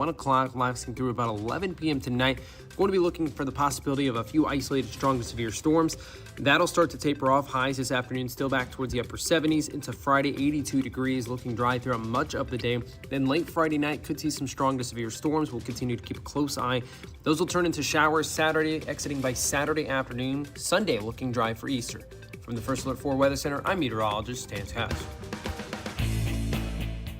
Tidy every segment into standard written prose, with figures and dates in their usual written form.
1 o'clock, lasting through about 11 p.m. tonight. Going to be looking for the possibility of a few isolated strong to severe storms. That'll start to taper off. Highs this afternoon still back towards the upper 70s. Into Friday, 82 degrees, looking dry throughout much of the day. Then late Friday night, could see some strong to severe storms. We'll continue to keep a close eye. Those will turn into showers Saturday, exiting by Saturday afternoon. Sunday looking dry for Easter. From the First Alert 4 Weather Center, I'm meteorologist Stan Hatch.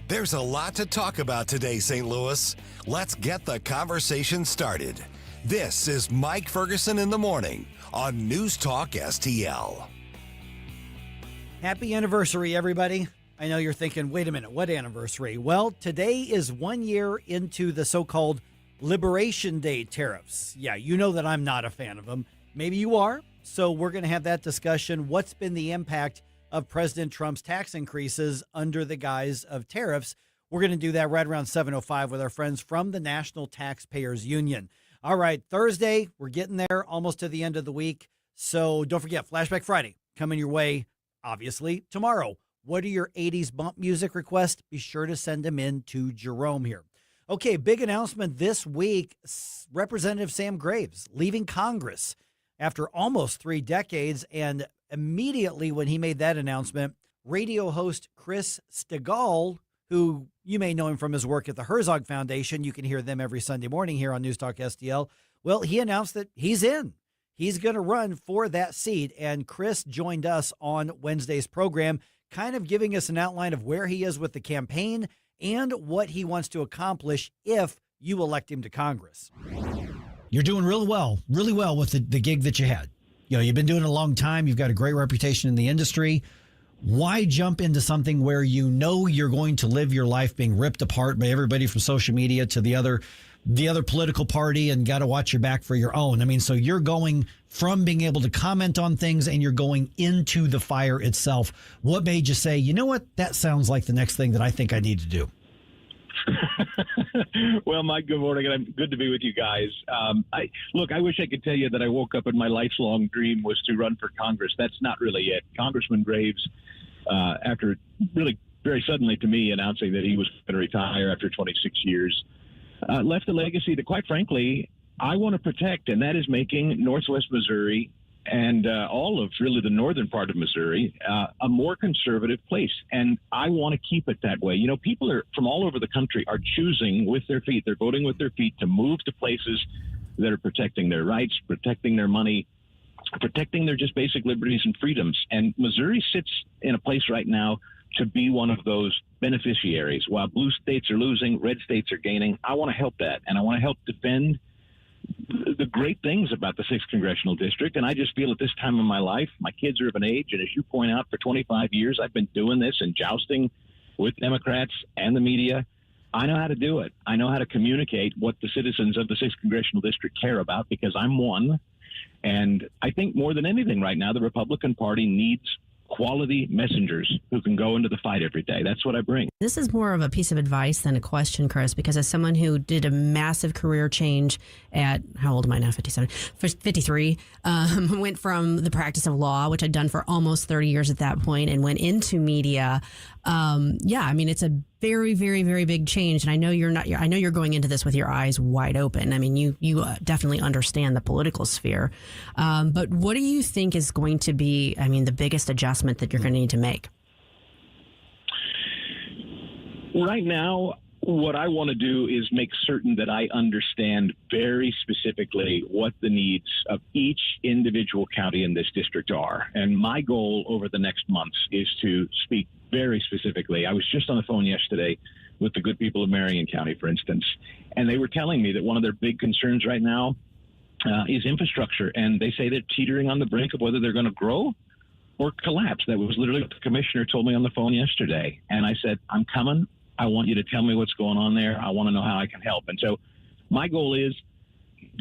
There's a lot to talk about today, St. Louis. Let's get the conversation started. This is Mike Ferguson in the morning on NewsTalkSTL. Happy anniversary, everybody. I know you're thinking, wait a minute, what anniversary? Well, today is 1 year into the so-called Liberation Day tariffs. Yeah, you know that I'm not a fan of them. Maybe you are. So we're going to have that discussion. What's been the impact of President Trump's tax increases under the guise of tariffs? We're going to do that right around 7:05 with our friends from the National Taxpayers Union. All right, Thursday, we're getting there almost to the end of the week. So don't forget, Flashback Friday coming your way, obviously, tomorrow. What are your 80s bump music requests? Be sure to send them in to Jerome here. Okay, big announcement this week. Representative Sam Graves leaving Congress after almost 3 decades. And immediately when he made that announcement, radio host Chris Stigall, who you may know him from his work at the Herzog Foundation, you can hear them every Sunday morning here on NewsTalkSTL. Well, he announced that he's in. He's going to run for that seat. And Chris joined us on Wednesday's program, kind of giving us an outline of where he is with the campaign and what he wants to accomplish if you elect him to Congress. You're doing really well with the gig that you had. You know, you've been doing it a long time. You've got a great reputation in the industry. Why jump into something where you know you're going to live your life being ripped apart by everybody from social media to the other political party and got to watch your back for your own? I mean, so you're going from being able to comment on things and you're going into the fire itself. What made you say, you know what, that sounds like the next thing that I think I need to do? Well, Mike, good morning, and I'm good to be with you guys. I wish I could tell you that I woke up and my lifelong dream was to run for Congress. That's not really it. Congressman Graves, after really very suddenly to me announcing that he was going to retire after 26 years, left a legacy that, quite frankly, I want to protect, and that is making Northwest Missouri and all of really the northern part of Missouri a more conservative place. And I want to keep it that way. You know, people are from all over the country are choosing with their feet. They're voting with their feet to move to places that are protecting their rights, protecting their money, protecting their just basic liberties and freedoms. And Missouri sits in a place right now to be one of those beneficiaries. While blue states are losing, red states are gaining. I want to help that, and I want to help defend the great things about the 6th Congressional District. And I just feel at this time of my life, my kids are of an age, and as you point out, for 25 years, I've been doing this and jousting with Democrats and the media. I know how to do it. I know how to communicate what the citizens of the 6th Congressional District care about, because I'm one. And I think more than anything right now, the Republican Party needs quality messengers who can go into the fight every day. That's what I bring. This is more of a piece of advice than a question, Chris, because as someone who did a massive career change at, how old am I now, 57, 53, went from the practice of law, which I'd done for almost 30 years at that point, and went into media. I mean, it's a very, very, very big change. And I know I know you're going into this with your eyes wide open. I mean, you definitely understand the political sphere. But what do you think is going to be, the biggest adjustment that you're going to need to make? Right now, what I want to do is make certain that I understand very specifically what the needs of each individual county in this district are. And my goal over the next months is to speak very specifically. I was just on the phone yesterday with the good people of Marion County, for instance, and they were telling me that one of their big concerns right now is infrastructure. And they say they're teetering on the brink of whether they're going to grow or collapse. That was literally what the commissioner told me on the phone yesterday. And I said, I'm coming. I want you to tell me what's going on there. I want to know how I can help. And so my goal is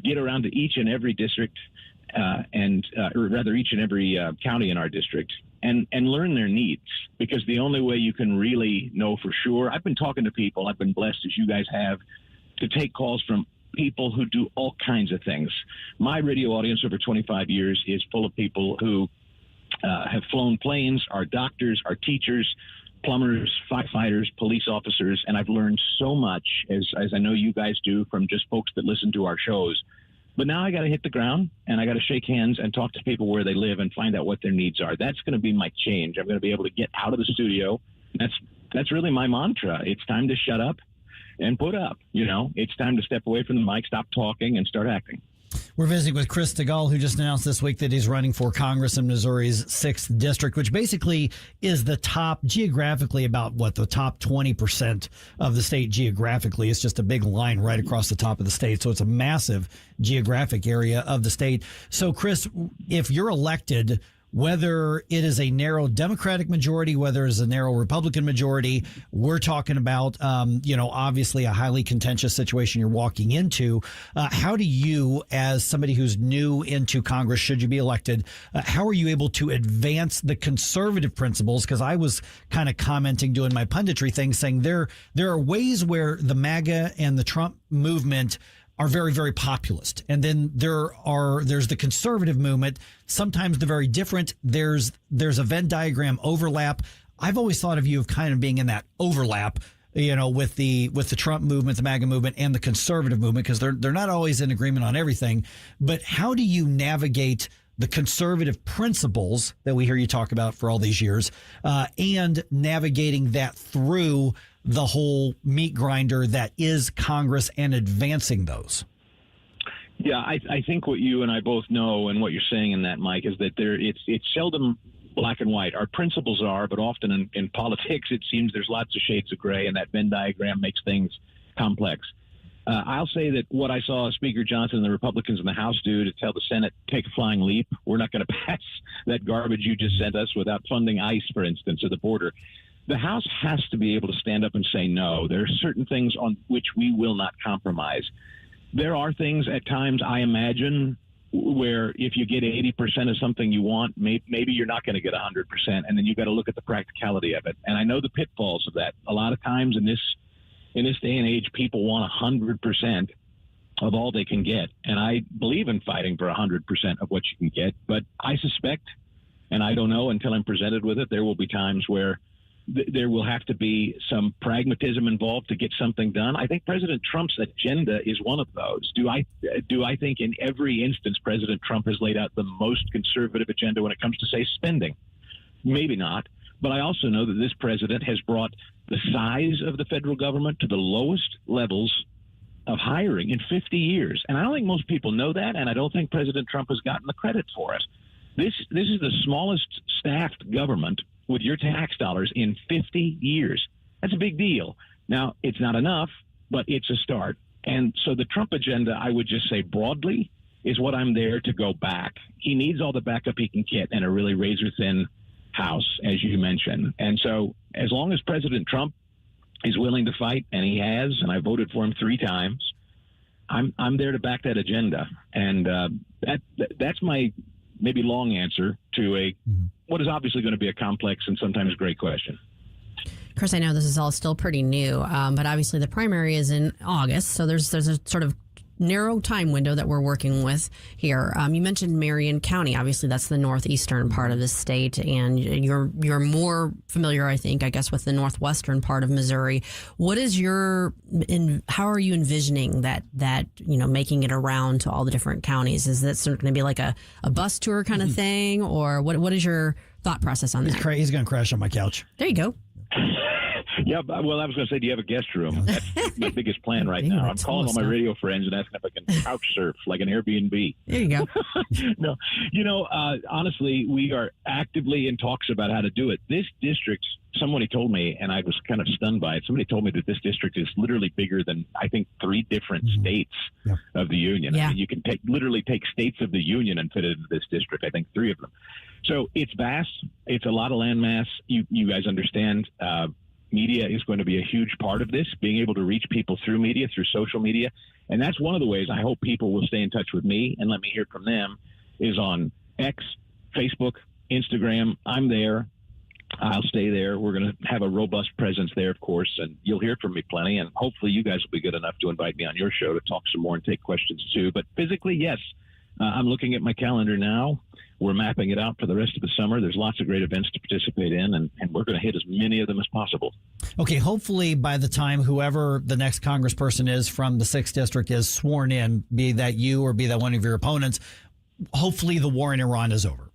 get around to each and every district or rather each and every county in our district and learn their needs, because the only way you can really know for sure, I've been talking to people, I've been blessed as you guys have, to take calls from people who do all kinds of things. My radio audience over 25 years is full of people who have flown planes, are doctors, are teachers, plumbers, firefighters, police officers, and I've learned so much, as I know you guys do, from just folks that listen to our shows. But now I got to hit the ground, and I got to shake hands and talk to people where they live and find out what their needs are. That's going to be my change. I'm going to be able to get out of the studio. That's really my mantra. It's time to shut up and put up. It's time to step away from the mic, stop talking, and start acting. We're visiting with Chris Stigall, who just announced this week that he's running for Congress in Missouri's 6th District, which basically is the top, geographically, about the top 20% of the state geographically. It's just a big line right across the top of the state. So it's a massive geographic area of the state. So, Chris, if you're elected, whether it is a narrow Democratic majority, whether it's a narrow Republican majority, we're talking about, obviously a highly contentious situation you're walking into. How do you, as somebody who's new into Congress, should you be elected, how are you able to advance the conservative principles? Because I was kind of commenting, doing my punditry thing, saying there are ways where the MAGA and the Trump movement are very, very populist. And then there's the conservative movement. Sometimes they're very different. There's a Venn diagram overlap. I've always thought of you of kind of being in that overlap, with the Trump movement, the MAGA movement, and the conservative movement, because they're not always in agreement on everything. But how do you navigate the conservative principles that we hear you talk about for all these years, and navigating that through the whole meat grinder that is Congress and advancing those? Yeah, I think what you and I both know, and what you're saying in that, Mike, is that it's seldom black and white. Our principles are, but often in politics, it seems there's lots of shades of gray, and that Venn diagram makes things complex. I'll say that what I saw Speaker Johnson and the Republicans in the House do to tell the Senate, take a flying leap, we're not going to pass that garbage you just sent us without funding ICE, for instance, at the border. The House has to be able to stand up and say no. There are certain things on which we will not compromise. There are things at times, I imagine, where if you get 80% of something you want, maybe you're not going to get 100%, and then you've got to look at the practicality of it. And I know the pitfalls of that. A lot of times in this day and age, people want 100% of all they can get. And I believe in fighting for 100% of what you can get. But I suspect, and I don't know until I'm presented with it, there will be times where there will have to be some pragmatism involved to get something done. I think President Trump's agenda is one of those. Do I think in every instance President Trump has laid out the most conservative agenda when it comes to, say, spending? Maybe not. But I also know that this president has brought the size of the federal government to the lowest levels of hiring in 50 years. And I don't think most people know that, and I don't think President Trump has gotten the credit for it. This is the smallest staffed government with your tax dollars in 50 years. That's a big deal. Now, it's not enough, but it's a start. And so the Trump agenda, I would just say broadly, is what I'm there to go back. He needs all the backup he can get in a really razor-thin House, as you mentioned. And so as long as President Trump is willing to fight, and he has, and I voted for him 3 times, I'm there to back that agenda. And that's my maybe long answer to what is obviously going to be a complex and sometimes great question. Chris, I know this is all still pretty new, but obviously the primary is in August, so there's a sort of narrow time window that we're working with here. You mentioned Marion County. Obviously, that's the northeastern part of the state, and you're more familiar, I guess, with the northwestern part of Missouri. What is how are you envisioning that making it around to all the different counties? Is that sort of going to be like a bus tour kind of thing, or what is your thought process on that? He's going to crash on my couch. There you go. Yeah, well, I was going to say, do you have a guest room? That's my biggest plan right now. I'm calling all my radio friends and asking if I can couch surf like an Airbnb. There you go. No, honestly, we are actively in talks about how to do it. This district, somebody told me, and I was kind of stunned by it, somebody told me that this district is literally bigger than, I think, 3 different states of the union. Yeah. I mean, you can literally take states of the union and fit it into this district, I think 3 of them. So it's vast. It's a lot of landmass. You guys understand. Media is going to be a huge part of this, being able to reach people through media, through social media. And that's one of the ways I hope people will stay in touch with me and let me hear from them is on X, Facebook, Instagram. I'm there. I'll stay there. We're going to have a robust presence there, of course, and you'll hear from me plenty. And hopefully you guys will be good enough to invite me on your show to talk some more and take questions too. But physically, yes, I'm looking at my calendar now. We're mapping it out for the rest of the summer. There's lots of great events to participate in, and we're going to hit as many of them as possible. Okay, hopefully by the time whoever the next congressperson is from the 6th District is sworn in, be that you or be that one of your opponents, hopefully the war in Iran is over.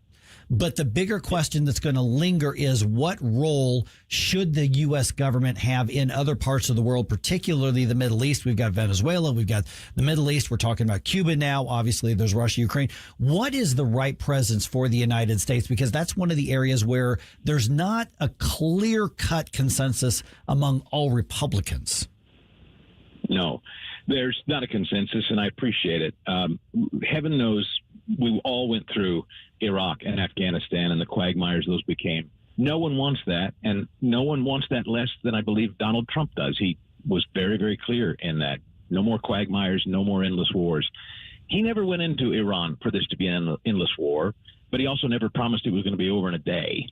But the bigger question that's going to linger is what role should the U.S. government have in other parts of the world, particularly the Middle East? We've got Venezuela. We've got the Middle East. We're talking about Cuba now. Obviously, there's Russia, Ukraine. What is the right presence for the United States? Because that's one of the areas where there's not a clear-cut consensus among all Republicans. No, there's not a consensus, and I appreciate it. Heaven knows we all went through Iraq and Afghanistan and the quagmires those became. No one wants that, and no one wants that less than I believe Donald Trump does. He was very, very clear in that. No more quagmires, no more endless wars. He never went into Iran for this to be an endless war, but he also never promised it was going to be over in a day.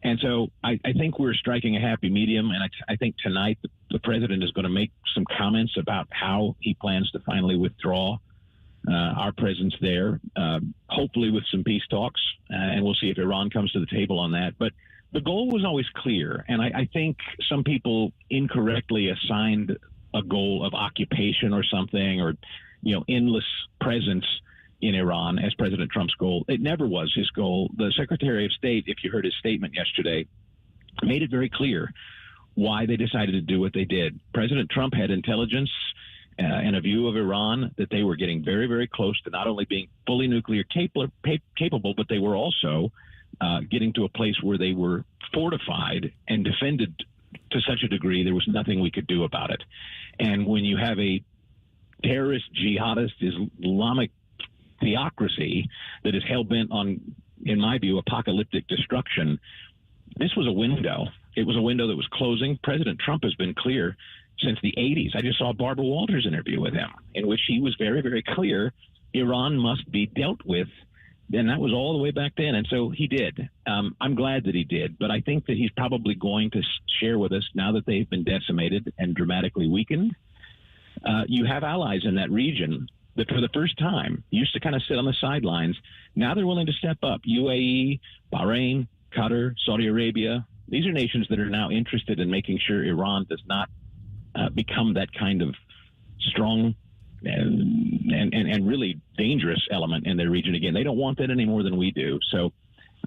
And so I think we're striking a happy medium, and I think tonight the president is going to make some comments about how he plans to finally withdraw our presence there, hopefully with some peace talks, and we'll see if Iran comes to the table on that. But the goal was always clear, and I think some people incorrectly assigned a goal of occupation or something, or endless presence in Iran as President Trump's goal. It never was his goal. The Secretary of State, if you heard his statement yesterday, made it very clear why they decided to do what they did. President Trump had intelligence and a view of Iran that they were getting very, very close to not only being fully nuclear capable, but they were also getting to a place where they were fortified and defended to such a degree there was nothing we could do about it. And when you have a terrorist, jihadist, Islamic theocracy that is hell-bent on, in my view, apocalyptic destruction, this was a window. It was a window that was closing. President Trump has been clear since the 80s. I just saw a Barbara Walters interview with him in which he was very, very clear Iran must be dealt with. And that was all the way back then. And so he did. I'm glad that he did. But I think that he's probably going to share with us, now that they've been decimated and dramatically weakened, you have allies in that region that for the first time used to kind of sit on the sidelines. Now they're willing to step up. UAE, Bahrain, Qatar, Saudi Arabia. These are nations that are now interested in making sure Iran does not become that kind of strong and really dangerous element in their region again. They don't want that any more than we do. So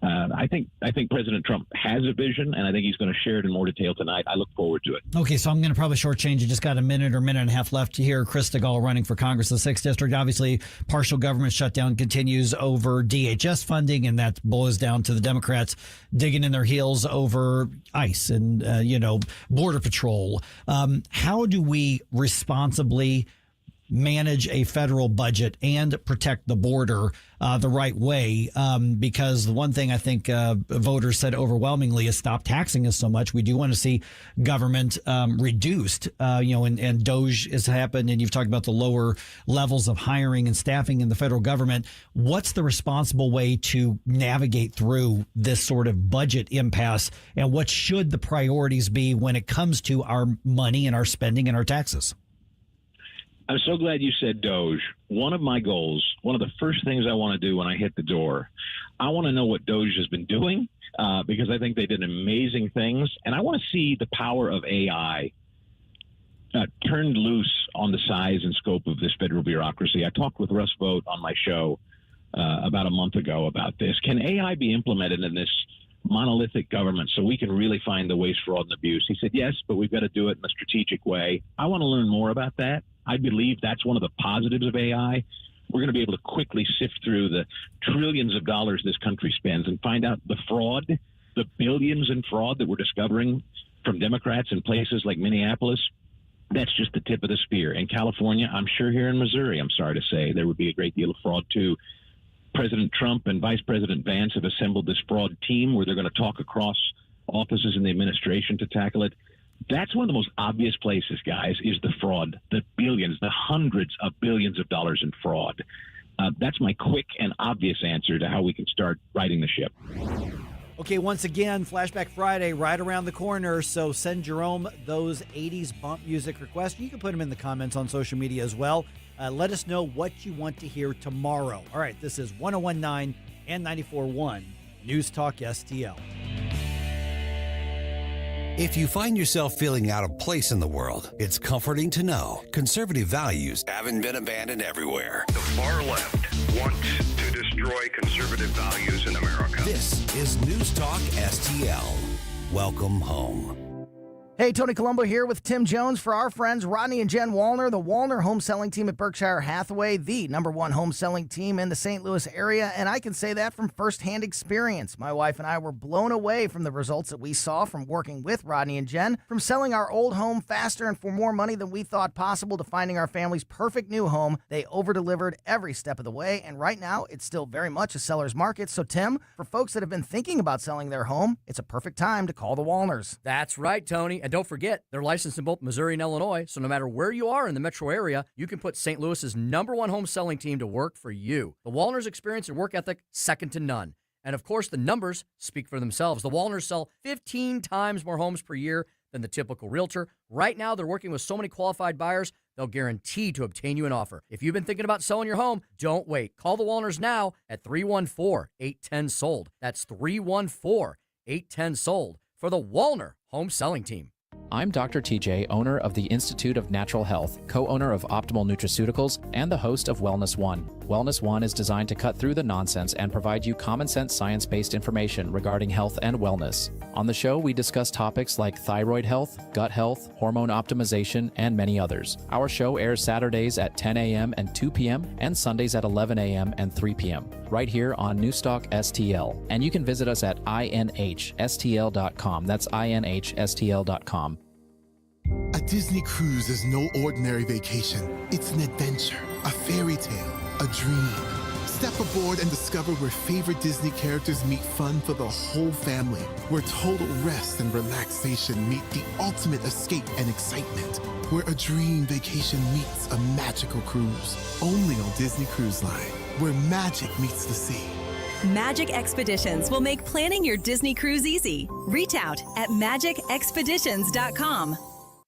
I think President Trump has a vision, and I think he's going to share it in more detail tonight. I look forward to it. Okay, so I'm going to probably shortchange you. Just got a minute or minute and a half left to hear Chris DeGaulle running for Congress, the 6th District. Obviously, partial government shutdown continues over DHS funding, and that boils down to the Democrats digging in their heels over ICE and, Border Patrol. How do we responsibly manage a federal budget and protect the border the right way? Because the one thing I think voters said overwhelmingly is stop taxing us so much. We do want to see government reduced, and DOGE has happened, and you've talked about the lower levels of hiring and staffing in the federal government. What's the responsible way to navigate through this sort of budget impasse, and what should the priorities be when it comes to our money and our spending and our taxes? I'm so glad you said DOGE. One of my goals, one of the first things I want to do when I hit the door, I want to know what DOGE has been doing because I think they did amazing things. And I want to see the power of AI turned loose on the size and scope of this federal bureaucracy. I talked with Russ Vought on my show about a month ago about this. Can AI be implemented in this monolithic government so we can really find the waste, fraud, and abuse? He said, yes, but we've got to do it in a strategic way. I want to learn more about that. I believe that's one of the positives of AI. We're going to be able to quickly sift through the trillions of dollars this country spends and find out the fraud, the billions in fraud that we're discovering from Democrats in places like Minneapolis. That's just the tip of the spear. In California, I'm sure here in Missouri, I'm sorry to say, there would be a great deal of fraud too. President Trump and Vice President Vance have assembled this fraud team where they're going to talk across offices in the administration to tackle it. That's one of the most obvious places, guys, is the fraud, the billions, the hundreds of billions of dollars in fraud. That's my quick and obvious answer to how we can start righting the ship. Okay, once again, Flashback Friday right around the corner, so send Jerome those 80s bump music requests. You can put them in the comments on social media as well. Let us know what you want to hear tomorrow. All right, this is 101.9 and 94.1 News Talk STL. If you find yourself feeling out of place in the world, it's comforting to know conservative values haven't been abandoned everywhere. The far left wants to destroy conservative values in America. This is News Talk STL. Welcome home. Hey, Tony Colombo here with Tim Jones for our friends Rodney and Jen Wallner, the Wallner home selling team at Berkshire Hathaway, the #1 home selling team in the St. Louis area, and I can say that from firsthand experience. My wife and I were blown away from the results that we saw from working with Rodney and Jen, from selling our old home faster and for more money than we thought possible to finding our family's perfect new home. They over-delivered every step of the way, and right now it's still very much a seller's market. So, Tim, for folks that have been thinking about selling their home, it's a perfect time to call the Wallners. That's right, Tony. And don't forget, they're licensed in both Missouri and Illinois, so no matter where you are in the metro area, you can put St. Louis's #1 home selling team to work for you. The Wallners' experience and work ethic, second to none. And of course, the numbers speak for themselves. The Wallners sell 15 times more homes per year than the typical realtor. Right now, they're working with so many qualified buyers, they'll guarantee to obtain you an offer. If you've been thinking about selling your home, don't wait. Call the Wallners now at 314-810-SOLD. That's 314-810-SOLD for the Wallner home selling team. I'm Dr. TJ, owner of the Institute of Natural Health, co-owner of Optimal Nutraceuticals, and the host of Wellness One. Wellness One is designed to cut through the nonsense and provide you common sense science-based information regarding health and wellness. On the show, we discuss topics like thyroid health, gut health, hormone optimization, and many others. Our show airs Saturdays at 10 a.m. and 2 p.m. and Sundays at 11 a.m. and 3 p.m. right here on Newstalk STL. And you can visit us at inhstl.com. That's inhstl.com. A Disney cruise is no ordinary vacation. It's an adventure, a fairy tale, a dream. Step aboard and discover where favorite Disney characters meet fun for the whole family, where total rest and relaxation meet the ultimate escape and excitement, where a dream vacation meets a magical cruise. Only on Disney Cruise Line, where magic meets the sea. Magic Expeditions will make planning your Disney cruise easy. Reach out at magicexpeditions.com.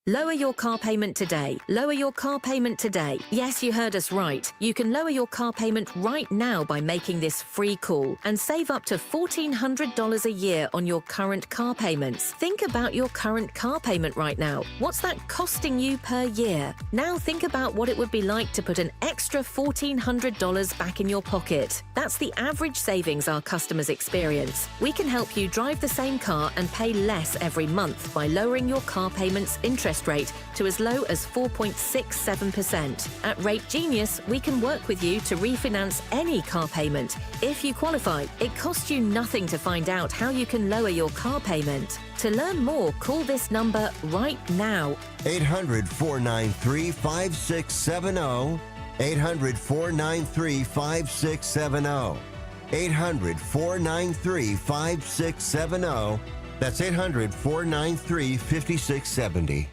Lower your car payment today. Lower your car payment today. Yes, you heard us right. You can lower your car payment right now by making this free call and save up to $1,400 a year on your current car payments. Think about your current car payment right now. What's that costing you per year? Now think about what it would be like to put an extra $1,400 back in your pocket. That's the average savings our customers experience. We can help you drive the same car and pay less every month by lowering your car payments interest rate to as low as 4.67%. At Rate Genius, we can work with you to refinance any car payment. If you qualify, it costs you nothing to find out how you can lower your car payment. To learn more, call this number right now. 800-493-5670. 800-493-5670. 800-493-5670. That's 800-493-5670.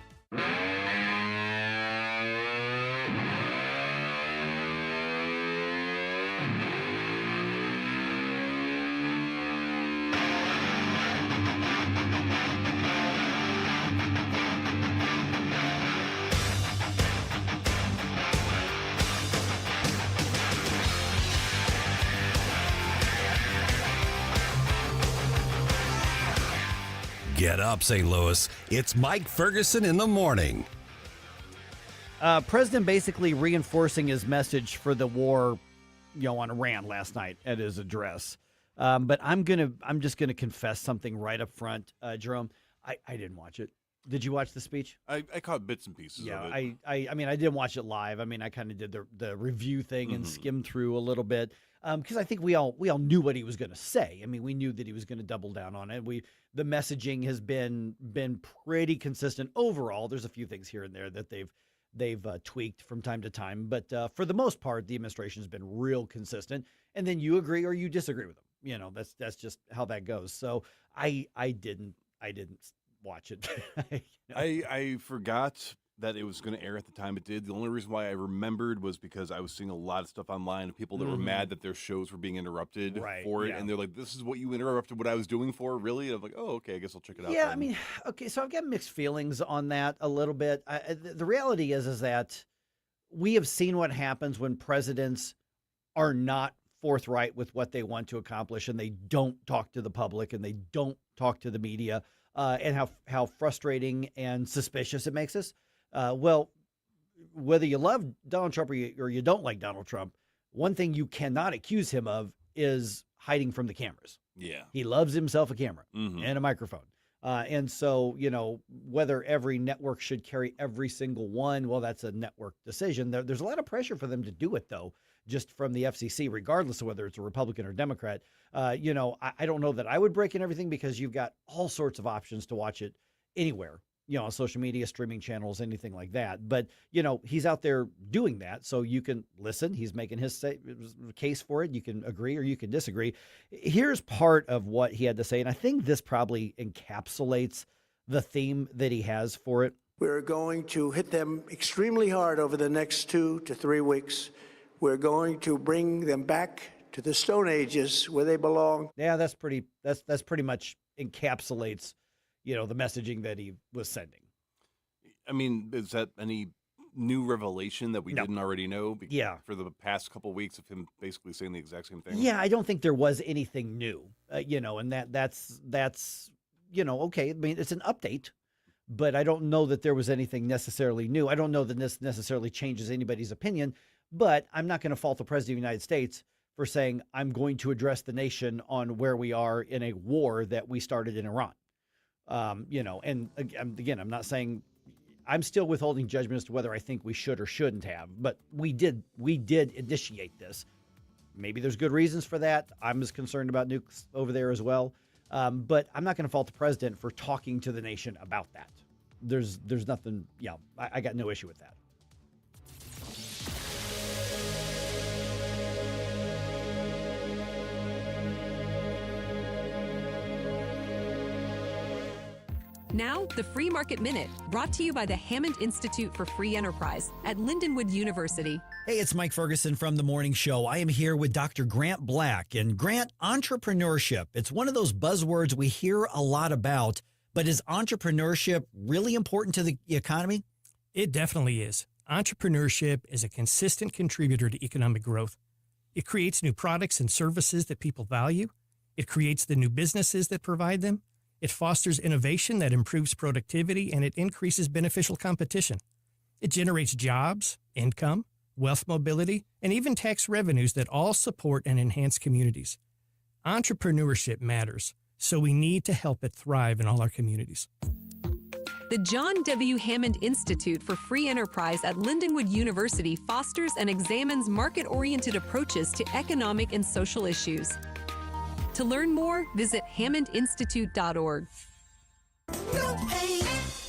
Get up, St. Louis. It's Mike Ferguson in the morning. President basically reinforcing his message for the war, on Iran last night at his address. But I'm just gonna confess something right up front, Jerome. I didn't watch it. Did you watch the speech? I caught bits and pieces of it. I mean, I didn't watch it live. I mean, I kind of did the review thing and skimmed through a little bit because I think we all knew what he was going to say. I mean, we knew that he was going to double down on it. The messaging has been pretty consistent overall. There's a few things here and there that they've tweaked from time to time, but for the most part, the administration has been real consistent. And then you agree or you disagree with them. That's just how that goes. So I didn't watch it. I forgot that it was going to air at the time it did. The only reason why I remembered was because I was seeing a lot of stuff online of people that were mad that their shows were being interrupted for it. Yeah. And they're like, this is what you interrupted what I was doing for, really? And I'm like, oh, okay, I guess I'll check it out. Yeah, then. I mean, okay, so I've got mixed feelings on that a little bit. The reality is that we have seen what happens when presidents are not forthright with what they want to accomplish, and they don't talk to the public and they don't talk to the media, and how frustrating and suspicious it makes us. Well, whether you love Donald Trump or you don't like Donald Trump, one thing you cannot accuse him of is hiding from the cameras. Yeah. He loves himself a camera and a microphone. And so, whether every network should carry every single one, well, that's a network decision. There's a lot of pressure for them to do it, though, just from the FCC, regardless of whether it's a Republican or Democrat. I don't know that I would break in everything because you've got all sorts of options to watch it anywhere, on social media, streaming channels, anything like that. But, he's out there doing that. So you can listen. He's making his case for it. You can agree or you can disagree. Here's part of what he had to say. And I think this probably encapsulates the theme that he has for it. We're going to hit them extremely hard over the next 2 to 3 weeks. We're going to bring them back to the Stone Ages where they belong. Yeah, that's pretty much encapsulates the messaging that he was sending. I mean, is that any new revelation that we didn't already know? For the past couple of weeks of him basically saying the exact same thing. Yeah, I don't think there was anything new, and that's okay. I mean, it's an update, but I don't know that there was anything necessarily new. I don't know that this necessarily changes anybody's opinion, but I'm not going to fault the President of the United States for saying, I'm going to address the nation on where we are in a war that we started in Iran. And again, I'm not saying, I'm still withholding judgment as to whether I think we should or shouldn't have, but we did initiate this. Maybe there's good reasons for that. I'm as concerned about nukes over there as well. But I'm not going to fault the president for talking to the nation about that. There's nothing, I got no issue with that. Now, the Free Market Minute, brought to you by the Hammond Institute for Free Enterprise at Lindenwood University. Hey, it's Mike Ferguson from The Morning Show. I am here with Dr. Grant Black. And Grant, entrepreneurship, it's one of those buzzwords we hear a lot about, but is entrepreneurship really important to the economy? It definitely is. Entrepreneurship is a consistent contributor to economic growth. It creates new products and services that people value. It creates the new businesses that provide them. It fosters innovation that improves productivity, and it increases beneficial competition. It generates jobs, income, wealth mobility, and even tax revenues that all support and enhance communities. Entrepreneurship matters, so we need to help it thrive in all our communities. The John W. Hammond Institute for Free Enterprise at Lindenwood University fosters and examines market-oriented approaches to economic and social issues. To learn more, visit hammondinstitute.org. Don't paint,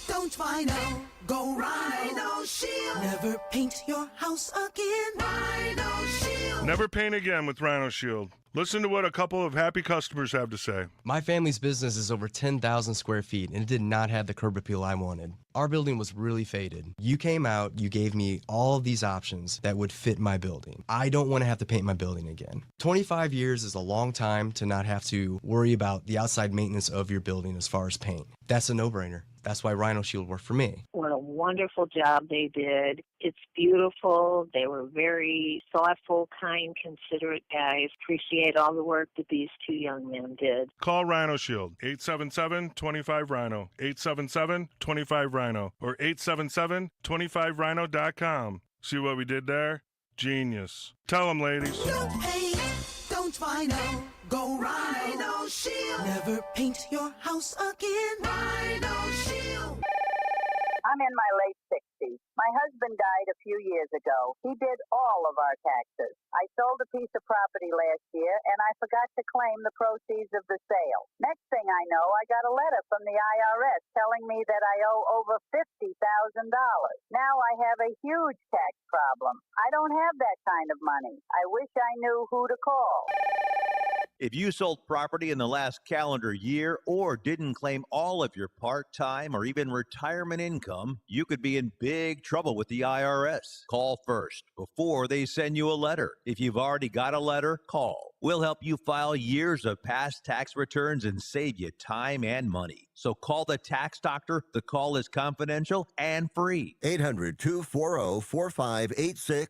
don't vinyl, go Rhino Shield. Never paint your house again. Rhino Shield. Never paint again with Rhino Shield. Listen to what a couple of happy customers have to say. My family's business is over 10,000 square feet, and it did not have the curb appeal I wanted. Our building was really faded. You came out, you gave me all of these options that would fit my building. I don't want to have to paint my building again. 25 years is a long time to not have to worry about the outside maintenance of your building as far as paint. That's a no-brainer. That's why Rhino Shield worked for me. What a wonderful job they did. It's beautiful. They were very thoughtful, kind, considerate guys. Appreciate all the work that these two young men did. Call Rhino Shield, 877-25-RHINO, 877-25-RHINO, or 877-25rhino.com. See what we did there? Genius. Tell them, ladies. Don't paint, don't vinyl, go Rhino Shield. Never paint your house again. Rhino Shield. I'm in my late 60s. My husband died a few years ago. He did all of our taxes. I sold a piece of property last year, and I forgot to claim the proceeds of the sale. Next thing I know, I got a letter from the IRS telling me that I owe over $50,000. Now I have a huge tax problem. I don't have that kind of money. I wish I knew who to call. If you sold property in the last calendar year or didn't claim all of your part-time or even retirement income, you could be in big trouble with the IRS. Call first before they send you a letter. If you've already got a letter, call. We'll help you file years of past tax returns and save you time and money. So call the tax doctor. The call is confidential and free. 800-240-4586.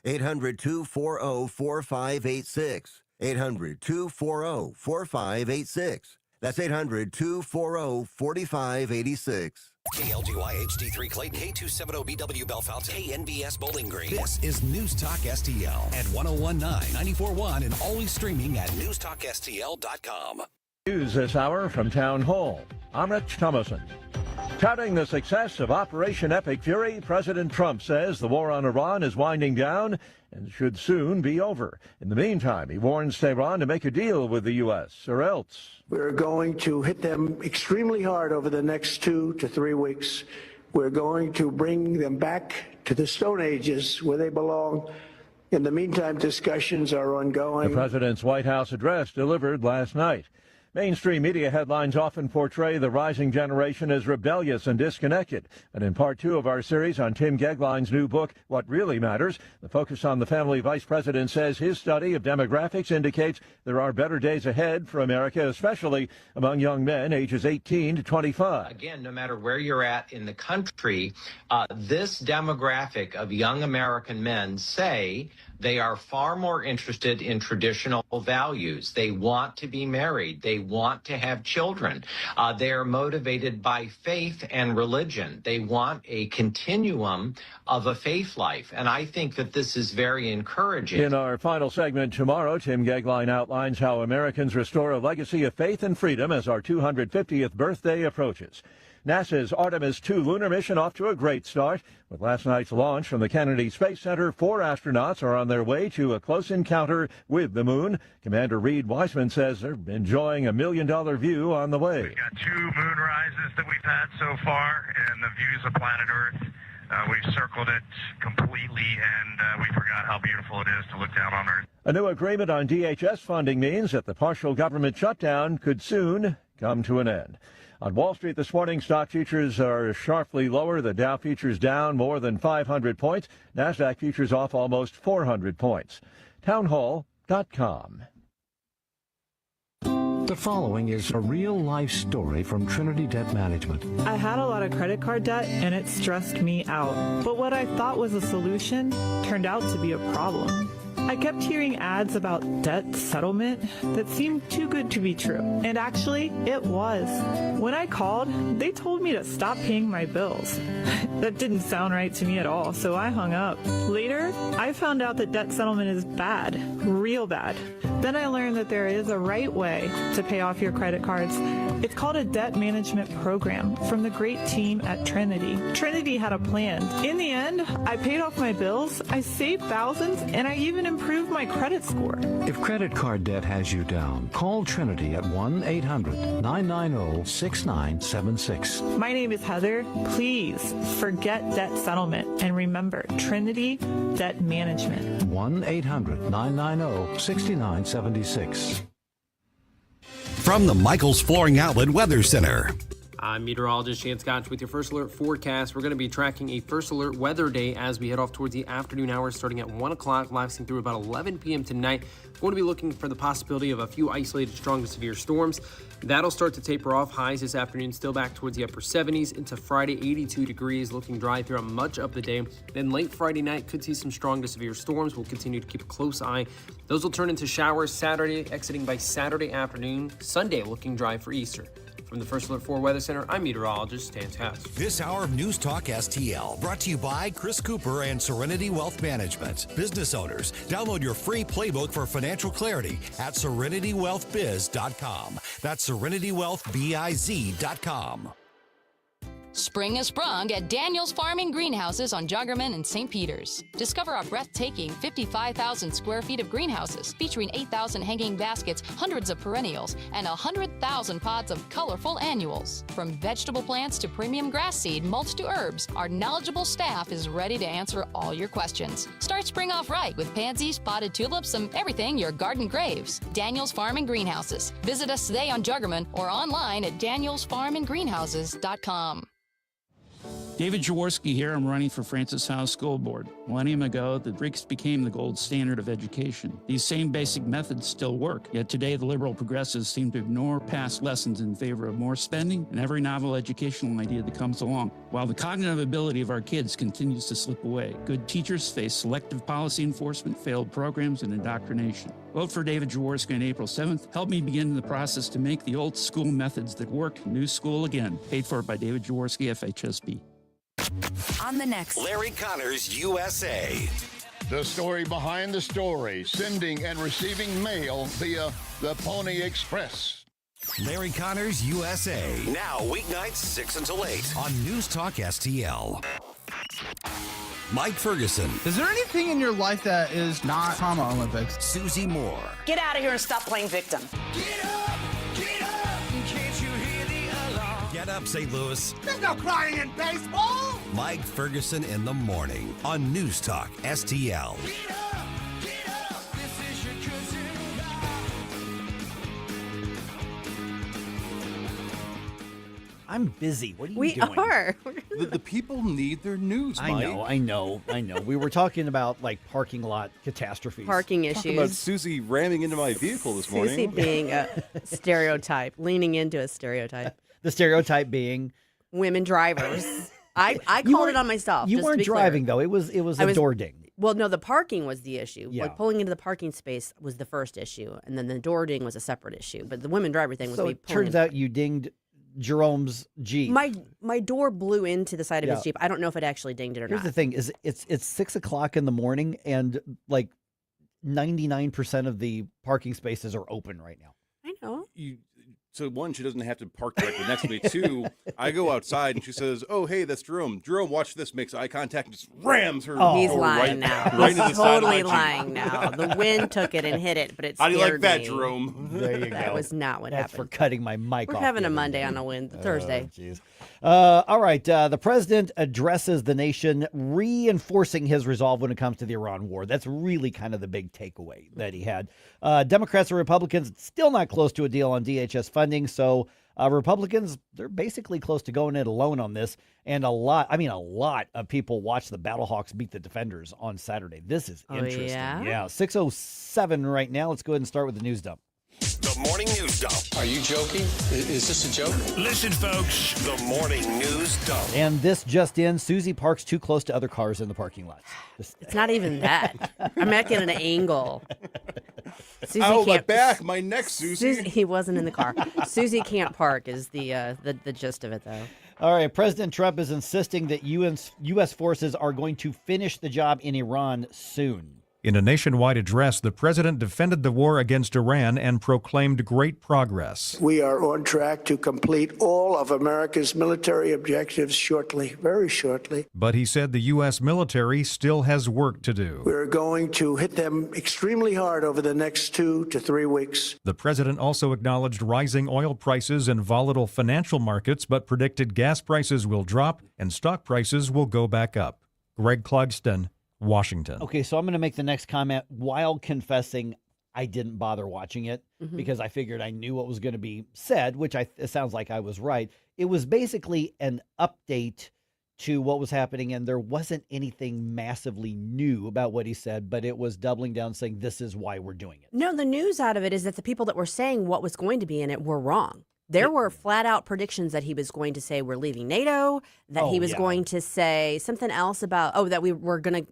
800-240-4586. 800-240-4586. That's 800-240-4586. KLGY HD3 Clayton, K270BW Bellefonte, KNBS Bowling Green. This is News Talk STL at 1019, 94.1, and always streaming at NewsTalkSTL.com. News this hour from Town Hall. I'm Rich Thomason. Touting the success of Operation Epic Fury, President Trump says the war on Iran is winding down and should soon be over. In the meantime, he warns Tehran to make a deal with the U.S. or else. We're going to hit them extremely hard over the next 2 to 3 weeks. We're going to bring them back to the Stone Ages where they belong. In the meantime, discussions are ongoing. The president's White House address delivered last night. Mainstream media headlines often portray the rising generation as rebellious and disconnected. And in part 2 of our series on Tim Gegline's new book, What Really Matters, the focus on the family, Vice President says his study of demographics indicates there are better days ahead for America, especially among young men ages 18 to 25. Again, no matter where you're at in the country, this demographic of young American men say they are far more interested in traditional values. They want to be married. They want to have children. They are motivated by faith and religion. They want a continuum of a faith life. And I think that this is very encouraging. In our final segment tomorrow, Tim Gegline outlines how Americans restore a legacy of faith and freedom as our 250th birthday approaches. NASA's Artemis II lunar mission off to a great start. With last night's launch from the Kennedy Space Center, 4 astronauts are on their way to a close encounter with the moon. Commander Reed Wiseman says they're enjoying $1 million view on the way. We've got 2 moon rises that we've had so far, and the views of planet Earth. We've circled it completely, and we forgot how beautiful it is to look down on Earth. A new agreement on DHS funding means that the partial government shutdown could soon come to an end. On Wall Street this morning, stock futures are sharply lower. The Dow futures down more than 500 points. NASDAQ futures off almost 400 points. Townhall.com. The following is a real-life story from Trinity Debt Management. I had a lot of credit card debt, and it stressed me out. But what I thought was a solution turned out to be a problem. I kept hearing ads about debt settlement that seemed too good to be true. And actually, it was. When I called, they told me to stop paying my bills. That didn't sound right to me at all, so I hung up. Later, I found out that debt settlement is bad, real bad. Then I learned that there is a right way to pay off your credit cards. It's called a debt management program from the great team at Trinity. Trinity had a plan. In the end, I paid off my bills, I saved thousands, and I even improved my credit score. If credit card debt has you down, call Trinity at 1-800-990-6976. My name is Heather. Please forget debt settlement and remember Trinity Debt Management. 1-800-990-6976. From the Michaels Flooring Outlet Weather Center. I'm meteorologist Chance Gotch with your First Alert forecast. We're going to be tracking a First Alert weather day as we head off towards the afternoon hours starting at 1 o'clock, lasting through about 11 p.m. tonight. We're going to be looking for the possibility of a few isolated strong to severe storms. That'll start to taper off. Highs this afternoon still back towards the upper 70s into Friday, 82 degrees, looking dry throughout much of the day. Then late Friday night could see some strong to severe storms. We'll continue to keep a close eye. Those will turn into showers Saturday, exiting by Saturday afternoon. Sunday looking dry for Easter. From the First Alert 4 Weather Center, I'm meteorologist Stan Tess. This hour of News Talk STL brought to you by Chris Cooper and Serenity Wealth Management. Business owners, download your free playbook for financial clarity at SerenityWealthBiz.com. That's SerenityWealthBiz.com. Spring has sprung at Daniel's Farm and Greenhouses on Joggerman and St. Peters. Discover our breathtaking 55,000 square feet of greenhouses featuring 8,000 hanging baskets, hundreds of perennials, and 100,000 pots of colorful annuals. From vegetable plants to premium grass seed, mulch to herbs, our knowledgeable staff is ready to answer all your questions. Start spring off right with pansies, potted tulips, and everything your garden craves. Daniel's Farm and Greenhouses. Visit us today on Joggerman or online at danielsfarmandgreenhouses.com. David Jaworski here. I'm running for Francis House School Board. A millennium ago, the Greeks became the gold standard of education. These same basic methods still work, yet today the liberal progressives seem to ignore past lessons in favor of more spending and every novel educational idea that comes along. While the cognitive ability of our kids continues to slip away, good teachers face selective policy enforcement, failed programs, and indoctrination. Vote for David Jaworski on April 7th. Help me begin the process to make the old school methods that work new school again. Paid for by David Jaworski, FHSB. On the next Larry Connors USA. The story behind the story, sending and receiving mail via the Pony Express. Larry Connors USA. Now weeknights 6 until 8 on News Talk STL. Mike Ferguson. Is there anything in your life that is not Trauma Olympics? Susie Moore. Get out of here and stop playing victim. Get up, St. Louis. There's no crying in baseball. Mike Ferguson in the morning on News Talk STL. I'm busy. What are you We doing? are. The people need their news, I Mike. know. We were talking about like parking lot catastrophes. Parking Talk issues. about Susie ramming into my vehicle this morning. Susie being a stereotype, leaning into a stereotype. The stereotype being Women drivers. I called it on myself. You just to weren't be clear. driving though. It was a door ding. Well, no, the parking was the issue. Yeah. Like pulling into the parking space was the first issue, and then the door ding was a separate issue. But the women driver thing was So me it pulling turns in. out you dinged Jerome's Jeep. My door blew into the side of his Yeah. Jeep. I don't know if it actually dinged it or Here's not. the thing: is it's 6 o'clock in the morning, and like 99% of the parking spaces are open right now. I know. So one, she doesn't have to park directly next to me. Two, I go outside and she says, "Oh, hey, that's Jerome. Jerome, watch this." Makes eye contact and just rams her. He's door lying right, now. Right He's into the side of my totally Jeep. lying now. The wind took it and hit it, but it How scared do you like that, me. Jerome? There you go. That was not what That's happened. for cutting my mic We're off. having the a other Monday day. on a Thursday. Jeez. All right. The president addresses the nation, reinforcing his resolve when it comes to the Iran war. That's really kind of the big takeaway that he had. Democrats and Republicans still not close to a deal on DHS funding. So Republicans, they're basically close to going it alone on this. And a lot of people watched the Battlehawks beat the Defenders on Saturday. This is interesting. Yeah? 6:07 right now. Let's go ahead and start with the news dump. The morning news dump. Are you joking? Is this a joke? Listen, folks. The morning news dump. And this just in, Susie parks too close to other cars in the parking lot. It's not even that. I'm making an angle. Susie Ow, my can't- back, my neck, Susie. He wasn't in the car. Susie can't park is the gist of it, though. All right, President Trump is insisting that U.S. forces are going to finish the job in Iran soon. In a nationwide address, the president defended the war against Iran and proclaimed great progress. We are on track to complete all of America's military objectives shortly, very shortly. But he said the U.S. military still has work to do. We're going to hit them extremely hard over the next 2 to 3 weeks. The president also acknowledged rising oil prices and volatile financial markets, but predicted gas prices will drop and stock prices will go back up. Greg Clugston, Washington. Okay, so I'm going to make the next comment while confessing I didn't bother watching it because I figured I knew what was going to be said, which it sounds like I was right. It was basically an update to what was happening, and there wasn't anything massively new about what he said, but it was doubling down saying this is why we're doing it. No, the news out of it is that the people that were saying what was going to be in it were wrong. There were flat out predictions that he was going to say we're leaving NATO, that he was going to say something else about, that we've worked out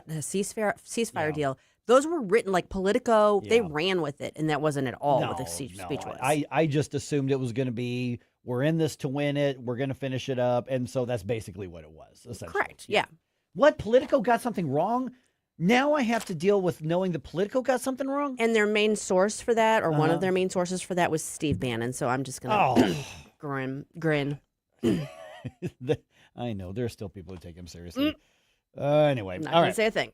a ceasefire deal. Those were written like Politico. They ran with it, and that wasn't at all what the speech was. I just assumed it was going to be, we're in this to win it, we're going to finish it up, and so that's basically what it was, essentially. Correct, yeah. What, Politico got something wrong? Now I have to deal with knowing the Politico got something wrong? And their main source for that, or one of their main sources for that, was Steve Bannon. So I'm just going to grin. I know. There are still people who take him seriously. Anyway. I'm not all going right. to say a thing.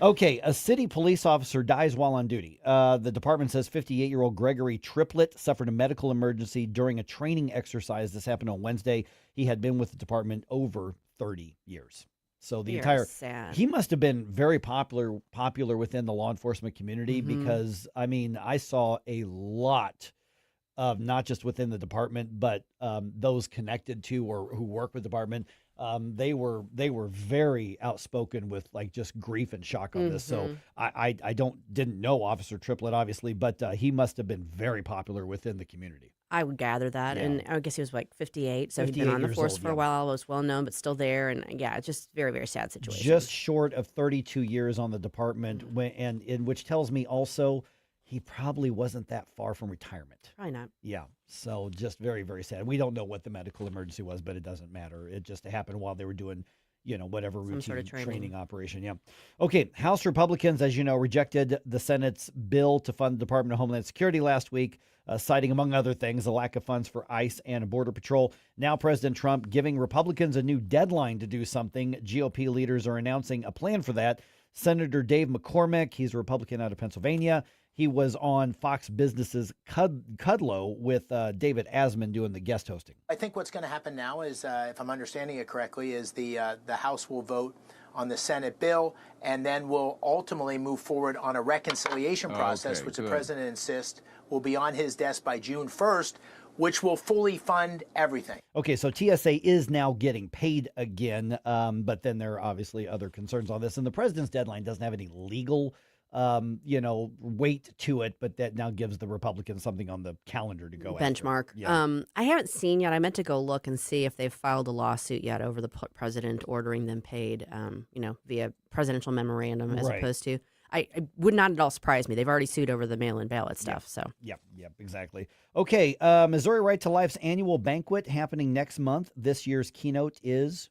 Okay. A city police officer dies while on duty. The department says 58-year-old Gregory Triplett suffered a medical emergency during a training exercise. This happened on Wednesday. He had been with the department over 30 years. So the sad. He must have been very popular within the law enforcement community because, I mean, I saw a lot of not just within the department, but those connected to or who work with the department, They were very outspoken with like just grief and shock on this. So I didn't know Officer Triplett, obviously, but he must have been very popular within the community. I would gather that. Yeah. And I guess he was like 58, so he'd 58 been on the years force old, for a while, was well known, but still there. And yeah, it's just very, very sad situation. Just short of 32 years on the department, which tells me also he probably wasn't that far from retirement. Probably not. Yeah. So just very, very sad. We don't know what the medical emergency was, but it doesn't matter. It just happened while they were doing, whatever routine sort of training operation. Yeah. Okay. House Republicans, as you know, rejected the Senate's bill to fund the Department of Homeland Security last week, citing, among other things, the lack of funds for ICE and Border Patrol. Now, President Trump giving Republicans a new deadline to do something. GOP leaders are announcing a plan for that. Senator Dave McCormick, he's a Republican out of Pennsylvania. He was on Fox Business's Kudlow with David Asman doing the guest hosting. I think what's going to happen now is, if I'm understanding it correctly, is the House will vote on the Senate bill, and then we'll ultimately move forward on a reconciliation process, which the president insists will be on his desk by June 1st, which will fully fund everything. Okay, so TSA is now getting paid again, but then there are obviously other concerns on this, and the president's deadline doesn't have any legal weight to it, but that now gives the Republicans something on the calendar to go benchmark. After. Yeah. I haven't seen yet. I meant to go look and see if they've filed a lawsuit yet over the president ordering them paid, via presidential memorandum as opposed to. I would not at all surprise me. They've already sued over the mail-in ballot stuff. Yep, exactly. Okay, Missouri Right to Life's annual banquet happening next month. This year's keynote is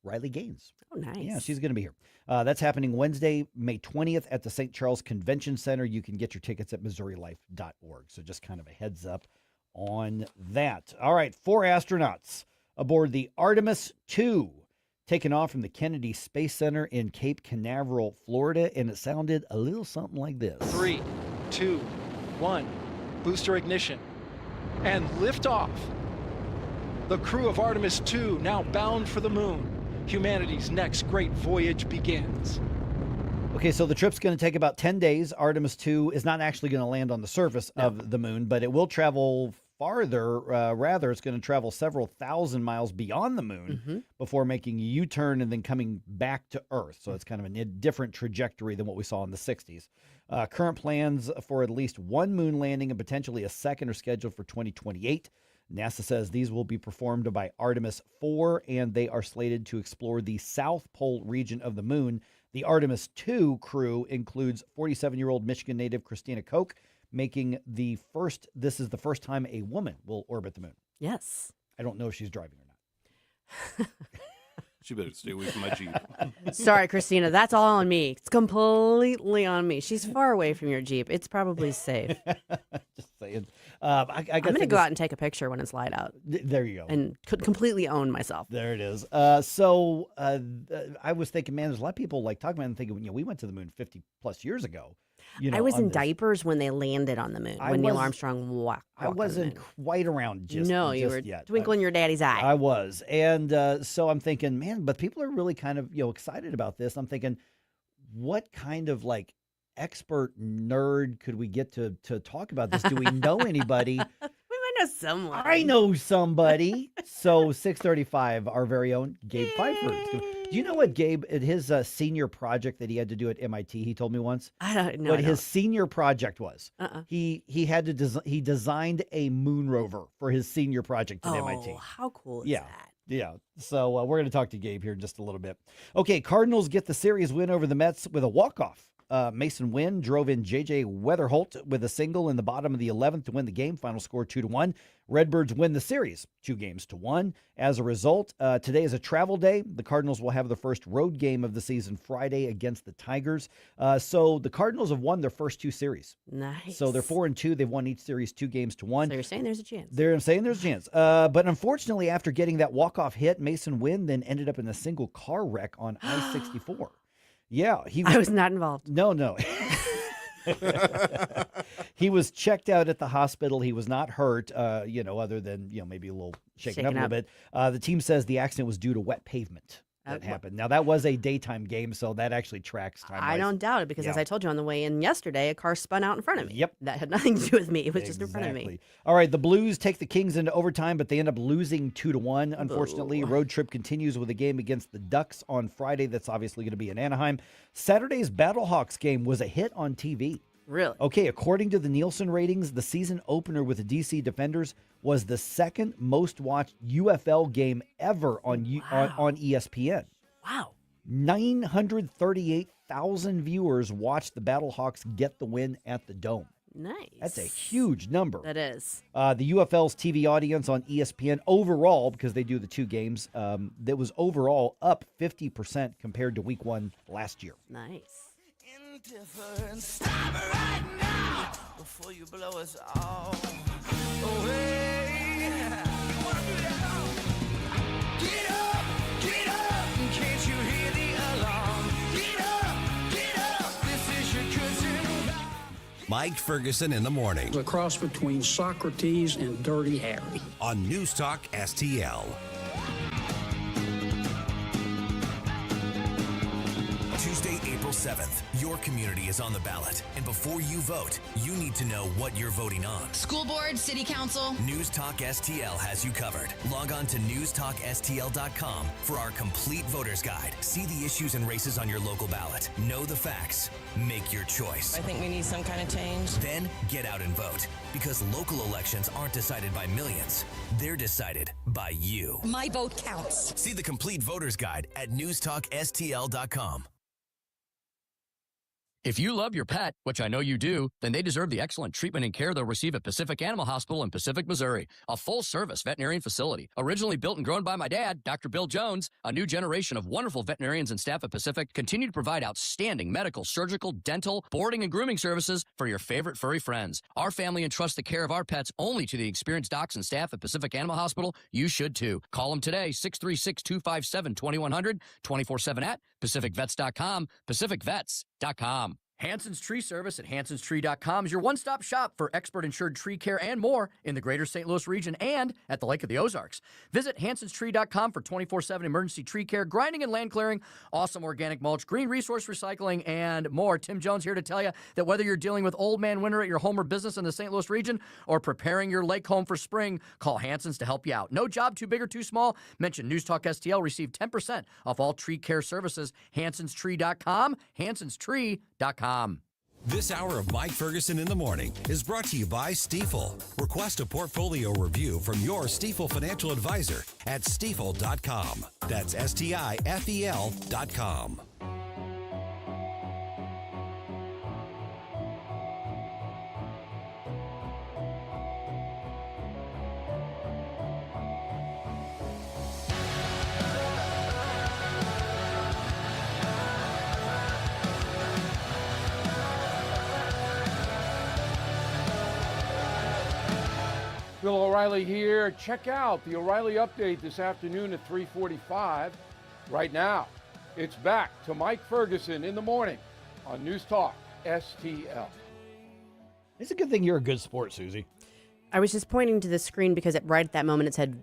Riley Gaines. Oh, nice. Yeah, she's going to be here. That's happening Wednesday, May 20th at the St. Charles Convention Center. You can get your tickets at MissouriLife.org. So just kind of a heads up on that. All right, 4 astronauts aboard the Artemis II, taken off from the Kennedy Space Center in Cape Canaveral, Florida, and it sounded a little something like this. 3, 2, 1, booster ignition, and liftoff. The crew of Artemis II now bound for the moon. Humanity's next great voyage begins. Okay, so the trip's going to take about 10 days. Artemis II is not actually going to land on the surface of the moon, but it will travel farther. Rather, it's going to travel several thousand miles beyond the moon before making a U-turn and then coming back to Earth. So it's kind of a different trajectory than what we saw in the 60s. Current plans for at least one moon landing and potentially a second are scheduled for 2028. NASA says these will be performed by Artemis 4, and they are slated to explore the South Pole region of the moon. The Artemis 2 crew includes 47-year-old Michigan native Christina Koch, making this is the first time a woman will orbit the moon. Yes. I don't know if she's driving or not. She better stay away from my Jeep. Sorry, Christina. That's all on me. It's completely on me. She's far away from your Jeep. It's probably safe. Just saying. I'm going to go out and take a picture when it's light out. There you go. And could completely own myself. There it is. So I was thinking, man, there's a lot of people like talking about it and thinking, we went to the moon 50 plus years ago. I was in diapers when they landed on the moon, when Neil Armstrong walked. I wasn't quite around just you were yet. Twinkle in your daddy's eye. I was. And so I'm thinking, man, but people are really kind of, excited about this. I'm thinking, what kind of like expert nerd could we get to talk about this? Do we know anybody? We might know someone. I know somebody. So 6:35, our very own Gabe Phifer. Do you know what Gabe, at his senior project that he had to do at MIT, he told me once? I don't know. What his senior project was. He had to he designed a moon rover for his senior project at MIT. Oh, how cool is that? Yeah. So we're going to talk to Gabe here in just a little bit. Okay, Cardinals get the series win over the Mets with a walk-off. Mason Wynn drove in J.J. Weatherholt with a single in the bottom of the 11th to win the game. Final score 2-1. Redbirds win the series 2-1. As a result, today is a travel day. The Cardinals will have their first road game of the season Friday against the Tigers. So the Cardinals have won their first 2 series. Nice. So they're 4-2. They've won each series 2-1. So you're saying there's a chance. They're saying there's a chance. But unfortunately, after getting that walk-off hit, Mason Wynn then ended up in a single car wreck on I-64. Yeah, I was not involved. No. He was checked out at the hospital. He was not hurt, other than, maybe a little shaken up a little bit. The team says the accident was due to wet pavement. that happened. Now, that was a daytime game, so that actually tracks time. I don't doubt it because, as I told you on the way in yesterday, a car spun out in front of me. Yep. That had nothing to do with me. It was just in front of me. All right, the Blues take the Kings into overtime, but they end up losing 2-1. Unfortunately, road trip continues with a game against the Ducks on Friday. That's obviously going to be in Anaheim. Saturday's Battlehawks game was a hit on TV. Really? Okay, according to the Nielsen ratings, the season opener with the DC Defenders was the second most watched UFL game ever on ESPN. Wow. 938,000 viewers watched the Battlehawks get the win at the Dome. Nice. That's a huge number. That is. The UFL's TV audience on ESPN overall, because they do the two games, that was overall up 50% compared to week 1 last year. Nice. Stop right now before you blow us all away. You wanna do that now? Get up, can't you hear the alarm? Get up, this is your cousin. Mike Ferguson in the morning. The cross between Socrates and Dirty Harry. On News Talk STL. Tuesday, April 7th, your community is on the ballot. And before you vote, you need to know what you're voting on. School board, city council. News Talk STL has you covered. Log on to NewsTalkSTL.com for our complete voter's guide. See the issues and races on your local ballot. Know the facts. Make your choice. I think we need some kind of change. Then get out and vote. Because local elections aren't decided by millions. They're decided by you. My vote counts. See the complete voter's guide at NewsTalkSTL.com. If you love your pet, which I know you do, then they deserve the excellent treatment and care they'll receive at Pacific Animal Hospital in Pacific, Missouri, a full-service veterinarian facility. Originally built and grown by my dad, Dr. Bill Jones, a new generation of wonderful veterinarians and staff at Pacific continue to provide outstanding medical, surgical, dental, boarding, and grooming services for your favorite furry friends. Our family entrusts the care of our pets only to the experienced docs and staff at Pacific Animal Hospital. You should too. Call them today, 636-257-2100, 24/7 at PacificVets.com, PacificVets.com. Hanson's Tree Service at Hanson'sTree.com is your one-stop shop for expert insured tree care and more in the greater St. Louis region and at the Lake of the Ozarks. Visit Hanson'sTree.com for 24/7 emergency tree care, grinding and land clearing, awesome organic mulch, green resource recycling, and more. Tim Jones here to tell you that whether you're dealing with old man winter at your home or business in the St. Louis region or preparing your lake home for spring, call Hanson's to help you out. No job too big or too small. Mention News Talk STL. Receive 10% off all tree care services. Hanson'sTree.com, Hanson'sTree.com. This hour of Mike Ferguson in the morning is brought to you by Stifel. Request a portfolio review from your Stifel financial advisor at Stifel.com. That's STIFEL.com. Bill O'Reilly here. Check out the O'Reilly Update this afternoon at 3:45. Right now, it's back to Mike Ferguson in the morning on News Talk STL. It's a good thing you're a good sport, Susie. I was just pointing to the screen because right at that moment it said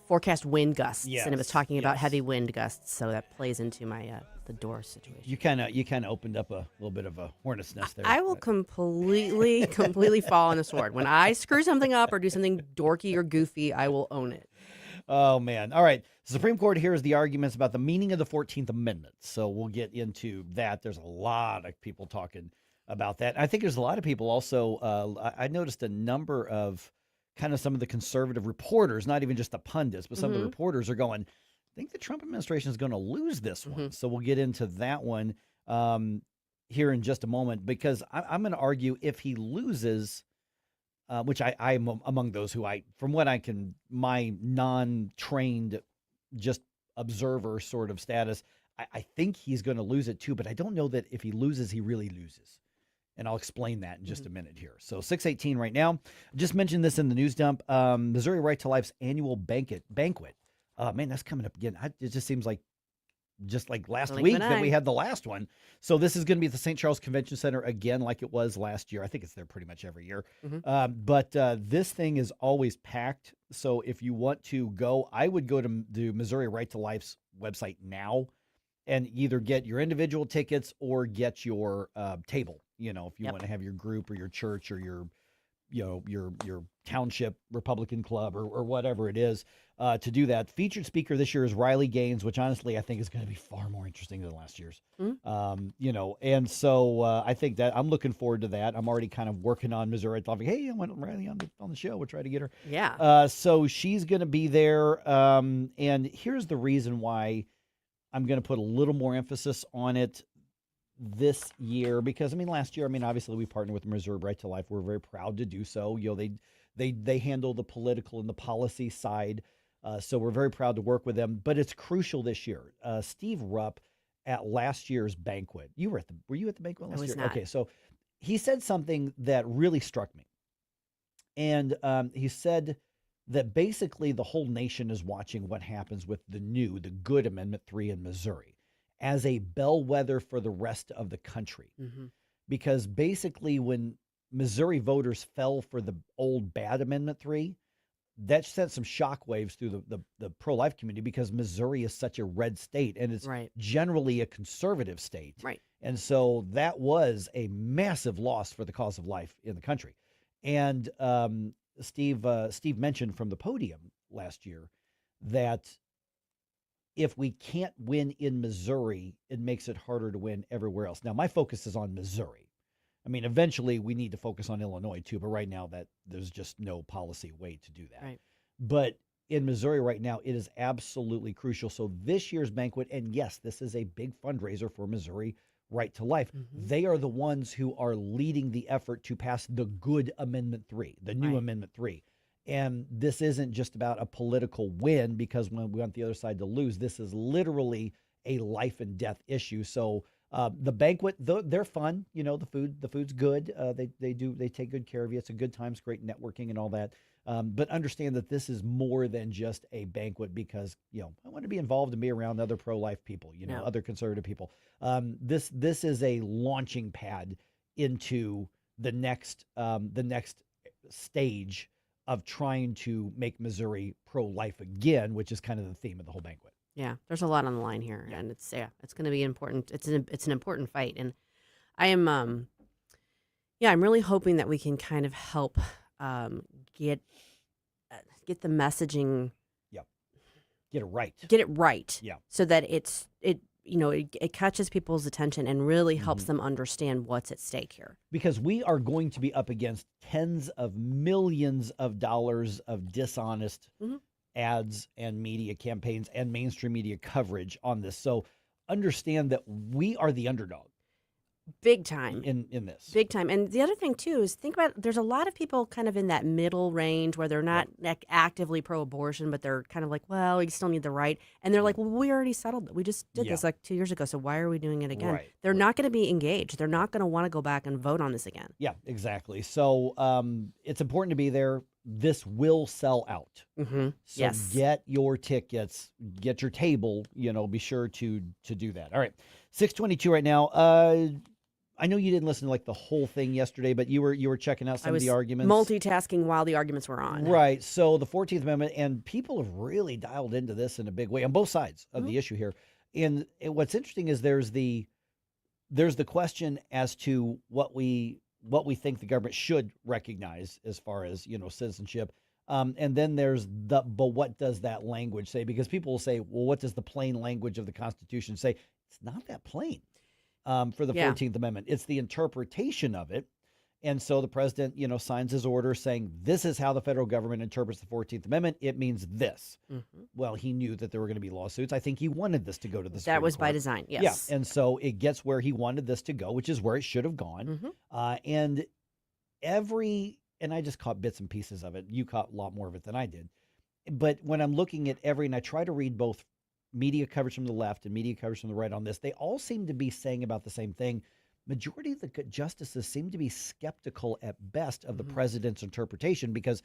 forecast wind gusts, and it was talking about heavy wind gusts, so that plays into my the door situation. You kind of opened up a little bit of a hornet's nest there. I will completely fall on the sword. When I screw something up or do something dorky or goofy, I will own it. Oh, man. All right. The Supreme Court hears the arguments about the meaning of the 14th Amendment. So we'll get into that. There's a lot of people talking about that. I think there's a lot of people also, I noticed a number of kind of some of the conservative reporters, not even just the pundits, but some of the reporters are going, I think the Trump administration is going to lose this one. So we'll get into that one here in just a moment, because I'm going to argue if he loses, which I'm among those who from what I can, my non-trained, just observer sort of status, I think he's going to lose it too, but I don't know that if he loses, he really loses. And I'll explain that in just a minute here. So 6:18 right now. Just mentioned this in the news dump. Missouri Right to Life's annual banquet. Man, that's coming up again. It just seems like just like last Blink week of an that eye. we had the last one. So this is going to be at the St. Charles Convention Center again, like it was last year. I think it's there pretty much every year. But this thing is always packed. So if you want to go, I would go to the Missouri Right to Life's website now and either get your individual tickets or get your table. You know, if you want to have your group or your church or your township Republican club or whatever it is, to do that. Featured speaker this year is Riley Gaines, which honestly I think is going to be far more interesting than last year's. And so I think that I'm looking forward to that. I'm already kind of working on Missouri. Thought, hey, I want Riley on the show. We'll try to get her. Yeah. So she's going to be there. And here's the reason why I'm going to put a little more emphasis on it this year, because last year, obviously we partnered with Missouri Right to Life. We're very proud to do so. They handle the political and the policy side, so we're very proud to work with them. But it's crucial this year. Steve Rupp at last year's banquet. Were you at the banquet last year? I was not. Okay, so he said something that really struck me, and he said that basically the whole nation is watching what happens with the good Amendment 3 in Missouri as a bellwether for the rest of the country. Because basically when Missouri voters fell for the old bad Amendment 3, that sent some shockwaves through the pro-life community, because Missouri is such a red state and it's generally a conservative state. Right. And so that was a massive loss for the cause of life in the country. And Steve mentioned from the podium last year that if we can't win in Missouri, it makes it harder to win everywhere else. Now, my focus is on Missouri. Eventually we need to focus on Illinois too, but right now that there's just no policy way to do that. Right. But in Missouri right now, it is absolutely crucial. So this year's banquet, and yes, this is a big fundraiser for Missouri Right to Life. They are the ones who are leading the effort to pass the good Amendment 3, the new Amendment 3. And this isn't just about a political win because we want the other side to lose. This is literally a life and death issue. So the banquet, they're fun. The food's good. They take good care of you. It's a good time. It's great networking and all that. But understand that this is more than just a banquet, because I want to be involved and be around other pro-life people, other conservative people. This is a launching pad into the next stage of trying to make Missouri pro-life again, which is kind of the theme of the whole banquet. Yeah, there's a lot on the line here, and it's going to be important. It's an important fight, and I am I'm really hoping that we can kind of help get the messaging. Get it right. Get it right. Yeah. So that it catches people's attention and really helps them understand what's at stake here. Because we are going to be up against tens of millions of dollars of dishonest ads and media campaigns and mainstream media coverage on this. So understand that we are the underdog. Big time. In this. Big time. And the other thing, too, is think about, there's a lot of people kind of in that middle range where they're not actively pro-abortion, but they're kind of like, well, we still need the right. And they're like, well, we already settled it. We just did this like 2 years ago, so why are we doing it again? Right. They're not going to be engaged. They're not going to want to go back and vote on this again. Yeah, exactly. So it's important to be there. This will sell out. So get your tickets, get your table, be sure to do that. All right. 6:22 right now. I know you didn't listen to the whole thing yesterday, but you were checking out some of the arguments. Multitasking while the arguments were on. Right. So the 14th Amendment, and people have really dialed into this in a big way on both sides of the issue here. And what's interesting is there's the question as to what we think the government should recognize as far as citizenship. And then there's but what does that language say? Because people will say, well, what does the plain language of the Constitution say? It's not that plain. For the 14th Amendment. It's the interpretation of it. And so the president, signs his order saying, this is how the federal government interprets the 14th Amendment. It means this. Well, he knew that there were going to be lawsuits. I think he wanted this to go to the Supreme That was Court. by design, yes. Yeah, and so it gets where he wanted this to go, which is where it should have gone. And I just caught bits and pieces of it. You caught a lot more of it than I did. But when I'm looking at and I try to read both media coverage from the left and media coverage from the right on this, they all seem to be saying about the same thing. Majority of the justices seem to be skeptical at best of the president's interpretation, because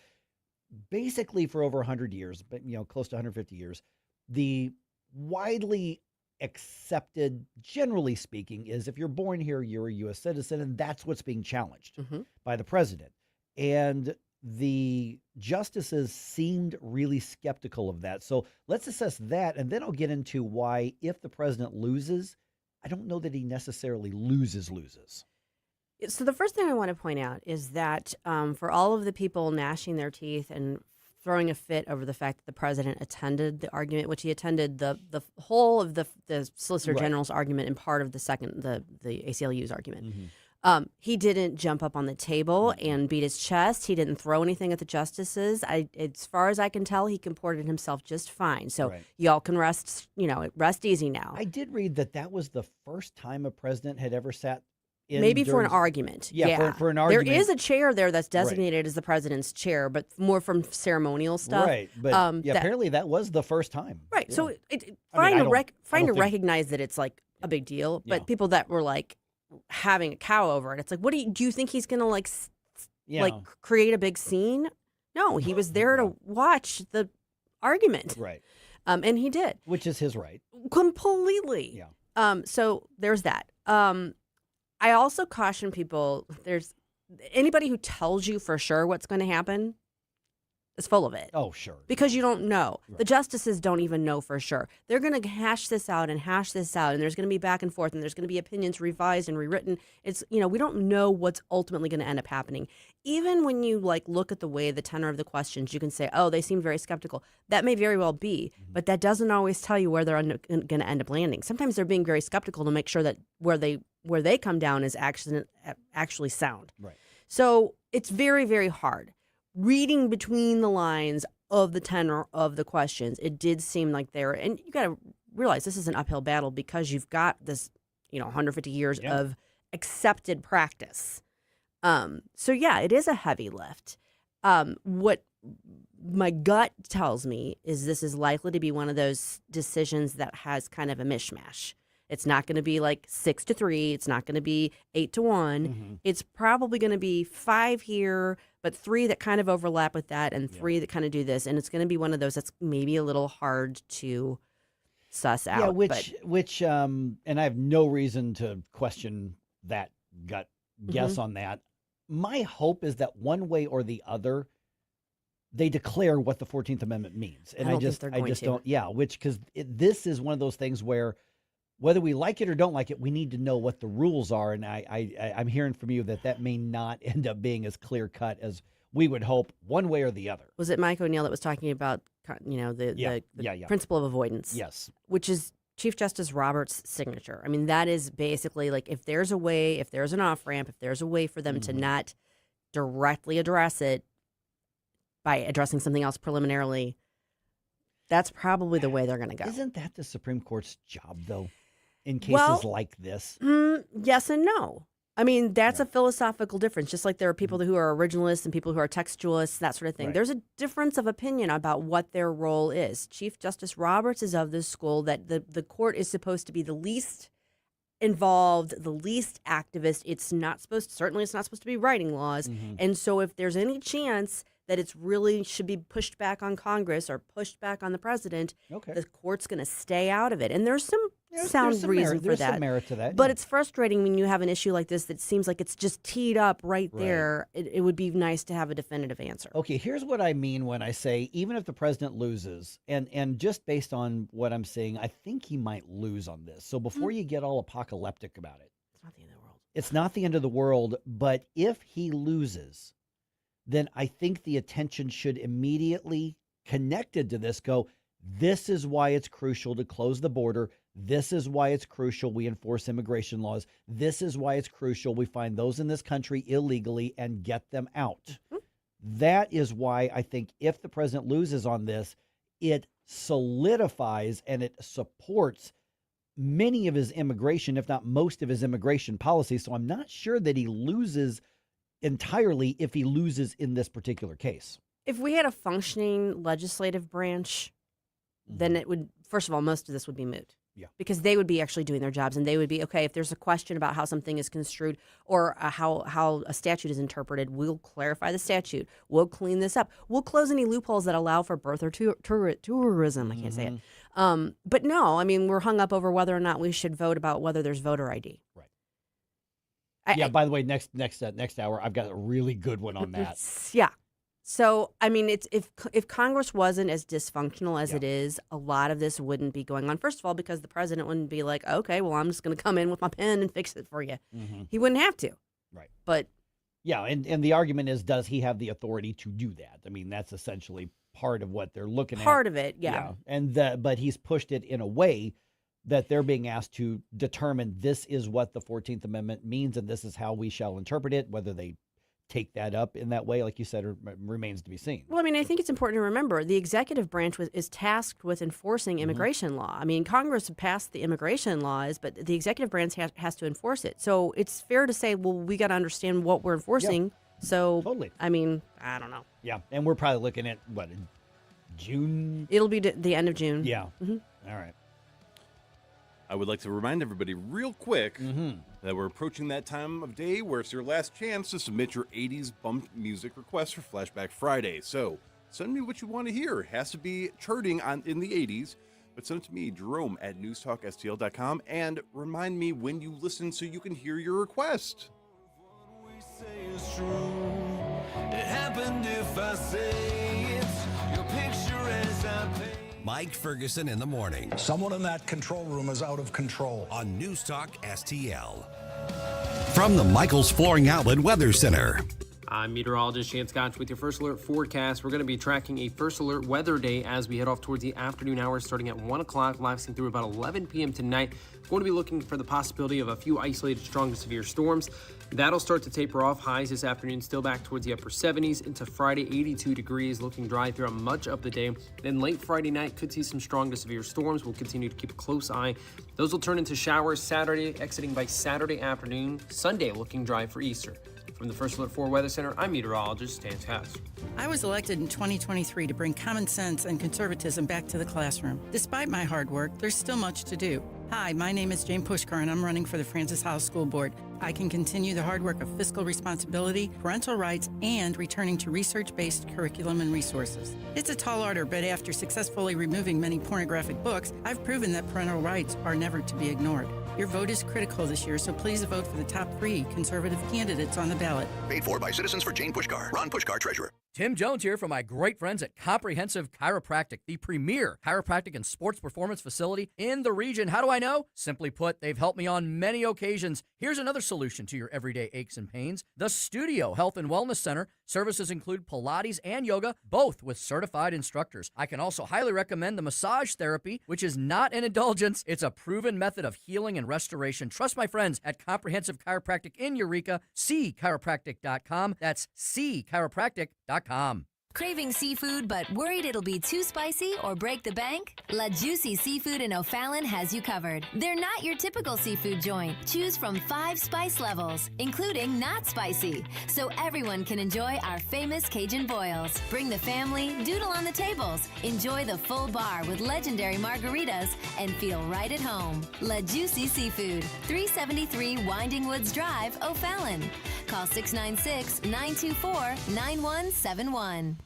basically for over 100 years, but close to 150 years, the widely accepted, generally speaking, is if you're born here, you're a U.S. citizen, and that's what's being challenged by the president. And the justices seemed really skeptical of that. So let's assess that, and then I'll get into why, if the president loses, I don't know that he necessarily loses. So the first thing I want to point out is that for all of the people gnashing their teeth and throwing a fit over the fact that the president attended the argument, which he attended the whole of the Solicitor General's argument and part of the ACLU's argument. He didn't jump up on the table and beat his chest. He didn't throw anything at the justices. As far as I can tell, he comported himself just fine. So y'all can rest easy now. I did read that was the first time a president had ever sat in maybe for an argument. Yeah. For an argument. There is a chair there that's designated as the president's chair, but more from ceremonial stuff. Right. But apparently that was the first time. Right. Yeah. So fine to recognize that it's like a big deal, but people that were like having a cow over it, it's like, do you think he's going to like create a big scene? No, he was there to watch the argument. Right. And he did. Which is his right. Completely. Yeah. So there's that. I also caution people, there's anybody who tells you for sure what's going to happen is full of it. Oh, sure. Because you don't know. Right. The justices don't even know for sure. They're going to hash this out, and there's going to be back and forth, and there's going to be opinions revised and rewritten. It's, we don't know what's ultimately going to end up happening. Even when you look at the way the tenor of the questions, you can say, oh, they seem very skeptical. That may very well be, but that doesn't always tell you where they're going to end up landing. Sometimes they're being very skeptical to make sure that where they come down is actually sound. Right. So it's very, very hard. Reading between the lines of the tenor of the questions, it did seem like and you got to realize this is an uphill battle because you've got this, 150 years of accepted practice. So yeah, it is a heavy lift. What my gut tells me is this is likely to be one of those decisions that has kind of a mishmash. It's not going to be like 6-3. It's not going to be 8-1. Mm-hmm. It's probably going to be 5 here, but 3 that kind of overlap with that, and 3 that kind of do this. And it's going to be one of those that's maybe a little hard to suss out. Yeah, and I have no reason to question that gut guess on that. My hope is that one way or the other, they declare what the 14th Amendment means. And I just don't. Yeah, because this is one of those things where, whether we like it or don't like it, we need to know what the rules are. And I'm hearing from you that may not end up being as clear cut as we would hope, one way or the other. Was it Mike O'Neill that was talking about, the principle of avoidance? Yes. Which is Chief Justice Roberts' signature. I mean, that is basically like, if there's a way, if there's an off-ramp, if there's a way for them to not directly address it by addressing something else preliminarily, that's probably the way they're going to go. Isn't that the Supreme Court's job, though? In cases like this? Yes and no. I mean, that's a philosophical difference. Just like there are people who are originalists and people who are textualists, that sort of thing. Right. There's a difference of opinion about what their role is. Chief Justice Roberts is of the school that the court is supposed to be the least involved, the least activist. It's not supposed to be writing laws. And so if there's any chance that it's really should be pushed back on Congress or pushed back on the president, the court's going to stay out of it. And there's some sound reason for that. There's some merit to that. But it's frustrating when you have an issue like this that seems like it's just teed up right there. It would be nice to have a definitive answer. Okay, here's what I mean when I say even if the president loses, and just based on what I'm saying, I think he might lose on this. So before you get all apocalyptic about it, it's not the end of the world. It's not the end of the world, but if he loses, then I think the attention should immediately, connected to this, go, this is why it's crucial to close the border. This is why it's crucial we enforce immigration laws. This is why it's crucial we find those in this country illegally and get them out. That is why I think if the president loses on this, it solidifies and it supports many of his immigration, if not most of his immigration policies. So I'm not sure that he loses entirely if he loses in this particular case. If we had a functioning legislative branch, then it would, first of all, most of this would be moot. Yeah. Because they would be actually doing their jobs, and they would be, okay, if there's a question about how something is construed or how a statute is interpreted, we'll clarify the statute. We'll clean this up. We'll close any loopholes that allow for birth or tourism. I can't say But no, I mean, we're hung up over whether or not we should vote about whether there's voter ID. Right. By the way, next hour, I've got a really good one on that. Yeah. So, I mean, it's if Congress wasn't as dysfunctional as it is, a lot of this wouldn't be going on. First of all, because the president wouldn't be like, okay, well, I'm just going to come in with my pen and fix it for you. Mm-hmm. He wouldn't have to. Right. But yeah, and the argument is, does he have the authority to do that? I mean, that's essentially part of what they're looking at. Part of it, yeah. And but he's pushed it in a way that they're being asked to determine this is what the 14th Amendment means and this is how we shall interpret it. Whether they take that up in that way, like you said, remains to be seen. Well, I mean, I think it's important to remember the executive branch is tasked with enforcing immigration law. I mean, Congress passed the immigration laws, but the executive branch has to enforce it. So it's fair to say, well, we got to understand what we're enforcing. Yep. So, totally. I mean, I don't know. Yeah, and we're probably looking at, what, June? It'll be the end of June. Yeah. Mm-hmm. All right. I would like to remind everybody real quick that we're approaching that time of day where it's your last chance to submit your 80s bumped music requests for Flashback Friday. So send me what you want to hear. It has to be charting in the 80s, but send it to me, Jerome, at NewsTalkSTL.com, and remind me when you listen so you can hear your request. It happened if I say it's your picture as I pay. Mike Ferguson in the morning. Someone in that control room is out of control. On News Talk STL. From the Michaels Flooring Outlet Weather Center. I'm meteorologist Chance Scotch with your First Alert forecast. We're going to be tracking a First Alert weather day as we head off towards the afternoon hours starting at 1 o'clock, lasting through about 11 p.m. tonight. Going to be looking for the possibility of a few isolated strong to severe storms. That'll start to taper off. Highs this afternoon still back towards the upper 70s into Friday, 82 degrees, looking dry throughout much of the day. Then late Friday night could see some strong to severe storms. We'll continue to keep a close eye. Those will turn into showers Saturday, exiting by Saturday afternoon. Sunday looking dry for Easter. From the First Alert 4 Weather Center, I'm meteorologist Stan Scotch. I was elected in 2023 to bring common sense and conservatism back to the classroom. Despite my hard work, there's still much to do. Hi, my name is Jane Pushkar, and I'm running for the Francis Howell School Board. I can continue the hard work of fiscal responsibility, parental rights, and returning to research-based curriculum and resources. It's a tall order, but after successfully removing many pornographic books, I've proven that parental rights are never to be ignored. Your vote is critical this year, so please vote for the top 3 conservative candidates on the ballot. Paid for by Citizens for Jane Pushkar. Ron Pushkar, Treasurer. Tim Jones here from my great friends at Comprehensive Chiropractic, the premier chiropractic and sports performance facility in the region. How do I know? Simply put, they've helped me on many occasions. Here's another solution to your everyday aches and pains. The Studio Health and Wellness Center. Services include Pilates and yoga, both with certified instructors. I can also highly recommend the massage therapy, which is not an indulgence. It's a proven method of healing and restoration. Trust my friends at Comprehensive Chiropractic in Eureka. cchiropractic.com. That's cchiropractic.com. Craving seafood but worried it'll be too spicy or break the bank? La Juicy Seafood in O'Fallon has you covered. They're not your typical seafood joint. Choose from 5 spice levels, including not spicy, so everyone can enjoy our famous Cajun boils. Bring the family, doodle on the tables, enjoy the full bar with legendary margaritas, and feel right at home. La Juicy Seafood, 373 Winding Woods Drive, O'Fallon. Call 696-924-9171.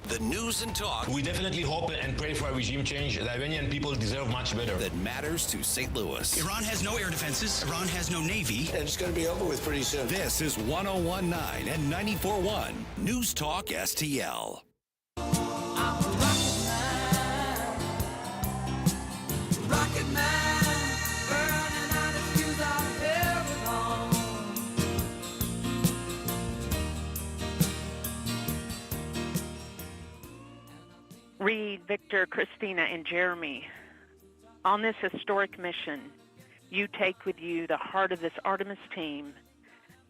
The news and talk. We definitely hope and pray for a regime change. The Iranian people deserve much better. That matters to St. Louis. Iran has no air defenses. Iran has no navy. And it's going to be over with pretty soon. This is 101.9 and 94.1 News Talk STL. Rocket Man, burning out his fuse out of Ferguson. Reed, Victor, Christina, and Jeremy, on this historic mission, you take with you the heart of this Artemis team,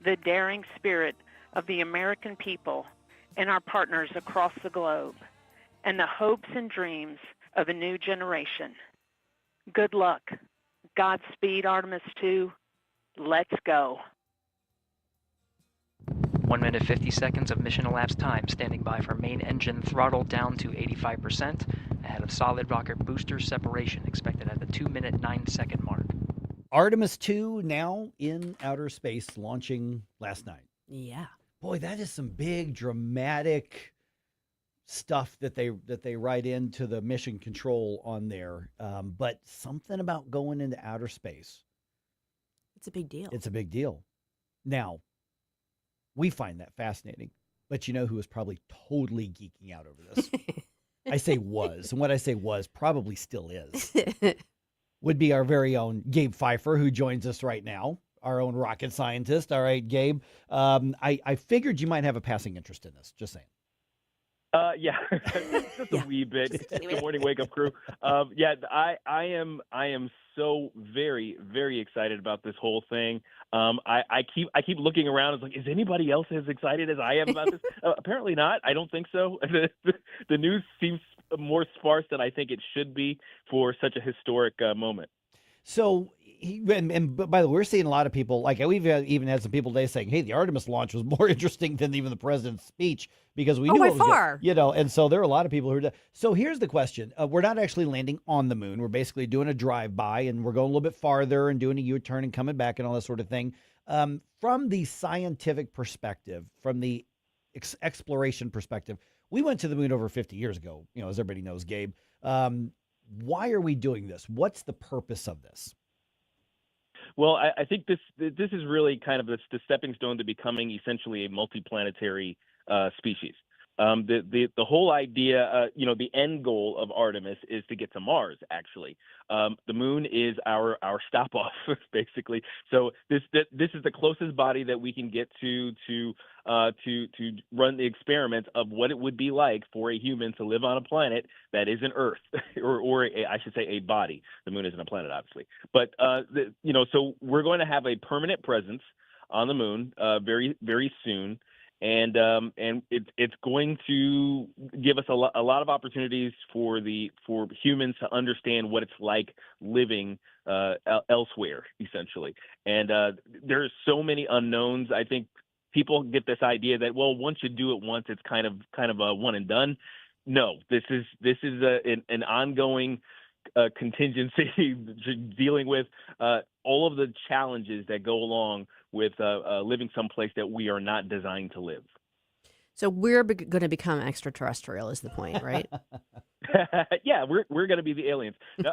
the daring spirit of the American people and our partners across the globe, and the hopes and dreams of a new generation. Good luck. Godspeed, Artemis 2. Let's go. 1 minute 50 seconds of mission elapsed time, standing by for main engine throttle down to 85%, ahead of solid rocket booster separation, expected at the 2 minute 9 second mark. Artemis 2 now in outer space, launching last night. Yeah. Boy, that is some big, dramatic stuff that they write into the mission control on there, but something about going into outer space. It's a big deal. It's a big deal. Now, we find that fascinating, but you know who is probably totally geeking out over this? I say was, and what I say was probably still is, would be our very own Gabe Phifer, who joins us right now, our own rocket scientist. All right, Gabe, I figured you might have a passing interest in this, just saying. Yeah, just a wee bit. Good morning, Wake Up Crew. Yeah, I am so very, very excited about this whole thing. I keep looking around. It's like, is anybody else as excited as I am about this? Apparently not. I don't think so. The news seems more sparse than I think it should be for such a historic moment. So, and by the way, we're seeing a lot of people, like we've even had some people today saying, hey, the Artemis launch was more interesting than even the president's speech because we knew it was far. Good, and so there are a lot of people who are. So here's the question. We're not actually landing on the moon. We're basically doing a drive-by and we're going a little bit farther and doing a U-turn and coming back and all that sort of thing. From the scientific perspective, from the exploration perspective, we went to the moon over 50 years ago, as everybody knows, Gabe. Why are we doing this? What's the purpose of this? Well, I think this is really kind of the stepping stone to becoming essentially a multiplanetary species. The whole idea, the end goal of Artemis is to get to Mars. Actually, the moon is our stop off, basically. So this is the closest body that we can get to run the experiment of what it would be like for a human to live on a planet that isn't Earth, or I should say a body. The moon isn't a planet, obviously, but so we're going to have a permanent presence on the moon very, very soon. And it's going to give us a lot of opportunities for humans to understand what it's like living elsewhere, essentially. And there's so many unknowns. I think people get this idea that, well, once you do it once, it's kind of a one and done. No, this is an ongoing contingency dealing with all of the challenges that go along with living someplace that we are not designed to live. So we're going to become extraterrestrial is the point, right? Yeah, we're going to be the aliens. No,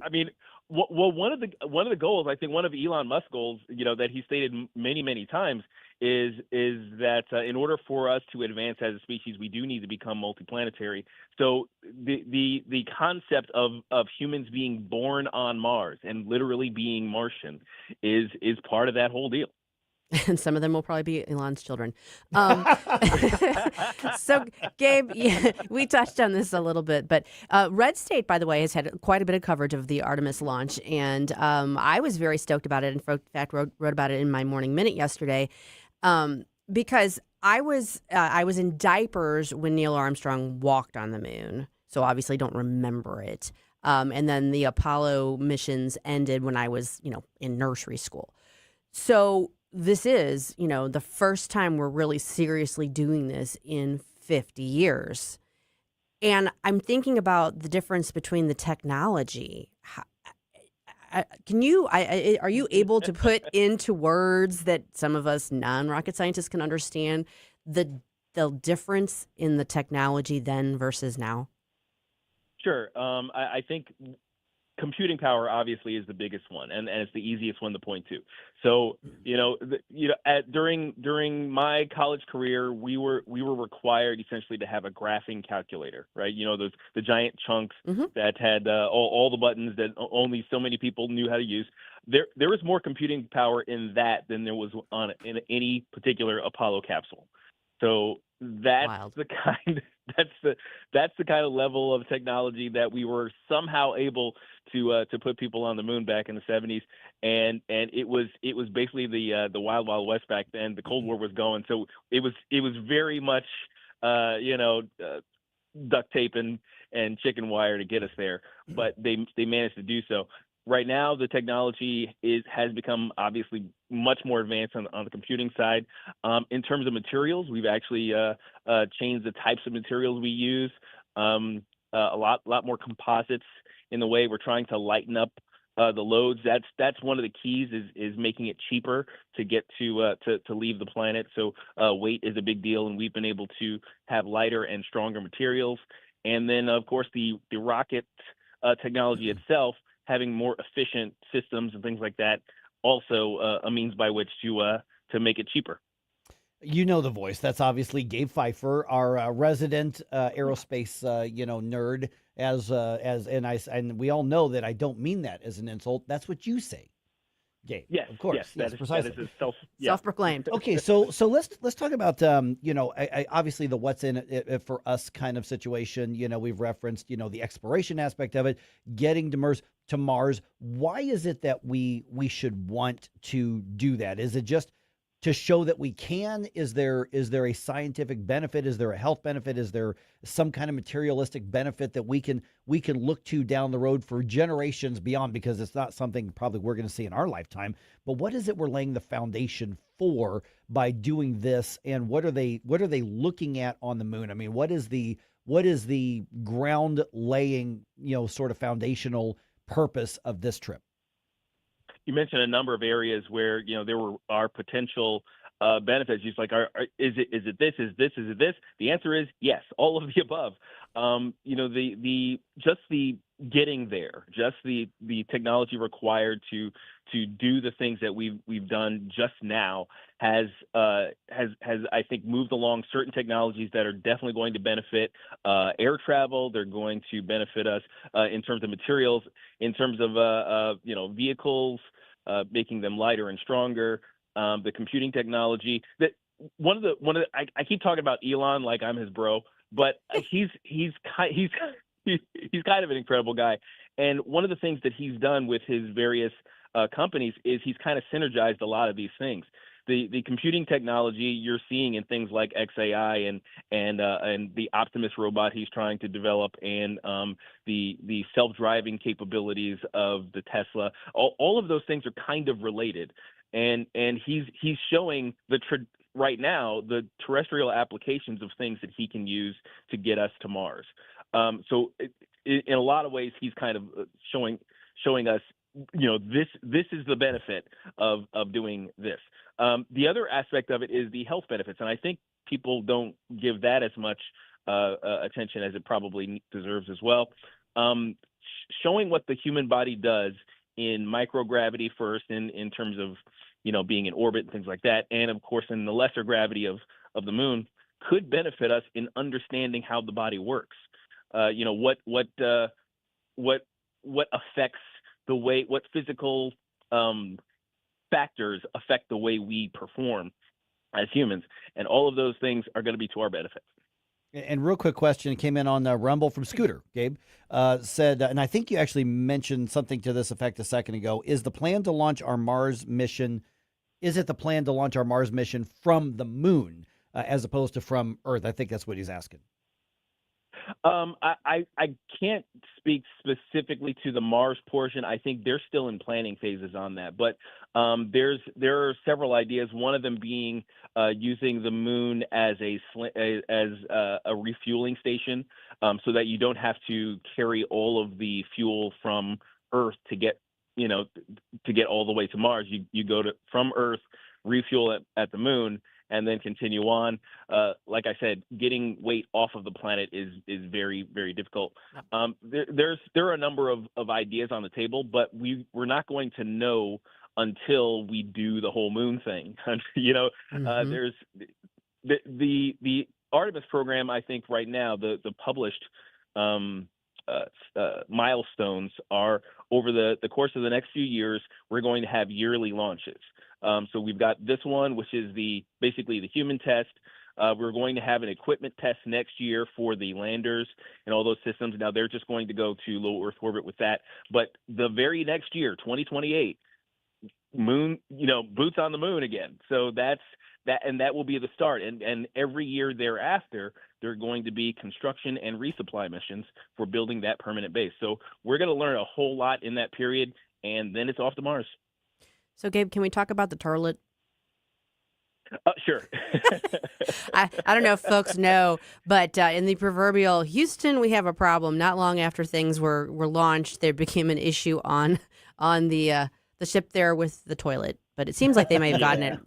I mean, well, one of the goals, I think one of Elon Musk's goals, that he stated many, many times is that in order for us to advance as a species, we do need to become multiplanetary. So the concept of humans being born on Mars and literally being Martian is part of that whole deal. And some of them will probably be Elon's children. So, Gabe, we touched on this a little bit, but Red State, by the way, has had quite a bit of coverage of the Artemis launch, and I was very stoked about it. In fact, wrote about it in my Morning Minute yesterday, because I was in diapers when Neil Armstrong walked on the moon, so obviously don't remember it. And then the Apollo missions ended when I was, in nursery school. So this is, the first time we're really seriously doing this in 50 years. And I'm thinking about the difference between the technology. Are you able to put into words that some of us non-rocket scientists can understand the difference in the technology then versus now? Sure. I think computing power obviously is the biggest one, and it's the easiest one to point to. So, during my college career, we were required essentially to have a graphing calculator, right? The giant chunks that had all the buttons that only so many people knew how to use. There was more computing power in that than there was in any particular Apollo capsule. So that's wild. That's the kind of level of technology that we were somehow able to put people on the moon back in the 70s, and it was basically the Wild Wild West back then. The Cold War was going, so it was very much duct tape and chicken wire to get us there, but they managed to do so. Right now, the technology has become obviously much more advanced on the computing side. In terms of materials, we've actually changed the types of materials we use. A lot more composites in the way we're trying to lighten up the loads. That's one of the keys is making it cheaper to get to leave the planet. So weight is a big deal, and we've been able to have lighter and stronger materials. And then, of course, the rocket technology itself, having more efficient systems and things like that, also a means by which to make it cheaper. You know the voice. That's obviously Gabe Phifer, our resident aerospace nerd. And we all know that I don't mean that as an insult. That's what you say, Gabe. Yes, of course. Yes, precisely. That is Self-proclaimed. Okay, so let's talk about obviously the what's in it for us kind of situation. We've referenced the exploration aspect of it, getting to Mars. Why is it that we should want to do that? Is it just to show that we can? Is there a scientific benefit? Is there a health benefit? Is there some kind of materialistic benefit that we can look to down the road for generations beyond? Because it's not something probably we're going to see in our lifetime. But what is it we're laying the foundation for by doing this? And what are they looking at on the moon? I mean, what is the ground laying sort of foundational purpose of this trip? You mentioned a number of areas where there are potential benefits. Just like, is it this? Is it this? The answer is yes, all of the above. Just the getting there, just the technology required to do the things that we've done just now has I think moved along certain technologies that are definitely going to benefit air travel. They're going to benefit us in terms of materials, in terms of vehicles, making them lighter and stronger. The computing technology. That I keep talking about Elon like I'm his bro, but he's kind of an incredible guy. And one of the things that he's done with his various companies is he's kind of synergized a lot of these things. The computing technology you're seeing in things like XAI and the Optimus robot he's trying to develop, and the self-driving capabilities of the Tesla. All of those things are kind of related, and he's showing right now the terrestrial applications of things that he can use to get us to Mars. So in a lot of ways, he's kind of showing us, this is the benefit of doing this. The other aspect of it is the health benefits, and I think people don't give that as much attention as it probably deserves as well. Showing what the human body does in microgravity first, in terms of being in orbit and things like that, and of course in the lesser gravity of the moon, could benefit us in understanding how the body works. What affects the way, what physical factors affect the way we perform as humans, and all of those things are going to be to our benefit. And real quick question came in on Rumble from Scooter. Gabe said, and I think you actually mentioned something to this effect a second ago. Is the plan to launch our Mars mission? Is it the plan to launch our Mars mission from the moon as opposed to from Earth? I think that's what he's asking. I can't speak specifically to the Mars portion. I think they're still in planning phases on that. But there are several ideas. One of them being using the moon as a refueling station, so that you don't have to carry all of the fuel from Earth to get all the way to Mars. You go from Earth, refuel at the moon, and then continue on. Like I said, getting weight off of the planet is very, very difficult. There are a number of ideas on the table, but we're not going to know until we do the whole moon thing. There's the Artemis program. I think right now the published milestones are over the course of the next few years. We're going to have yearly launches. So we've got this one, which is basically the human test. We're going to have an equipment test next year for the landers and all those systems. Now they're just going to go to low Earth orbit with that. But the very next year, 2028, moon, boots on the moon again. So that's that, and that will be the start. And every year thereafter, there are going to be construction and resupply missions for building that permanent base. So we're going to learn a whole lot in that period, and then it's off to Mars. So, Gabe, can we talk about the turlet? Sure. I don't know if folks know, but in the proverbial Houston, we have a problem. Not long after things were launched, there became an issue on on the ship there with the toilet. But it seems like they may have gotten it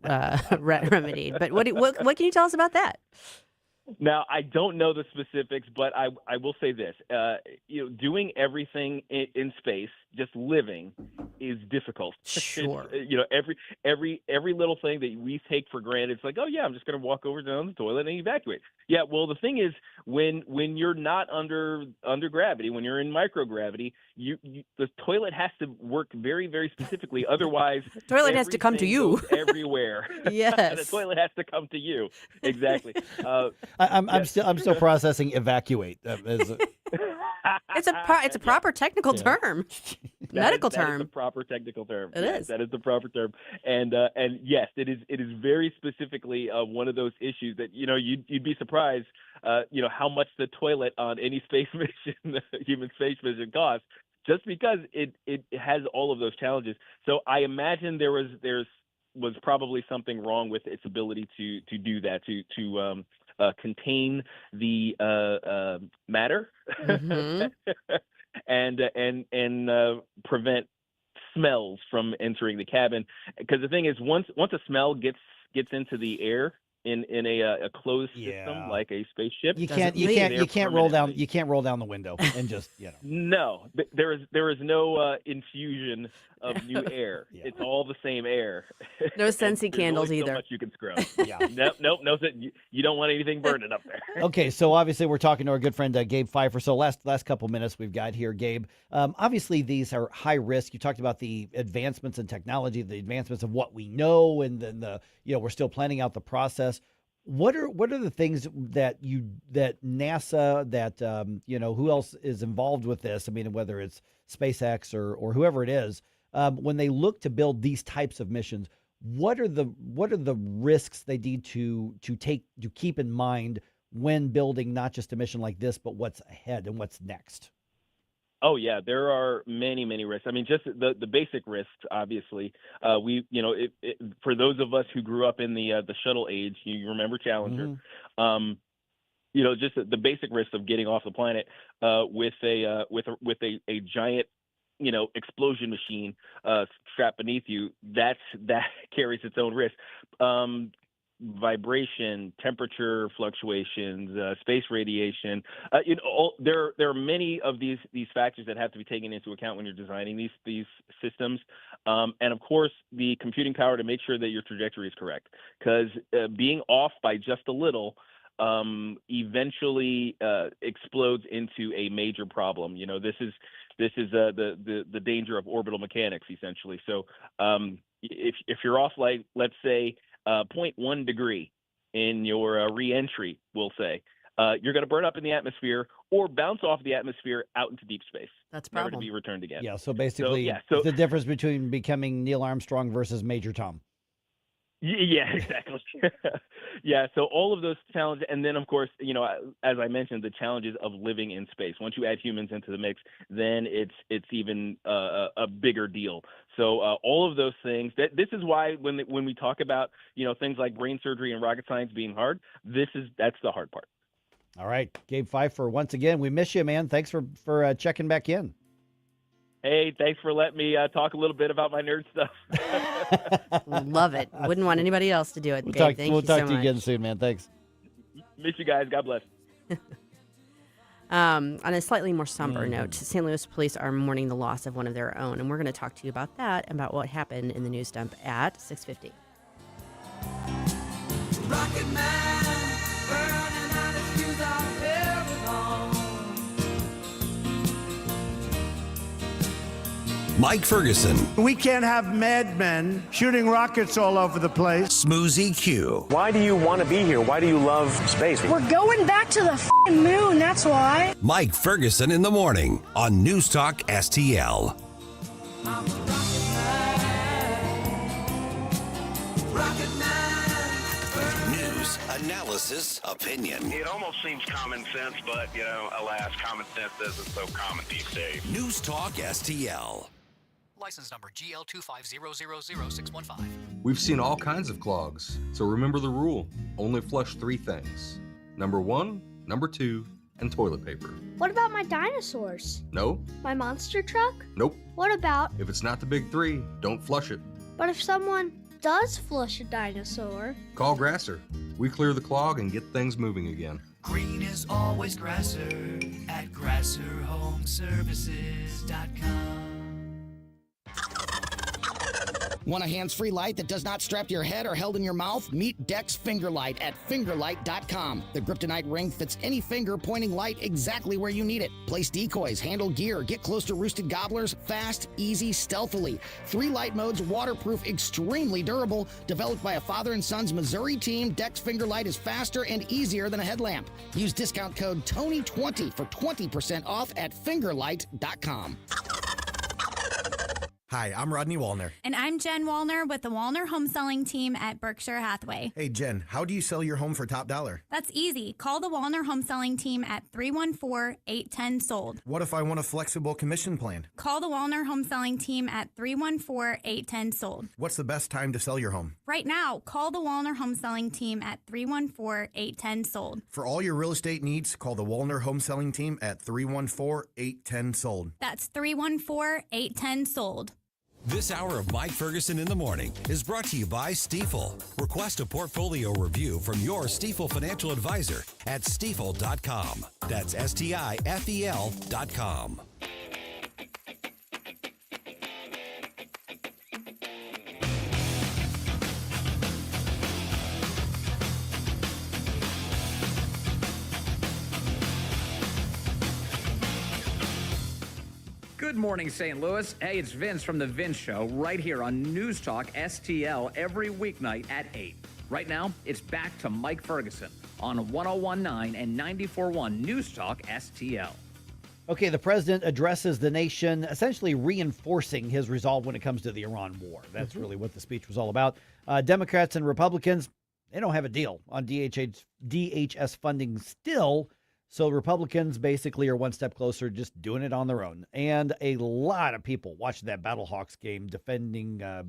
remedied. But what can you tell us about that? Now, I don't know the specifics, but I will say this: doing everything in space, just living, is difficult. Sure. Every little thing that we take for granted, it's like, oh yeah, I'm just going to walk over down the toilet and evacuate. Yeah. Well, the thing is, when you're not under gravity, when you're in microgravity, the toilet has to work very, very specifically. Otherwise, the toilet has to come to you goes everywhere. Yes, the toilet has to come to you. Exactly. I'm still processing evacuate. It's a proper technical term, medical term. That is the proper technical term. It is. That is the proper term. And yes, it is very specifically one of those issues that you'd be surprised how much the toilet on any space mission, human space mission, costs, just because it has all of those challenges. So I imagine there was probably something wrong with its ability to do that, to contain the matter and prevent smells from entering the cabin. Because the thing is, once a smell gets into the air in a closed system like a spaceship, you can't roll down the window and just No, there is no infusion of new air. It's all the same air. No Scentsy candles either. So much you can scrub. Nope. You don't want anything burning up there. Okay, so obviously we're talking to our good friend Gabe Phifer. So last couple minutes we've got here, Gabe. Obviously these are high risk. You talked about the advancements in technology, the advancements of what we know, and then we're still planning out the process. What are the things that NASA, that who else is involved with this? I mean, whether it's SpaceX or whoever it is, when they look to build these types of missions, what are the risks they need to keep in mind when building not just a mission like this, but what's ahead and what's next? Oh yeah, there are many, many risks. I mean, just the basic risks. Obviously, for those of us who grew up in the shuttle age, you remember Challenger. Just the basic risk of getting off the planet with a giant explosion machine strapped beneath you. That carries its own risk. Vibration, temperature fluctuations, space radiation. There are many of these factors that have to be taken into account when you're designing these systems, and of course the computing power to make sure that your trajectory is correct. Because being off by just a little eventually explodes into a major problem. This is the danger of orbital mechanics, essentially. So if you're off, like, let's say 0.1 degree in your re-entry, we'll say, you're going to burn up in the atmosphere or bounce off the atmosphere out into deep space. That's a never problem. to be returned again. Yeah, so basically it's the difference between becoming Neil Armstrong versus Major Tom. Yeah, exactly. Yeah, so all of those challenges, and then of course, as I mentioned, the challenges of living in space. Once you add humans into the mix, then it's even a bigger deal. So all of those things. This is why when we talk about things like brain surgery and rocket science being hard, that's the hard part. All right, Gabe Phifer, once again, we miss you, man. Thanks for checking back in. Hey, thanks for letting me talk a little bit about my nerd stuff. Love it. Wouldn't want anybody else to do it. We'll Gabe, thank we'll you talk so to you much. again soon, man. Thanks. Miss you guys. God bless. On a slightly more somber note, St. Louis police are mourning the loss of one of their own, and we're going to talk to you about that, about what happened in the news dump at 6:50. Rocket Man, burning out his fuse out every dawn. Mike Ferguson. We can't have madmen shooting rockets all over the place. Smoozy Q. Why do you want to be here? Why do you love space? We're going back to the f***ing moon, that's why. Mike Ferguson in the morning on News Talk STL. News, analysis, opinion. It almost seems common sense, but, alas, common sense isn't so common these days. News Talk STL. License number GL250000615. We've seen all kinds of clogs, so remember the rule. Only flush 3 things. Number 1, number 2, and toilet paper. What about my dinosaurs? No? My monster truck? Nope. What about? If it's not the big three, don't flush it. But if someone does flush a dinosaur? Call Grasser. We clear the clog and get things moving again. Green is always Grasser at GrasserHomeservices.com. Want a hands-free light that does not strap to your head or held in your mouth? Meet Dex Fingerlight at fingerlight.com. The Kryptonite ring fits any finger, pointing light exactly where you need it. Place decoys, handle gear, get close to roosted gobblers, fast, easy, stealthily. 3 light modes, waterproof, extremely durable. Developed by a father and son's Missouri team, Dex Fingerlight is faster and easier than a headlamp. Use discount code TONY20 for 20% off at fingerlight.com. Hi, I'm Rodney Wallner. And I'm Jen Wallner with the Wallner Home Selling Team at Berkshire Hathaway. Hey, Jen, how do you sell your home for top dollar? That's easy. Call the Wallner Home Selling Team at 314-810-SOLD. What if I want a flexible commission plan? Call the Wallner Home Selling Team at 314-810-SOLD. What's the best time to sell your home? Right now, call the Wallner Home Selling Team at 314-810-SOLD. For all your real estate needs, call the Wallner Home Selling Team at 314-810-SOLD. That's 314-810-SOLD. This hour of Mike Ferguson in the Morning is brought to you by Stifel. Request a portfolio review from your Stifel financial advisor at stifel.com. That's STIFEL.com. Good morning, St. Louis. Hey, it's Vince from The Vince Show right here on News Talk STL every weeknight at 8. Right now, it's back to Mike Ferguson on 101.9 and 94.1 News Talk STL. Okay, the president addresses the nation, essentially reinforcing his resolve when it comes to the Iran war. That's really what the speech was all about. Democrats and Republicans, they don't have a deal on DHS funding still. So Republicans basically are one step closer, just doing it on their own. And a lot of people watching that Battlehawks game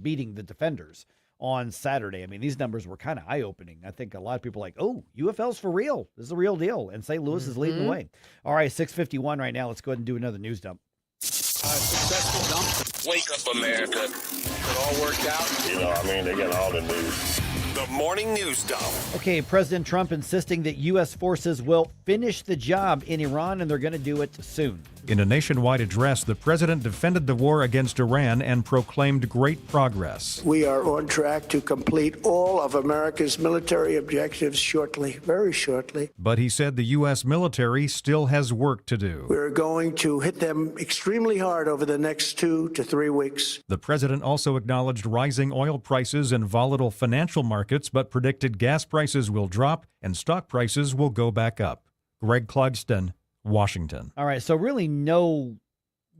beating the Defenders on Saturday. I mean, these numbers were kind of eye-opening. I think a lot of people are like, oh, UFL's for real. This is a real deal. And St. Louis is leading the way. All right, 6:51 right now. Let's go ahead and do another news dump. Successful dump. Wake up, America. It all worked out. They got all the news. The Morning News Dump. Okay, President Trump insisting that U.S. forces will finish the job in Iran, and they're going to do it soon. In a nationwide address, the president defended the war against Iran and proclaimed great progress. We are on track to complete all of America's military objectives shortly, very shortly. But he said the U.S. military still has work to do. We're going to hit them extremely hard over the next 2 to 3 weeks. The president also acknowledged rising oil prices and volatile financial markets, but predicted gas prices will drop and stock prices will go back up. Greg Clugston, Washington. All right, so really no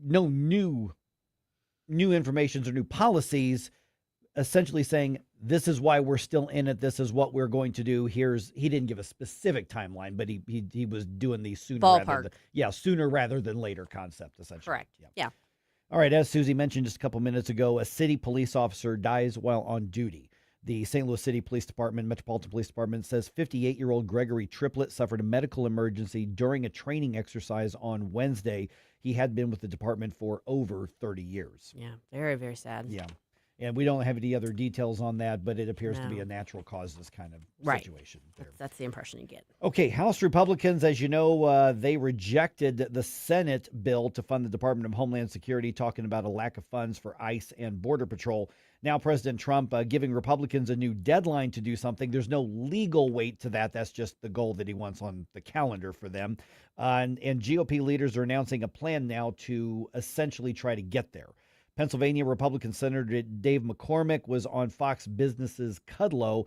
new information or new policies, essentially saying this is why we're still in it. This is what we're going to do. He didn't give a specific timeline, but he was doing the sooner rather than later concept, essentially. Correct. Yeah. All right, as Susie mentioned just a couple minutes ago, a city police officer dies while on duty. The St. Louis City Police Department, Metropolitan Police Department, says 58-year-old Gregory Triplett suffered a medical emergency during a training exercise on Wednesday. He had been with the department for over 30 years. Yeah, very, very sad. Yeah. And we don't have any other details on that, but it appears to be a natural causes kind of situation. That's the impression you get. Okay, House Republicans, as you know, they rejected the Senate bill to fund the Department of Homeland Security, talking about a lack of funds for ICE and Border Patrol. Now, President Trump giving Republicans a new deadline to do something. There's no legal weight to that. That's just the goal that he wants on the calendar for them. And GOP leaders are announcing a plan now to essentially try to get there. Pennsylvania Republican Senator Dave McCormick was on Fox Business's Kudlow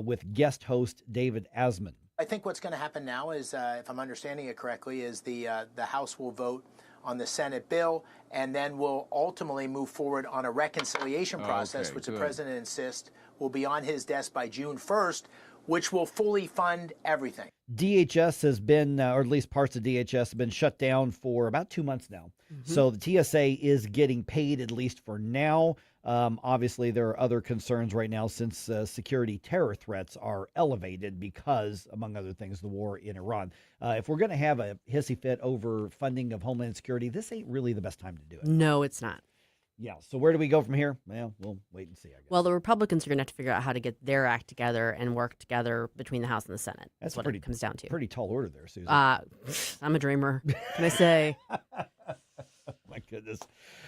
with guest host David Asman. I think what's going to happen now is, if I'm understanding it correctly, is the House will vote on the Senate bill, and then we'll ultimately move forward on a reconciliation process, which the president insists will be on his desk by June 1st, which will fully fund everything. DHS has been, or at least parts of DHS have been shut down for about 2 months now. So the TSA is getting paid, at least for now. Obviously, there are other concerns right now since security terror threats are elevated because, among other things, the war in Iran. If we're going to have a hissy fit over funding of Homeland Security, this ain't really the best time to do it. No, it's not. Yeah. So where do we go from here? Well, we'll wait and see, I guess. Well, the Republicans are going to have to figure out how to get their act together and work together between the House and the Senate. That's what it comes down to. Pretty tall order there, Susie. I'm a dreamer. Can I say? My goodness.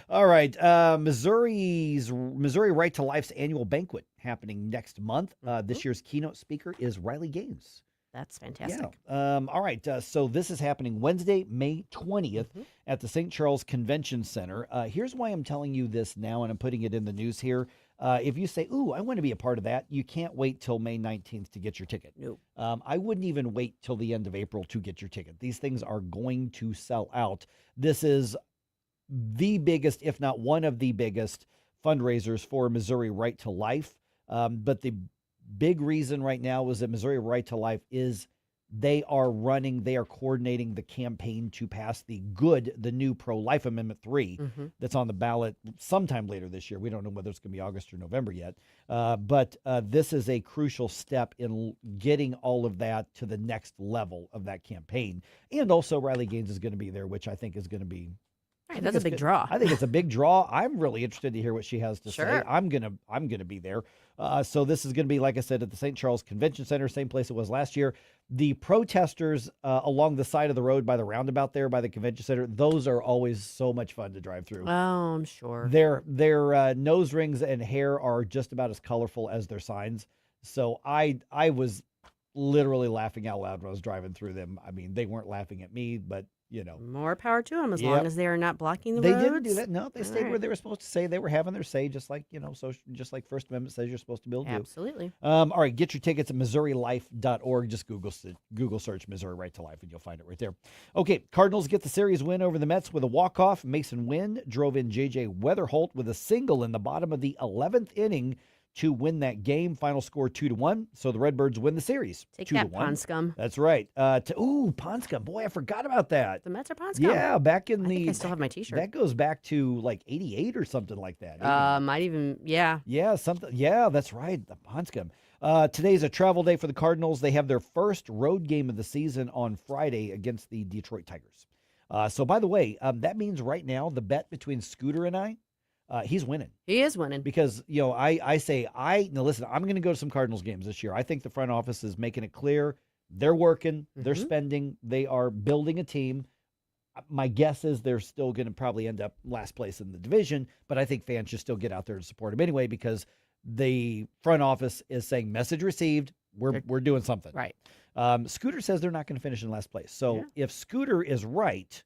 All right. Missouri Right to Life's annual banquet happening next month. This year's keynote speaker is Riley Gaines. That's fantastic. Yeah. All right. So this is happening Wednesday, May 20th at the St. Charles Convention Center. Here's why I'm telling you this now, and I'm putting it in the news here. If you say, ooh, I want to be a part of that, you can't wait till May 19th to get your ticket. No. I wouldn't even wait till the end of April to get your ticket. These things are going to sell out. This is the biggest, if not one of the biggest, fundraisers for Missouri Right to Life. But the big reason right now is that Missouri Right to Life is they are coordinating the campaign to pass the new Pro-Life Amendment 3 that's on the ballot sometime later this year. We don't know whether it's going to be August or November yet. But this is a crucial step in getting all of that to the next level of that campaign. And also Riley Gaines is going to be there, which I think is going to be Right, that's a big draw. I think it's a big draw. I'm really interested to hear what she has to say. I'm gonna be there. So this is gonna be, like I said, at the St. Charles Convention Center, same place it was last year. The protesters along the side of the road by the roundabout there by the convention center, those are always so much fun to drive through. Oh, I'm sure. Their nose rings and hair are just about as colorful as their signs. So I was literally laughing out loud when I was driving through them. I mean, they weren't laughing at me, but you know, more power to them as long as they are not blocking the roads. roads. They didn't do that. No, they stayed where they were supposed to say. They were having their say, just like just like First Amendment says you're supposed to be able to. Absolutely. All right, get your tickets at MissouriLife.org. Just Google search Missouri Right to Life, and you'll find it right there. Okay, Cardinals get the series win over the Mets with a walk-off. Mason Wynn drove in J.J. Weatherholt with a single in the bottom of the 11th inning to win that game. Final score 2-1. So the Redbirds win the series. Take that, Pond Scum. That's right. Pond Scum. Boy, I forgot about that. The Mets are Pond Scum. Yeah, back in I think I still have my T-shirt. That goes back to like 88 or something like that. Might even, yeah. Yeah, something. Yeah, that's right. The Pond Scum. Today's a travel day for the Cardinals. They have their first road game of the season on Friday against the Detroit Tigers. So by the way, that means right now the bet between Scooter and I, he's winning. He is winning. Because, I say, now listen, I'm going to go to some Cardinals games this year. I think the front office is making it clear. They're working. They're spending. They are building a team. My guess is they're still going to probably end up last place in the division, but I think fans should still get out there to support them anyway because the front office is saying, message received, we're doing something. Right. Scooter says they're not going to finish in last place. So if Scooter is right,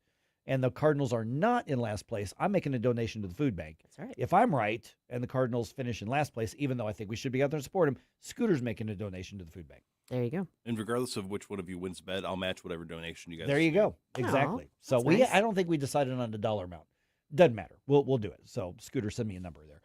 and the Cardinals are not in last place, I'm making a donation to the food bank. That's right. If I'm right and the Cardinals finish in last place, even though I think we should be out there to support him, Scooter's making a donation to the food bank. There you go. And regardless of which one of you wins the bet, I'll match whatever donation you guys. There you go. Exactly. So nice. I don't think we decided on the dollar amount. Doesn't matter. We'll do it. So Scooter, send me a number there.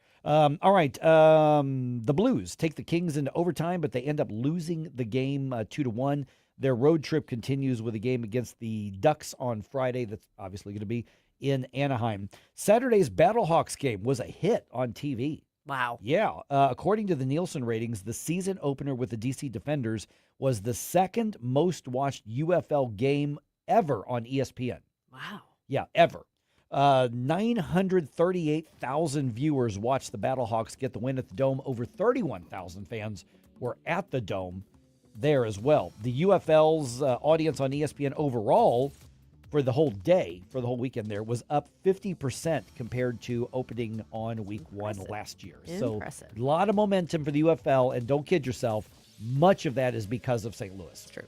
All right. The Blues take the Kings into overtime, but they end up losing the game 2-1. Their road trip continues with a game against the Ducks on Friday. That's obviously going to be in Anaheim. Saturday's Battlehawks game was a hit on TV. Wow. Yeah. According to the Nielsen ratings, the season opener with the DC Defenders was the second most watched UFL game ever on ESPN. Wow. Yeah, ever. 938,000 viewers watched the Battlehawks get the win at the Dome. Over 31,000 fans were at the Dome there as well. The UFL's audience on ESPN overall for the whole day, for the whole weekend there, was up 50% compared to opening on week one last year. Impressive. So a lot of momentum for the UFL, and don't kid yourself, much of that is because of St. Louis. True.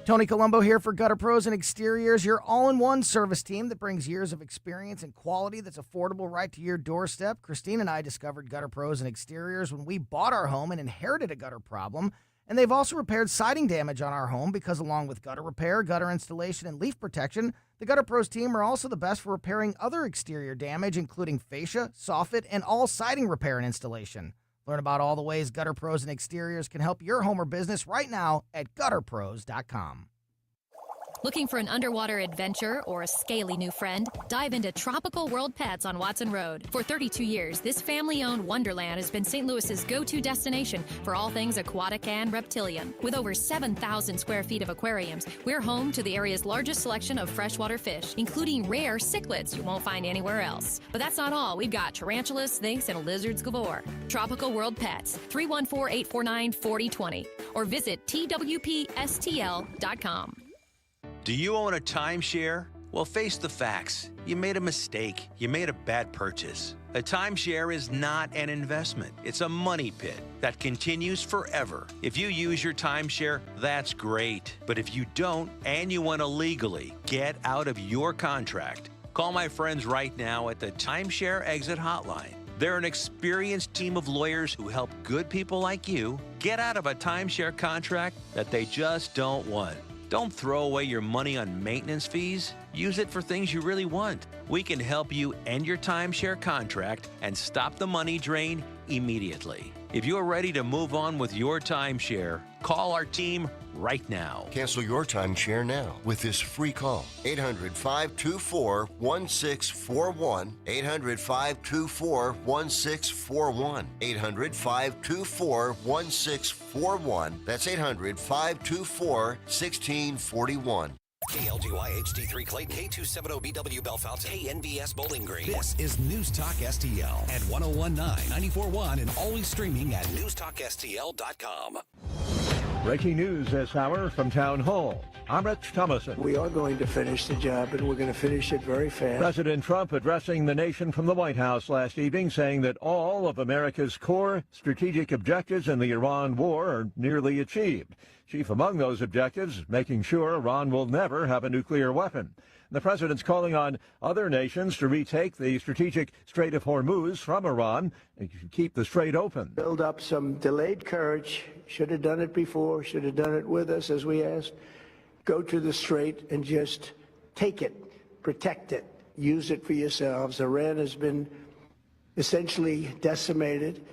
Tony Colombo here for Gutter Pros and Exteriors, your all-in-one service team that brings years of experience and quality that's affordable right to your doorstep. Christine and I discovered Gutter Pros and Exteriors when we bought our home and inherited a gutter problem. And they've also repaired siding damage on our home because along with gutter repair, gutter installation, and leaf protection, The Gutter Pros team are also the best for repairing other exterior damage, including fascia, soffit, and all siding repair and installation. Learn about all the ways Gutter Pros and Exteriors can help your home or business right now at gutterpros.com. Looking for an underwater adventure or a scaly new friend? Dive into Tropical World Pets on Watson Road. For 32 years, this family-owned wonderland has been St. Louis's go-to destination for all things aquatic and reptilian. With over 7,000 square feet of aquariums, we're home to the area's largest selection of freshwater fish, including rare cichlids you won't find anywhere else. But that's not all. We've got tarantulas, snakes, and lizards galore. Tropical World Pets, 314-849-4020, or visit twpstl.com. Do you own a timeshare? Well, face the facts. You made a mistake. You made a bad purchase. A timeshare is not an investment. It's a money pit that continues forever. If you use your timeshare, that's great. But if you don't, and you want to legally get out of your contract, call my friends right now at the Timeshare Exit Hotline. They're an experienced team of lawyers who help good people like you get out of a timeshare contract that they just don't want. Don't throw away your money on maintenance fees. Use it for things you really want. We can help you end your timeshare contract and stop the money drain immediately. If you're ready to move on with your timeshare, call our team right now. Cancel your timeshare now with this free call. 800-524-1641. 800-524-1641. 800-524-1641. That's 800-524-1641. KLGY HD3 Clayton, K270BW Bellefonte, KNBS Bowling Green. This is News Talk STL at 1019, 94.1, and always streaming at NewsTalkSTL.com. Breaking news this hour from Town Hall. I'm Rich Thomason. We are going to finish the job, and we're going to finish it very fast. President Trump addressing the nation from the White House last evening, saying that all of America's core strategic objectives in the Iran war are nearly achieved. Chief among those objectives, making sure Iran will never have a nuclear weapon. The president's calling on other nations to retake the strategic Strait of Hormuz from Iran and keep the strait open. Build up some delayed courage. Should have done it before. Should have done it with us, as we asked. Go to the strait and just take it, protect it, use it for yourselves. Iran has been essentially decimated.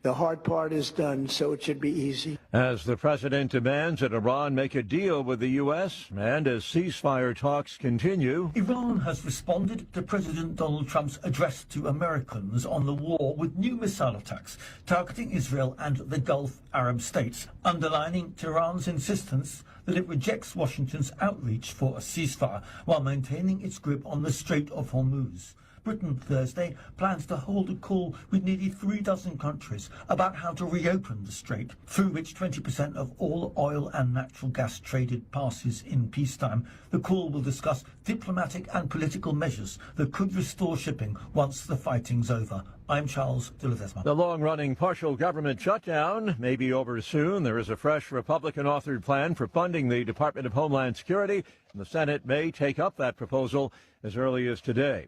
The hard part is done, so it should be easy. As the president demands that Iran make a deal with the U.S. and as ceasefire talks continue. Iran has responded to President Donald Trump's address to Americans on the war with new missile attacks targeting Israel and the Gulf Arab states, underlining Tehran's insistence that it rejects Washington's outreach for a ceasefire while maintaining its grip on the Strait of Hormuz. Britain Thursday plans to hold a call with nearly 36 countries about how to reopen the strait, through which 20% of all oil and natural gas traded passes in peacetime. The call will discuss diplomatic and political measures that could restore shipping once the fighting's over. I'm Charles de Ledesma. The long-running partial government shutdown may be over soon. There is a fresh Republican-authored plan for funding the Department of Homeland Security, and the Senate may take up that proposal as early as today.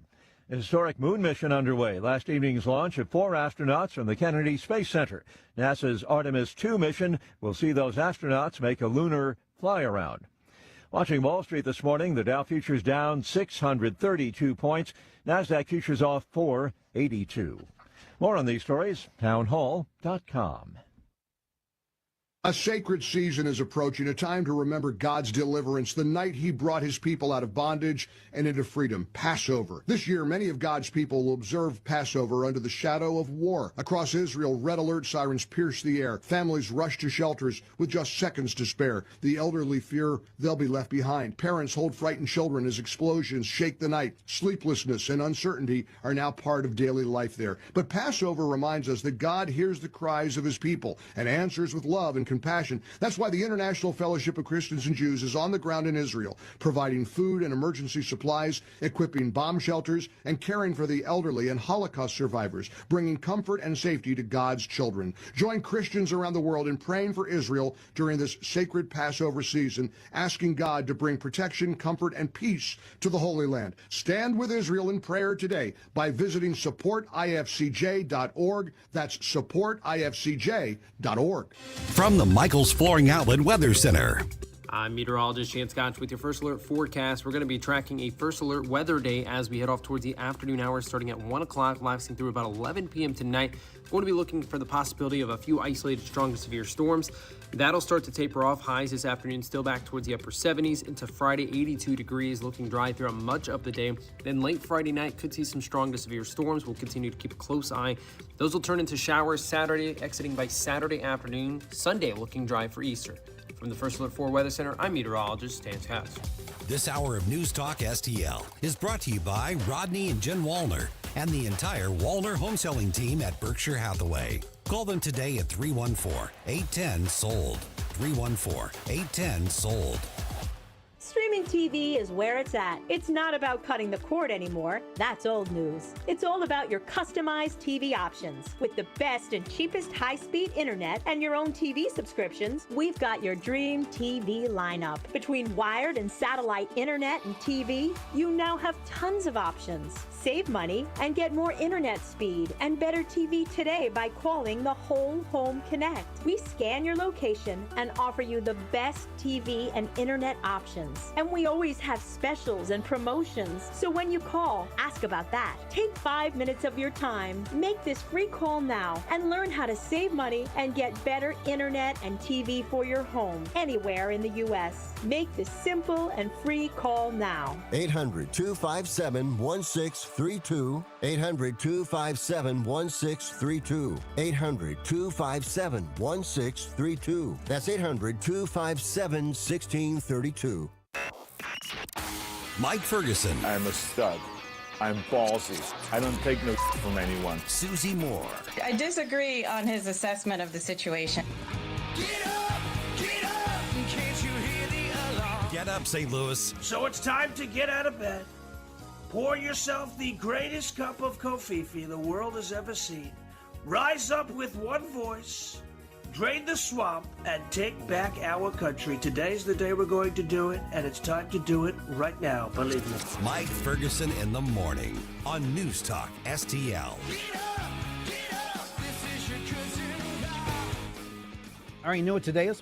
A historic moon mission underway. Last evening's launch of 4 astronauts from the Kennedy Space Center. NASA's Artemis II mission will see those astronauts make a lunar fly-around. Watching Wall Street this morning, the Dow futures down 632 points. NASDAQ futures off 482. More on these stories, townhall.com. A sacred season is approaching, a time to remember God's deliverance, the night he brought his people out of bondage and into freedom, Passover. This year, many of God's people will observe Passover under the shadow of war. Across Israel, red alert sirens pierce the air. Families rush to shelters with just seconds to spare. The elderly fear they'll be left behind. Parents hold frightened children as explosions shake the night. Sleeplessness and uncertainty are now part of daily life there. But Passover reminds us that God hears the cries of his people and answers with love and compassion. That's why the International Fellowship of Christians and Jews is on the ground in Israel, providing food and emergency supplies, equipping bomb shelters, and caring for the elderly and Holocaust survivors, bringing comfort and safety to God's children. Join Christians around the world in praying for Israel during this sacred Passover season, asking God to bring protection, comfort, and peace to the Holy Land. Stand with Israel in prayer today by visiting supportifcj.org. That's supportifcj.org. From the Michaels Flooring Outlet Weather Center. I'm meteorologist Chance Scotch with your First Alert forecast. We're going to be tracking a First Alert weather day as we head off towards the afternoon hours starting at 1 o'clock, lasting through about 11 p.m. tonight. We're going to be looking for the possibility of a few isolated strong to severe storms. That'll start to taper off. Highs this afternoon still back towards the upper 70s. Into Friday, 82 degrees, looking dry throughout much of the day. Then late Friday night, could see some strong to severe storms. We'll continue to keep a close eye. Those will turn into showers Saturday, exiting by Saturday afternoon. Sunday looking dry for Easter. From the First Alert 4 Weather Center, I'm meteorologist Stan Scott. This hour of News Talk STL is brought to you by Rodney and Jen Wallner and the entire Wallner home selling team at Berkshire Hathaway. Call them today at 314-810-SOLD. 314-810-SOLD. Streaming TV is where it's at. It's not about cutting the cord anymore. That's old news. It's all about your customized TV options. With the best and cheapest high-speed internet and your own TV subscriptions, we've got your dream TV lineup. Between wired and satellite internet and TV, you now have tons of options. Save money and get more internet speed and better TV today by calling the Whole Home Connect. We scan your location and offer you the best TV and internet options. And we always have specials and promotions. So when you call, ask about that. Take 5 minutes of your time, make this free call now, and learn how to save money and get better internet and TV for your home anywhere in the U.S. Make this simple and free call now. 800-257-1632. 800-257-1632. 800-257-1632. That's 800-257-1632. Mike Ferguson. I'm a stud. I'm ballsy. I don't take no from anyone. Susie Moore. I disagree on his assessment of the situation. Get up, St. Louis. So it's time to get out of bed. Pour yourself the greatest cup of Kofifi the world has ever seen. Rise up with one voice, drain the swamp, and take back our country. Today's the day we're going to do it, and it's time to do it right now, believe me. Mike Ferguson in the morning on News Talk STL. All right, you know what today is?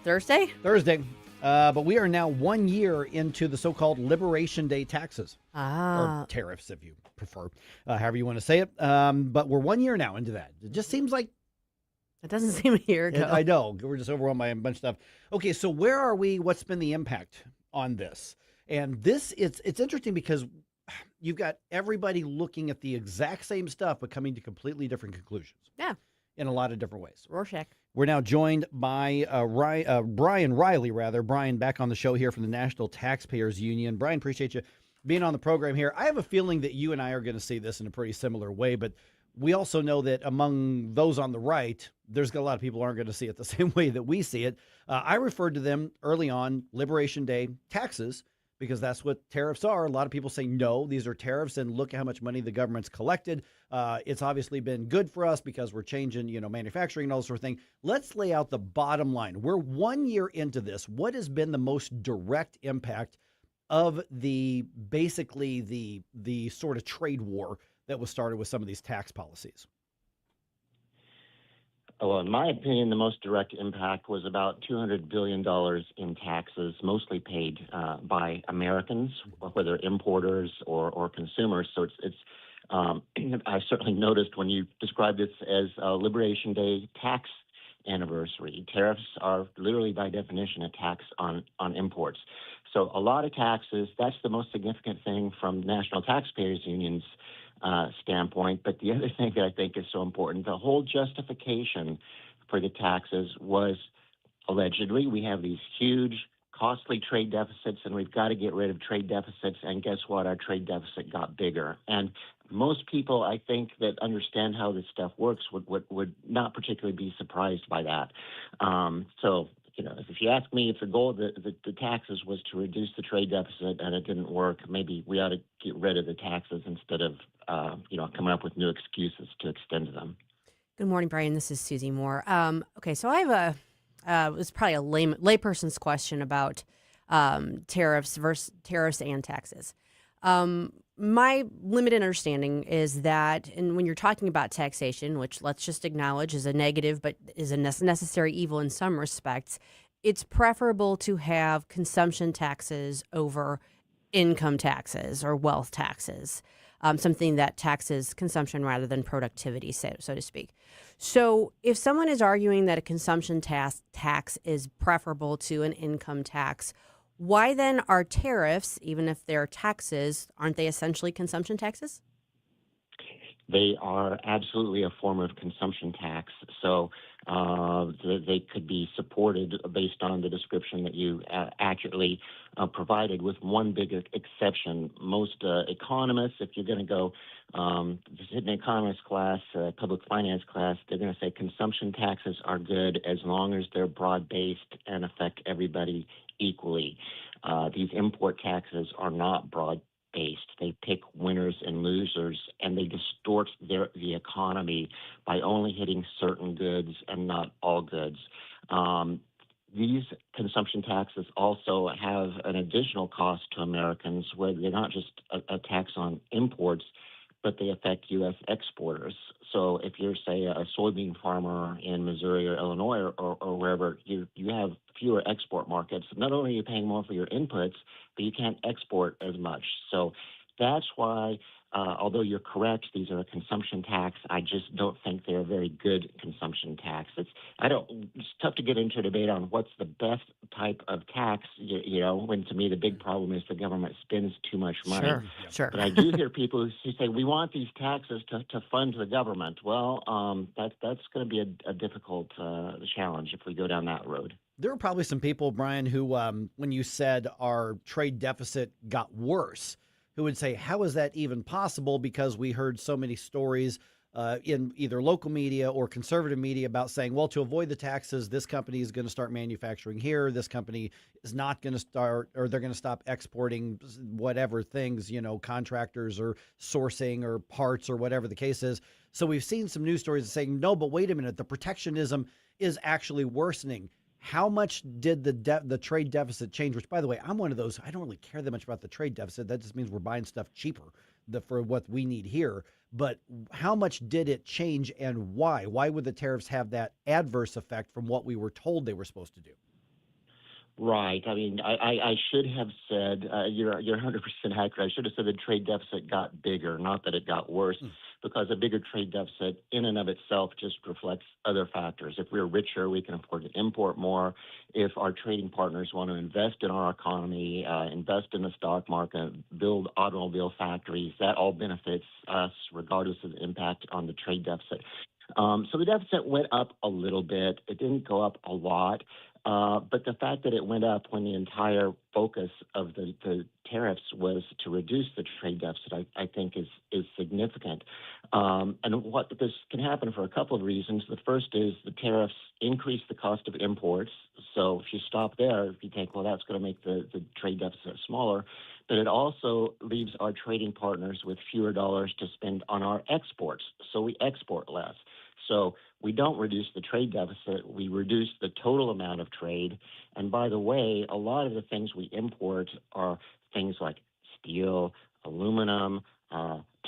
Thursday? Thursday. But we are now 1 year into the so-called Liberation Day taxes. Or tariffs, if you prefer, however you want to say it. But we're 1 year now into that. It just seems like... It doesn't seem a year ago. I know. We're just overwhelmed by a bunch of stuff. Okay, so where are we? What's been the impact on this? And this, it's interesting because you've got everybody looking at the exact same stuff, but coming to completely different conclusions. Yeah. In a lot of different ways. Rorschach. We're now joined by Bryan Riley, Bryan, back on the show here from the National Taxpayers Union. Bryan, appreciate you being on the program here. I have a feeling that you and I are going to see this in a pretty similar way, but we also know that among those on the right, there's a lot of people who aren't going to see it the same way that we see it. I referred to them early on, Liberation Day taxes, because that's what tariffs are. A lot of people say, no, these are tariffs, and look at how much money the government's collected. It's obviously been good for us because we're changing, manufacturing and all this sort of thing. Let's lay out the bottom line. We're 1 year into this. What has been the most direct impact of the sort of trade war that was started with some of these tax policies? Well, in my opinion, the most direct impact was about $200 billion in taxes, mostly paid by Americans, whether importers or consumers. So it's I certainly noticed when you described this as a Liberation Day tax anniversary. Tariffs are literally, by definition, a tax on imports. So a lot of taxes. That's the most significant thing from National Taxpayers Union's standpoint. But the other thing that I think is so important, the whole justification for the taxes was allegedly we have these huge, costly trade deficits, and we've got to get rid of trade deficits. And guess what? Our trade deficit got bigger. And most people, I think, that understand how this stuff works would not particularly be surprised by that. So, if you ask me if the goal of the taxes was to reduce the trade deficit and it didn't work, maybe we ought to get rid of the taxes instead of, coming up with new excuses to extend them. Good morning, Bryan. This is Susie Moore. Okay, so I have it was probably a layperson's question about tariffs and taxes. My limited understanding is that, and when you're talking about taxation, which let's just acknowledge is a negative but is a necessary evil in some respects, it's preferable to have consumption taxes over income taxes or wealth taxes, something that taxes consumption rather than productivity, so to speak. So if someone is arguing that a consumption tax is preferable to an income tax, why then are tariffs, even if they're taxes, aren't they essentially consumption taxes? They are absolutely a form of consumption tax. So they could be supported based on the description that you accurately provided, with one big exception. Most economists, if you're going to go sit in an economist class, public finance class, they're going to say consumption taxes are good as long as they're broad-based and affect everybody equally. These import taxes are not broad-based. They pick winners and losers, and they distort the economy by only hitting certain goods and not all goods. These consumption taxes also have an additional cost to Americans, where they're not just a tax on imports, but they affect U.S. exporters. So if you're, say, a soybean farmer in Missouri or Illinois or wherever, you have fewer export markets. Not only are you paying more for your inputs, but you can't export as much. So that's why, although you're correct, these are a consumption tax, I just don't think they're a very good consumption tax. It's tough to get into a debate on what's the best type of tax, when to me the big problem is the government spends too much money. Sure. But I do hear people who say, we want these taxes to fund the government. Well, that's going to be a difficult challenge if we go down that road. There are probably some people, Bryan, who, when you said our trade deficit got worse, who would say, how is that even possible? Because we heard so many stories in either local media or conservative media about saying, well, to avoid the taxes, this company is going to start manufacturing here. This company is not going to start, or they're going to stop exporting whatever things, contractors or sourcing or parts or whatever the case is. So we've seen some news stories saying, no, but wait a minute, the protectionism is actually worsening. How much did the trade deficit change? Which, by the way, I'm one of those, I don't really care that much about the trade deficit. That just means we're buying stuff cheaper for what we need here. But how much did it change, and why? Why would the tariffs have that adverse effect from what we were told they were supposed to do? Right. I mean, I should have said, you're 100% accurate. I should have said the trade deficit got bigger, not that it got worse, because a bigger trade deficit in and of itself just reflects other factors. If we're richer, we can afford to import more. If our trading partners want to invest in our economy, invest in the stock market, build automobile factories, that all benefits us regardless of the impact on the trade deficit. So the deficit went up a little bit. It didn't go up a lot. But the fact that it went up when the entire focus of the tariffs was to reduce the trade deficit, I think is significant. And what this can happen for a couple of reasons. The first is the tariffs increase the cost of imports. So if you stop there, if you think, well, that's going to make the trade deficit smaller. But it also leaves our trading partners with fewer dollars to spend on our exports. So we export less. So we don't reduce the trade deficit, we reduce the total amount of trade. And by the way, a lot of the things we import are things like steel, aluminum,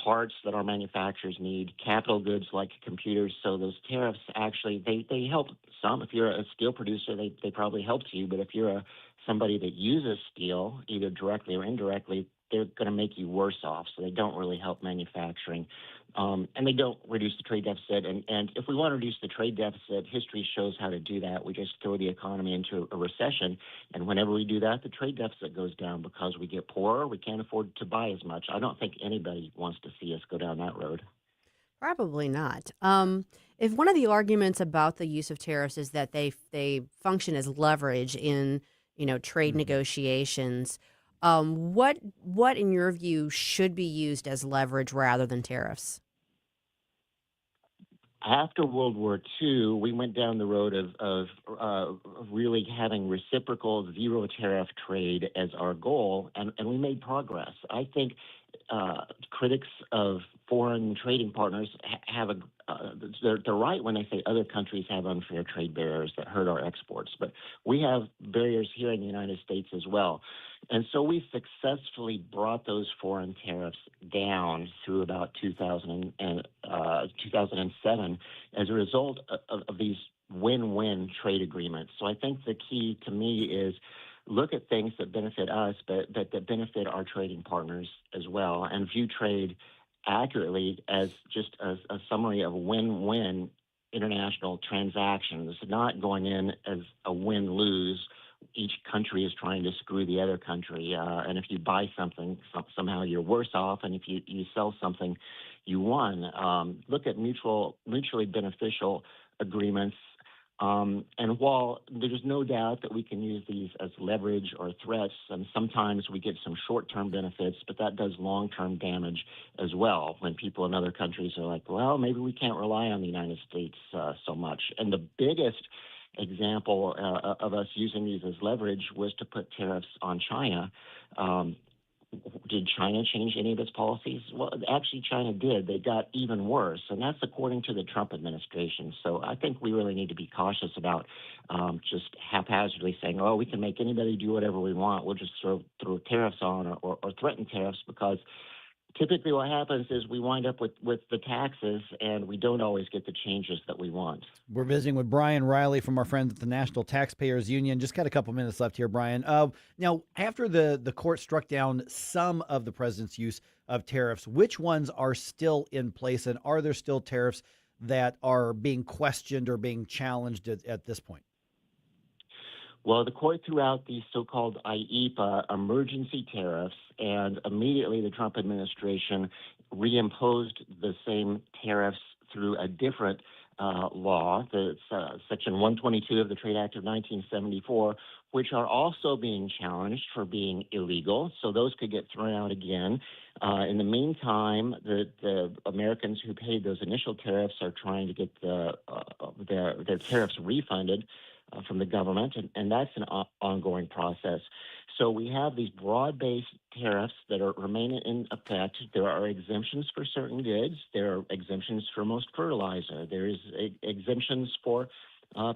parts that our manufacturers need, capital goods like computers. So those tariffs actually, they help some. If you're a steel producer, they probably helped you. But if you're somebody that uses steel, either directly or indirectly, they're going to make you worse off. So they don't really help manufacturing. And they don't reduce the trade deficit. And if we want to reduce the trade deficit, history shows how to do that. We just throw the economy into a recession. And whenever we do that, the trade deficit goes down because we get poorer. We can't afford to buy as much. I don't think anybody wants to see us go down that road. Probably not. If one of the arguments about the use of tariffs is that they function as leverage in trade negotiations, what in your view should be used as leverage rather than tariffs? After World War II, we went down the road of really having reciprocal zero tariff trade as our goal, and we made progress. I think critics of foreign trading partners they're right when they say other countries have unfair trade barriers that hurt our exports, but we have barriers here in the United States as well. And so we successfully brought those foreign tariffs down through about 2007 as a result of these win-win trade agreement. So I think the key to me is look at things that benefit us, but that benefit our trading partners as well, and view trade accurately as just a summary of win-win international transactions, not going in as a win-lose. Each country is trying to screw the other country, and if you buy something, somehow you're worse off, and if you sell something, you won. Look at mutually beneficial agreements. And while there's no doubt that we can use these as leverage or threats, and sometimes we get some short-term benefits, but that does long-term damage as well when people in other countries are like, well, maybe we can't rely on the United States so much. And the biggest example of us using these as leverage was to put tariffs on China. Did China change any of its policies? Well, actually, China did. They got even worse, and that's according to the Trump administration. So I think we really need to be cautious about just haphazardly saying, oh, we can make anybody do whatever we want. We'll just throw tariffs on or threaten tariffs, because typically what happens is we wind up with the taxes, and we don't always get the changes that we want. We're visiting with Bryan Riley from our friends at the National Taxpayers Union. Just got a couple minutes left here, Bryan. Now, after the court struck down some of the president's use of tariffs, which ones are still in place, and are there still tariffs that are being questioned or being challenged at this point? Well, the court threw out the so-called IEEPA emergency tariffs, and immediately the Trump administration reimposed the same tariffs through a different law, Section 122 of the Trade Act of 1974, which are also being challenged for being illegal. So those could get thrown out again. In the meantime, the Americans who paid those initial tariffs are trying to get their tariffs refunded from the government, and that's an ongoing process. So we have these broad-based tariffs that remain in effect. There are exemptions for certain goods. There are exemptions for most fertilizer. There is exemptions for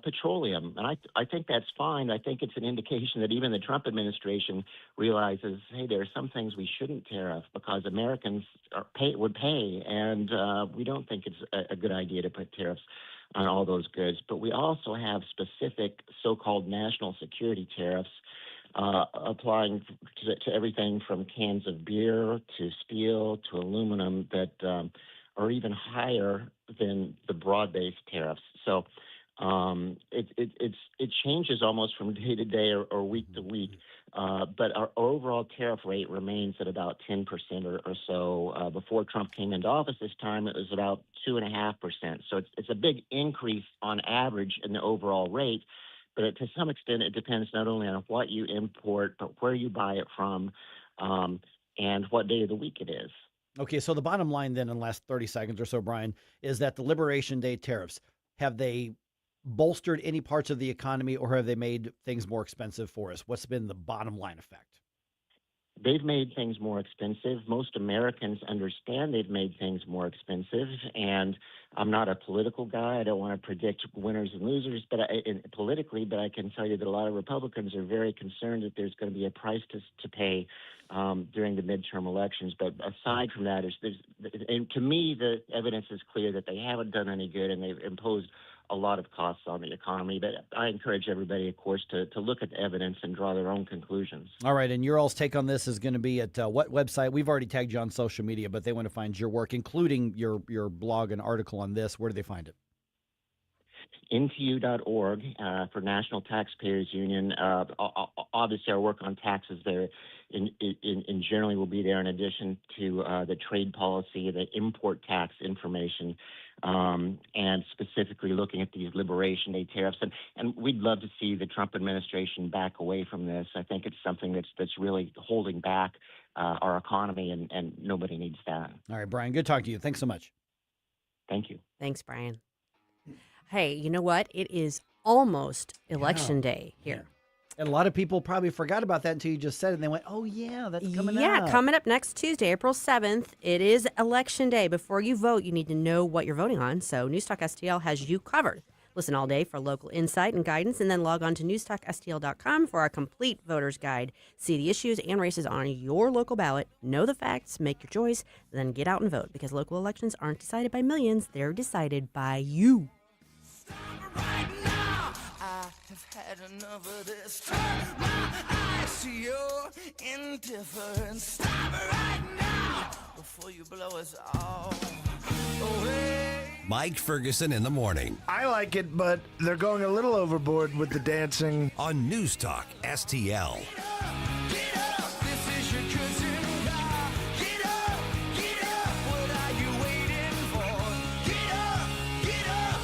petroleum, and I think that's fine. I think it's an indication that even the Trump administration realizes, hey, there are some things we shouldn't tariff because Americans would pay, and we don't think it's a good idea to put tariffs on all those goods. But we also have specific so-called national security tariffs applying to everything from cans of beer to steel to aluminum that are even higher than the broad-based tariffs. So it changes almost from day to day or week to week, but our overall tariff rate remains at about 10% or so. Before Trump came into office this time, it was about 2.5%. So it's a big increase on average in the overall rate, but to some extent it depends not only on what you import, but where you buy it from and what day of the week it is. Okay, so the bottom line then in the last 30 seconds or so, Bryan, is that the Liberation Day tariffs, have they bolstered any parts of the economy, or have they made things more expensive for us? What's been the bottom line effect? They've made things more expensive. Most Americans understand they've made things more expensive, and I'm not a political guy. I don't want to predict winners and losers, but politically, but I can tell you that a lot of Republicans are very concerned that there's going to be a price to pay during the midterm elections. But aside from that, and to me, the evidence is clear that they haven't done any good, and they've imposed a lot of costs on the economy. But I encourage everybody, of course, to look at the evidence and draw their own conclusions. All right, and your all's take on this is going to be at what website? We've already tagged you on social media, but they want to find your work, including your blog and article on this. Where do they find it? NTU.org for National Taxpayers Union. Obviously, our work on taxes there in generally will be there in addition to the trade policy, the import tax information, and specifically looking at these Liberation Day tariffs. And we'd love to see the Trump administration back away from this. I think it's something that's really holding back our economy, and nobody needs that. All right, Bryan, good talking to you. Thanks so much. Thank you. Thanks, Bryan. Hey, you know what? It is almost Election Day here. And a lot of people probably forgot about that until you just said it, and they went, oh, yeah, that's coming up. Yeah, coming up next Tuesday, April 7th. It is Election Day. Before you vote, you need to know what you're voting on, so NewsTalkSTL has you covered. Listen all day for local insight and guidance, and then log on to NewsTalkSTL.com for our complete voter's guide. See the issues and races on your local ballot, know the facts, make your choice, then get out and vote, because local elections aren't decided by millions. They're decided by you. Right now. I've had enough of this. Turn my eyes to your indifference. Stop right now before you blow us all away. Mike Ferguson in the morning. I like it, but they're going a little overboard with the dancing. On News Talk STL. Get up, this is your cousin God. Get up, what are you waiting for? Get up, get up.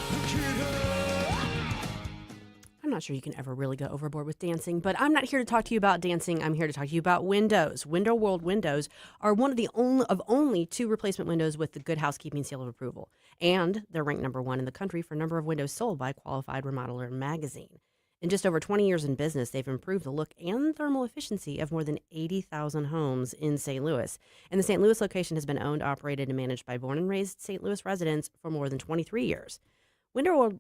I'm not sure you can ever really go overboard with dancing, but I'm not here to talk to you about dancing. I'm here to talk to you about windows. Window World windows are one of the only 2 replacement windows with the Good Housekeeping seal of approval. And they're ranked number 1 in the country for number of windows sold by Qualified Remodeler magazine. In just over 20 years in business, they've improved the look and thermal efficiency of more than 80,000 homes in St. Louis. And the St. Louis location has been owned, operated, and managed by born and raised St. Louis residents for more than 23 years. Window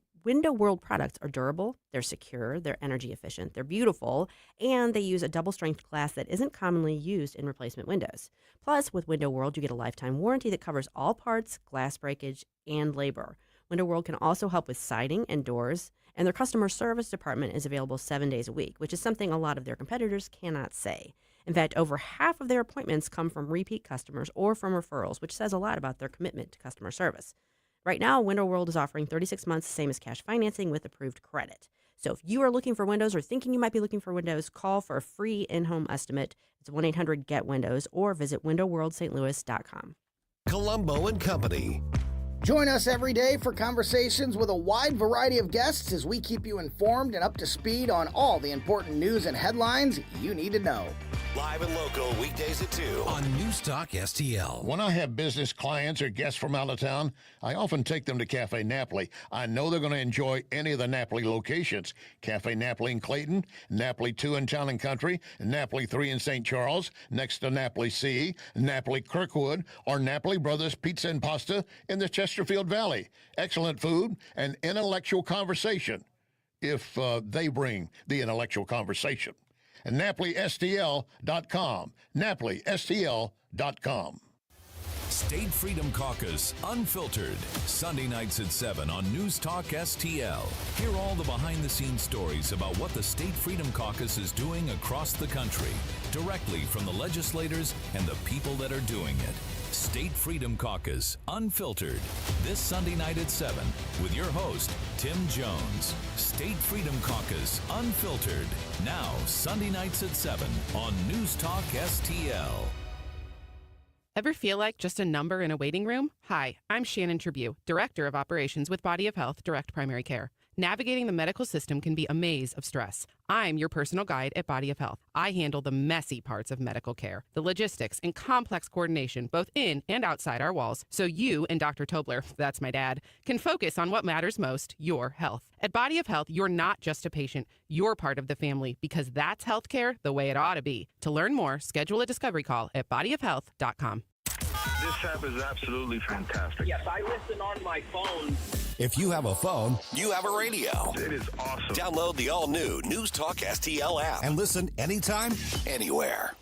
World products are durable, they're secure, they're energy efficient, they're beautiful, and they use a double-strength glass that isn't commonly used in replacement windows. Plus, with Window World, you get a lifetime warranty that covers all parts, glass breakage, and labor. Window World can also help with siding and doors, and their customer service department is available 7 days a week, which is something a lot of their competitors cannot say. In fact, over half of their appointments come from repeat customers or from referrals, which says a lot about their commitment to customer service. Right now, Window World is offering 36 months, same as cash financing with approved credit. So if you are looking for windows or thinking you might be looking for windows, call for a free in-home estimate. It's 1-800-GET-WINDOWS or visit windowworldstlouis.com. Colombo and Company. Join us every day for conversations with a wide variety of guests as we keep you informed and up to speed on all the important news and headlines you need to know. Live and local weekdays at 2 on News Talk STL. When I have business clients or guests from out of town, I often take them to Cafe Napoli. I know they're going to enjoy any of the Napoli locations. Cafe Napoli in Clayton, Napoli 2 in Town and Country, Napoli 3 in St. Charles, next to Napoli C, Napoli Kirkwood, or Napoli Brothers Pizza and Pasta in the Chesterfield Valley. Excellent food and intellectual conversation, if they bring the intellectual conversation. And NapoliSTL.com. NapoliSTL.com. State Freedom Caucus Unfiltered, Sunday nights at 7 on News Talk STL. Hear all the behind-the-scenes stories about what the State Freedom Caucus is doing across the country, directly from the legislators and the people that are doing it. State Freedom Caucus Unfiltered, this Sunday night at 7 with your host, Tim Jones. State Freedom Caucus Unfiltered, now Sunday nights at 7 on News Talk STL. Ever feel like just a number in a waiting room? Hi, I'm Shannon Tribune, Director of Operations with Body of Health Direct Primary Care. Navigating the medical system can be a maze of stress. I'm your personal guide at Body of Health. I handle the messy parts of medical care, the logistics and complex coordination, both in and outside our walls, so you and Dr. Tobler, that's my dad, can focus on what matters most, your health. At Body of Health, you're not just a patient, you're part of the family, because that's healthcare the way it ought to be. To learn more, schedule a discovery call at bodyofhealth.com. This app is absolutely fantastic. Yes, I listen on my phone. If you have a phone, you have a radio. It is awesome. Download the all-new News Talk STL app and listen anytime, anywhere.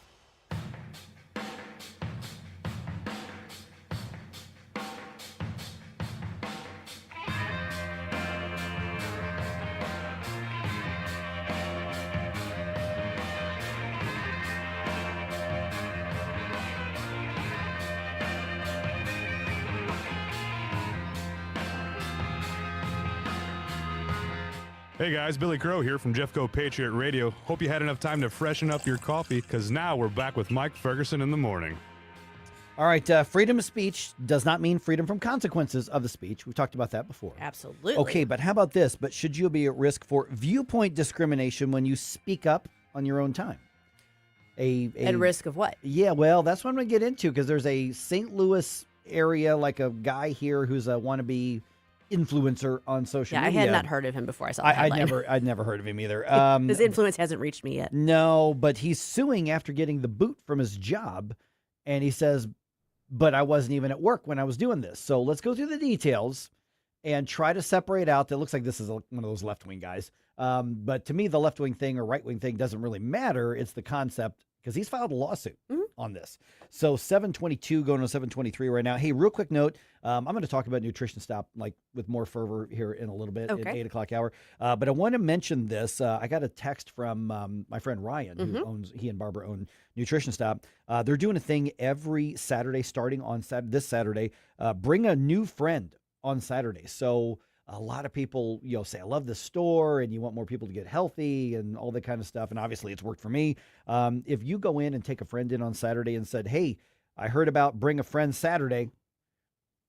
Hey guys, Billy Crow here from Jeffco Patriot Radio. Hope you had enough time to freshen up your coffee, because now we're back with Mike Ferguson in the morning. All right, freedom of speech does not mean freedom from consequences of the speech. We've talked about that before. Absolutely. Okay, but how about this? But should you be at risk for viewpoint discrimination when you speak up on your own time? At risk of what? Yeah, well, that's what I'm going to get into, because there's a St. Louis area, like a guy here who's a wannabe influencer on social media. I had not heard of him before I saw the headline. I'd never heard of him either. His influence hasn't reached me yet. No, but he's suing after getting the boot from his job, and he says, but I wasn't even at work when I was doing this. So let's go through the details and try to separate out. That looks like this is one of those left-wing guys. But to me, the left-wing thing or right-wing thing doesn't really matter. It's the concept, because he's filed a lawsuit. Mm-hmm. on this. So 722 going to 723 right now. Hey, real quick note. I'm going to talk about Nutrition Stop like with more fervor here in a little bit in 8 o'clock hour. But I want to mention this. I got a text from my friend Ryan, who he and Barbara own Nutrition Stop. They're doing a thing every Saturday, starting on this Saturday. Bring a new friend on Saturday. So a lot of people, say, I love this store and you want more people to get healthy and all that kind of stuff. And obviously it's worked for me. If you go in and take a friend in on Saturday and said, hey, I heard about Bring a Friend Saturday,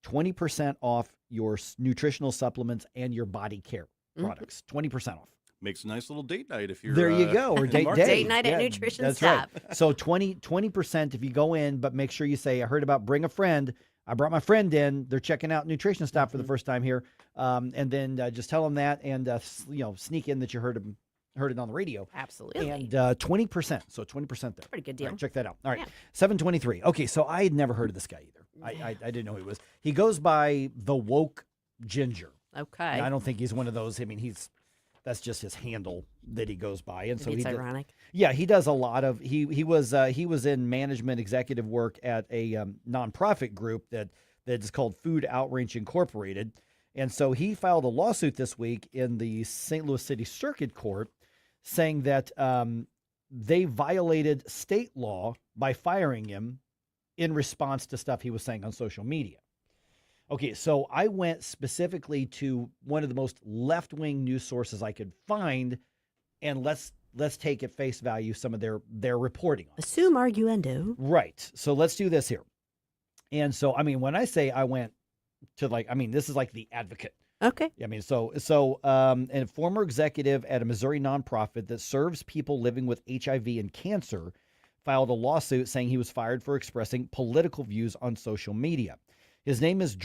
20% off your nutritional supplements and your body care products. 20% off. Makes a nice little date night if you're there. You go, or date night at Nutrition Stop. Right. So 20% if you go in, but make sure you say, I heard about Bring a Friend. I brought my friend in. They're checking out Nutrition Stop for the first time here, and then just tell them that, and sneak in that you heard it on the radio. Absolutely. And 20%. So 20% there. Pretty good deal. All right, check that out. All right, 723. Okay, so I had never heard of this guy either. I didn't know who he was. He goes by the Woke Ginger. Okay. And I don't think he's one of those. I mean, that's just his handle that he goes by, and so it's ironic. Yeah, he does a lot of he was in management executive work at a nonprofit group that is called Food Outreach Incorporated, and so he filed a lawsuit this week in the St. Louis City Circuit Court, saying that they violated state law by firing him in response to stuff he was saying on social media. Okay, so I went specifically to one of the most left-wing news sources I could find, and let's take at face value some of their reporting on it. Assume arguendo. Right. So let's do this here. And so, I mean, when I say I went to this is like the Advocate. Okay. I mean, so a former executive at a Missouri nonprofit that serves people living with HIV and cancer filed a lawsuit saying he was fired for expressing political views on social media. His name is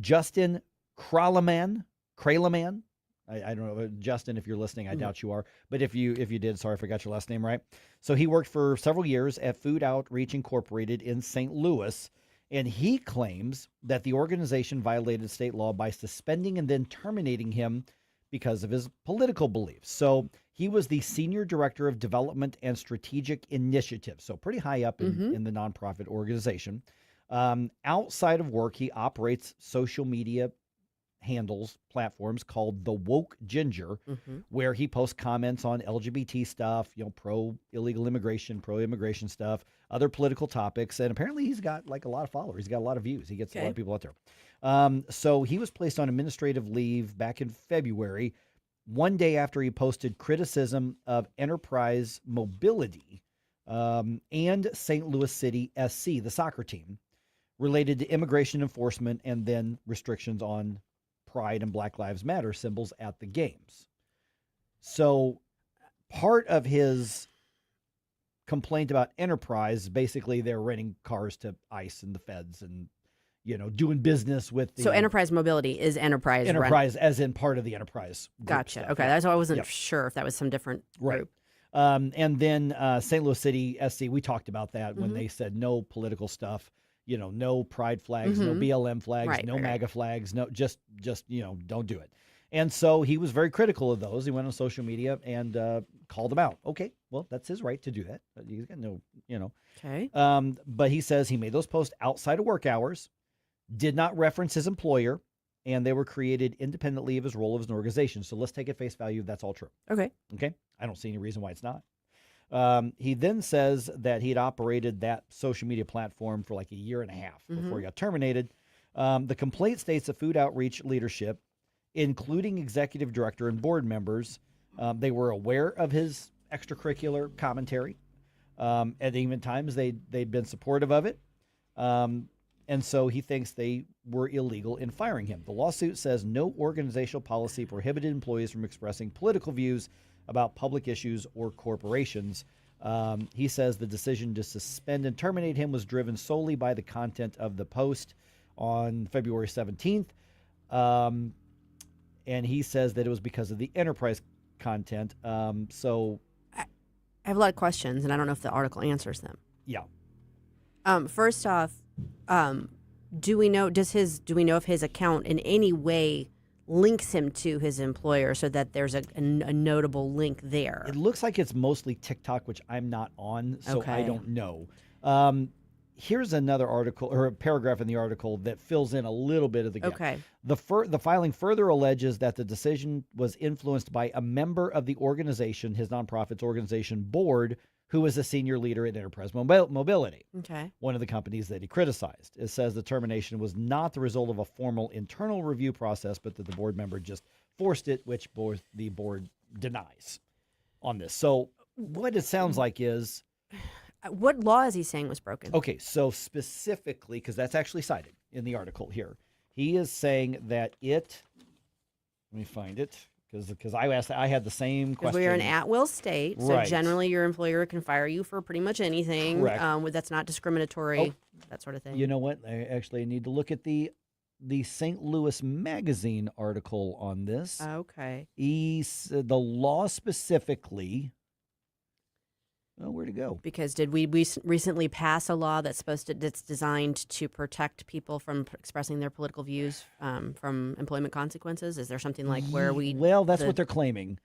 Justin Kralaman. I don't know, Justin, if you're listening, I doubt you are. But if you did, sorry, I forgot your last name, right? So he worked for several years at Food Outreach Incorporated in St. Louis, and he claims that the organization violated state law by suspending and then terminating him because of his political beliefs. So he was the Senior Director of Development and Strategic Initiatives, so pretty high up in the nonprofit organization. Outside of work, he operates social media platforms called the Woke Ginger, where he posts comments on LGBT stuff, pro illegal immigration, pro immigration stuff, other political topics, and apparently he's got like a lot of followers. He's got a lot of views. He gets a lot of people out there. So he was placed on administrative leave back in February, one day after he posted criticism of Enterprise Mobility and St. Louis City SC, the soccer team, related to immigration enforcement and then restrictions on Pride and Black Lives Matter symbols at the games. So part of his complaint about Enterprise, basically they're renting cars to ICE and the feds and, doing business with the... So Enterprise Mobility is Enterprise as in part of the Enterprise group Gotcha. stuff. Okay, that's why I wasn't sure if that was some different group. And then St. Louis City SC, we talked about that when they said no political stuff, no pride flags, no BLM flags, no MAGA flags, no, just don't do it. And so he was very critical of those. He went on social media and called them out. Okay, well, that's his right to do that. He's got no, Okay. But he says he made those posts outside of work hours, did not reference his employer, and they were created independently of his role as an organization. So let's take at face value that's all true. Okay. I don't see any reason why it's not. He then says that he'd operated that social media platform for like a year and a half before he got terminated. The complaint states that Food Outreach leadership, including executive director and board members, they were aware of his extracurricular commentary. At even times, they'd been supportive of it. And so he thinks they were illegal in firing him. The lawsuit says no organizational policy prohibited employees from expressing political views about public issues or corporations. He says the decision to suspend and terminate him was driven solely by the content of the post on February 17th. And he says that it was because of the Enterprise content. So I have a lot of questions, and I don't know if the article answers them. Yeah. First off, do we know if his account in any way links him to his employer so that there's a notable link there? It looks like it's mostly TikTok, which I'm not on, so I don't know. Here's another article or a paragraph in the article that fills in a little bit of the gap. Okay. The filing further alleges that the decision was influenced by a member of the organization, his nonprofit's organization board, who was a senior leader at Enterprise Mobility, Okay. one of the companies that he criticized. It says the termination was not the result of a formal internal review process, but that the board member just forced it, which the board denies on this. So what it sounds like is... What law is he saying was broken? Okay, so specifically, because that's actually cited in the article here, he is saying that it... Let me find it. Because I had the same question. We're an at-will state, so Right. generally your employer can fire you for pretty much anything. Correct. That's not discriminatory, that sort of thing. You know what? I actually need to look at the St. Louis Magazine article on this. Okay. The law specifically... Oh, where'd it go? Because did we recently pass a law that's designed to protect people from expressing their political views from employment consequences? Is there something like where we? Well, that's what they're claiming.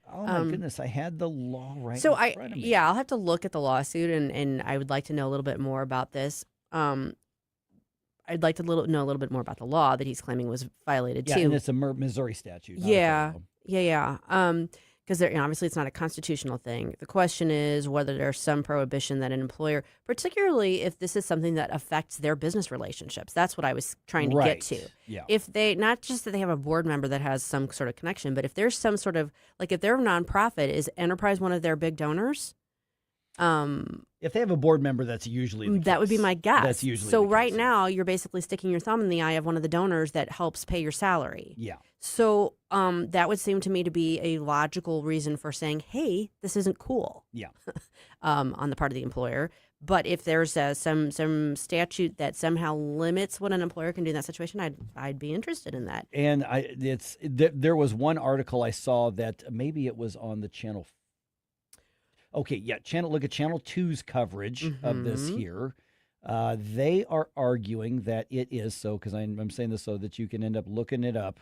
Oh my goodness, I had the law right. So in front of me. I'll have to look at the lawsuit and I would like to know a little bit more about this. I'd like to know a little bit more about the law that he's claiming was violated Yeah, too. and it's a Missouri statute. not a Yeah, federal. yeah. Because obviously it's not a constitutional thing. The question is whether there's some prohibition that an employer, particularly if this is something that affects their business relationships. That's what I was trying to get to. Yeah. If they, not just that they have a board member that has some sort of connection, but if there's some sort of, like if they're a nonprofit, is Enterprise one of their big donors? If they have a board member, that's usually the that would be case. my guess. That's usually so. the Right case. now, you're basically sticking your thumb in the eye of one of the donors that helps pay your salary. Yeah. So that would seem to me to be a logical reason for saying, "Hey, this isn't cool." Yeah. On the part of the employer. But if there's some statute that somehow limits what an employer can do in that situation, I'd be interested in that. And there was one article I saw that maybe it was on the channel. Okay, yeah, look at Channel 2's coverage of this here. They are arguing that it is so, because I'm saying this so that you can end up looking it up.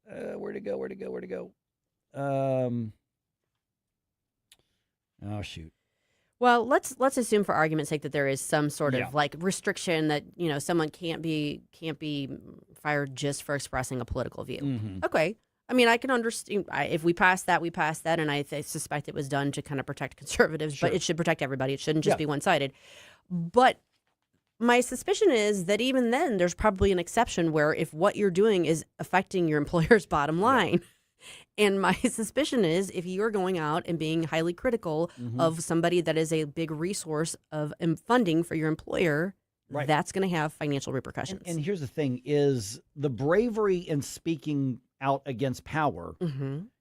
Where'd it go? Oh, shoot. Well, let's assume for argument's sake that there is some sort Yeah. of like restriction that, someone can't be fired just for expressing a political view. Mhm. Okay. I mean, I can understand if we pass that, and I suspect it was done to kind of protect conservatives, Sure. but it should protect everybody. It shouldn't just Yeah. be one-sided. But my suspicion is that even then, there's probably an exception where if what you're doing is affecting your employer's bottom line. And my suspicion is if you're going out and being highly critical of somebody that is a big resource of funding for your employer, Right. that's going to have financial repercussions. And here's the thing: is the bravery in speaking out against power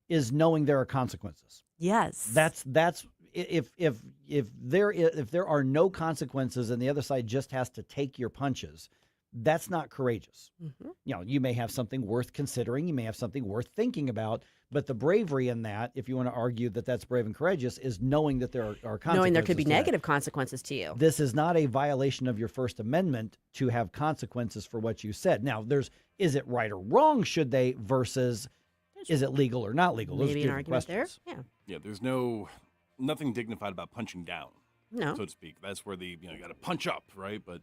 is knowing there are consequences. Yes. That's if there are no consequences and the other side just has to take your punches, that's not courageous. You may have something worth considering, you may have something worth thinking about, but the bravery in that, if you want to argue that that's brave and courageous, is knowing that there are consequences. Knowing there could be to that. negative consequences to you. This is not a violation of your First Amendment to have consequences for what you said. Now, is it right or wrong, should they, versus is it legal or not legal? Those are Maybe an different argument questions. there. Yeah. Yeah, there's nothing dignified about punching down, No. so to speak. That's where you got to punch up, right? But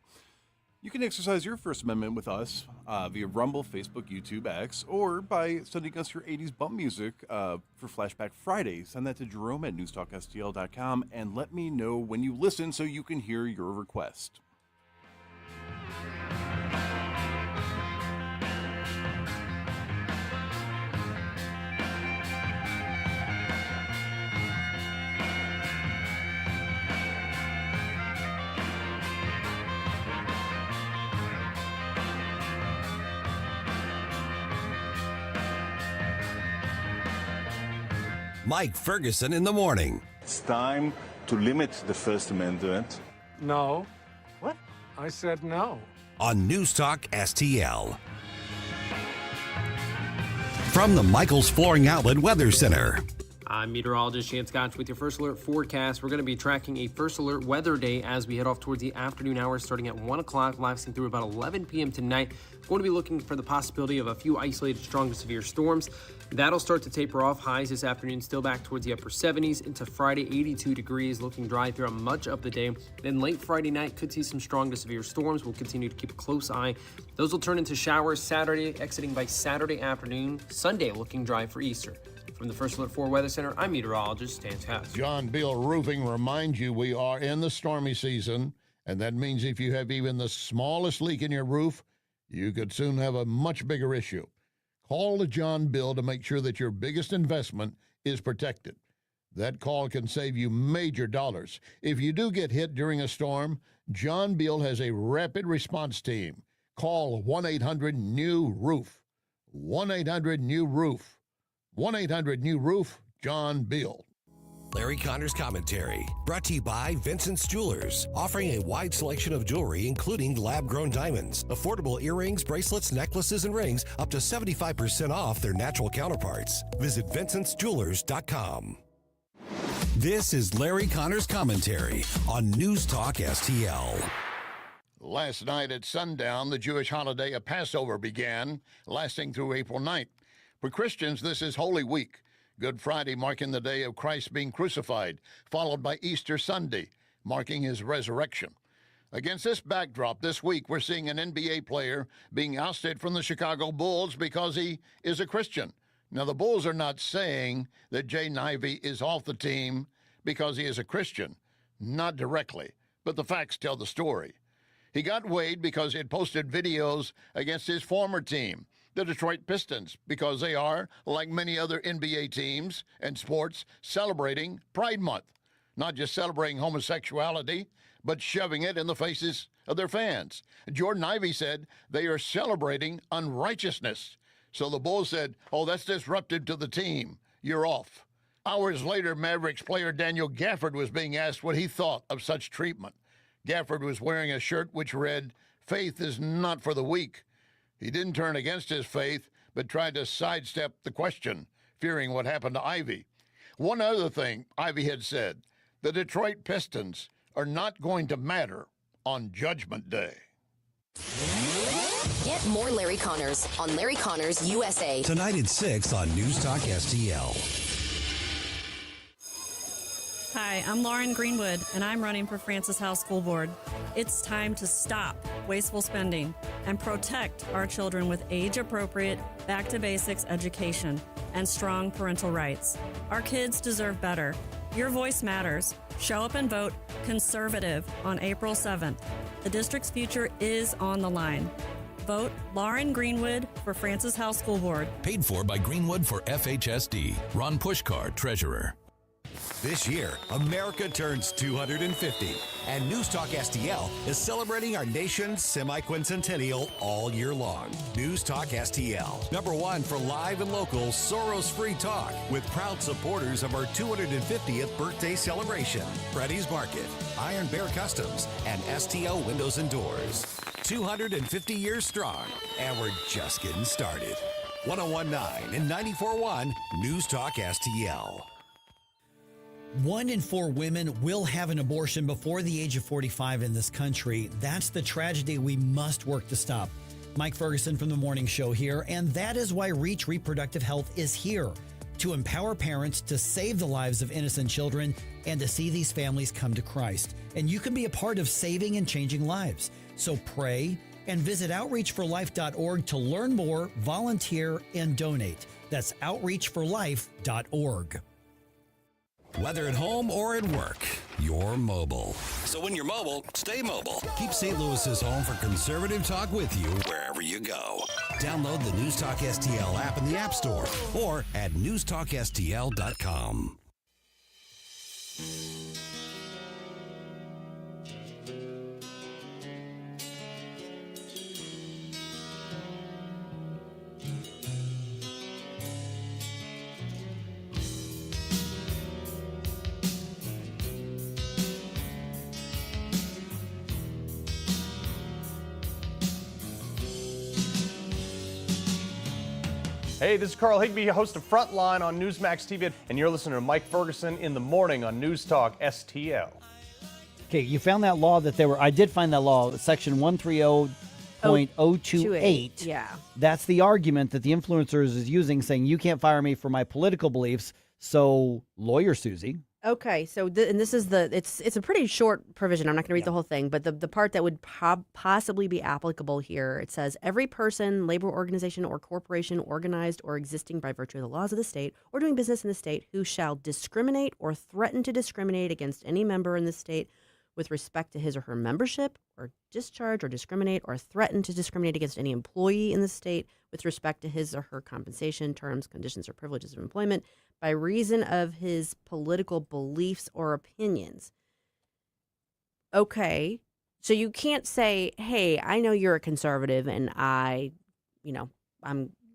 you can exercise your First Amendment with us via Rumble, Facebook, YouTube, X, or by sending us your 80s bump music for Flashback Friday. Send that to Jerome at NewsTalkSTL.com and let me know when you listen so you can hear your request. Mike Ferguson in the morning. It's time to limit the First Amendment. No. What? I said no. On News Talk STL. From the Michaels Flooring Outlet Weather Center. I'm meteorologist Shan Scotch with your First Alert forecast. We're going to be tracking a First Alert weather day as we head off towards the afternoon hours starting at 1 o'clock, lasting through about 11 p.m. tonight. Going to be looking for the possibility of a few isolated strong to severe storms. That'll start to taper off. Highs this afternoon still back towards the upper 70s into Friday, 82 degrees, looking dry throughout much of the day. Then late Friday night could see some strong to severe storms. We'll continue to keep a close eye. Those will turn into showers Saturday, exiting by Saturday afternoon. Sunday looking dry for Easter. From the First Alert 4 Weather Center, I'm meteorologist Stan Scotch. John Beal Roofing reminds you we are in the stormy season, and that means if you have even the smallest leak in your roof, you could soon have a much bigger issue. Call to John Beal to make sure that your biggest investment is protected. That call can save you major dollars. If you do get hit during a storm, John Beal has a rapid response team. Call 1-800-NEW-ROOF. 1-800-NEW-ROOF. 1-800-NEW-ROOF, John Beal. Larry Connor's Commentary, brought to you by Vincent's Jewelers, offering a wide selection of jewelry, including lab-grown diamonds, affordable earrings, bracelets, necklaces, and rings, up to 75% off their natural counterparts. Visit VincentsJewelers.com. This is Larry Connor's Commentary on News Talk STL. Last night at sundown, the Jewish holiday of Passover began, lasting through April 9th. For Christians, this is Holy Week. Good Friday marking the day of Christ being crucified, followed by Easter Sunday, marking his resurrection. Against this backdrop, this week we're seeing an NBA player being ousted from the Chicago Bulls because he is a Christian. Now, the Bulls are not saying that Jaden Ivey is off the team because he is a Christian. Not directly, but the facts tell the story. He got weighed because he had posted videos against his former team, the Detroit Pistons, because they are, like many other NBA teams and sports, celebrating Pride Month. Not just celebrating homosexuality, but shoving it in the faces of their fans. Jordan Ivey said they are celebrating unrighteousness. So the Bulls said, oh, that's disruptive to the team. You're off. Hours later, Mavericks player Daniel Gafford was being asked what he thought of such treatment. Gafford was wearing a shirt which read, "Faith is not for the weak." He didn't turn against his faith, but tried to sidestep the question, fearing what happened to Ivey. One other thing Ivey had said, the Detroit Pistons are not going to matter on Judgment Day. Get more Larry Connors on Larry Connors USA. Tonight at 6 on News Talk STL. Hi, I'm Lauren Greenwood, and I'm running for Francis Howell School Board. It's time to stop wasteful spending and protect our children with age-appropriate, back-to-basics education and strong parental rights. Our kids deserve better. Your voice matters. Show up and vote conservative on April 7th. The district's future is on the line. Vote Lauren Greenwood for Francis Howell School Board. Paid for by Greenwood for FHSD. Ron Pushkar, Treasurer. This year, America turns 250, and News Talk STL is celebrating our nation's semi-quincentennial all year long. News Talk STL, #1 for live and local Soros-free talk, with proud supporters of our 250th birthday celebration. Freddy's Market, Iron Bear Customs, and STL Windows and Doors. 250 years strong, and we're just getting started. 101.9 and 94.1 News Talk STL. 1 in 4 women will have an abortion before the age of 45 in this country. That's the tragedy we must work to stop. Mike Ferguson from The Morning Show here, and that is why Reach Reproductive Health is here, to empower parents to save the lives of innocent children and to see these families come to Christ. And you can be a part of saving and changing lives. So pray and visit outreachforlife.org to learn more, volunteer, and donate. That's outreachforlife.org. Whether at home or at work, you're mobile. So when you're mobile, stay mobile. Keep St. Louis's home for conservative talk with you wherever you go. Download the News Talk STL app in the App Store or at newstalkstl.com. Hey, this is Carl Higbee, host of Frontline on Newsmax TV, and you're listening to Mike Ferguson in the morning on News Talk STL. Okay, you found that law that I did find that law, section 130.028. Yeah. That's the argument that the influencers is using, saying you can't fire me for my political beliefs. So, lawyer Susie. Okay, so and this is it's a pretty short provision. I'm not going to read the whole thing, but the part that would possibly be applicable here, it says every person, labor organization, or corporation organized or existing by virtue of the laws of the state or doing business in the state who shall discriminate or threaten to discriminate against any member in the state with respect to his or her membership or discharge or discriminate or threaten to discriminate against any employee in the state with respect to his or her compensation, terms, conditions, or privileges of employment by reason of his political beliefs or opinions. Okay, so you can't say, hey, I know you're a conservative and I'm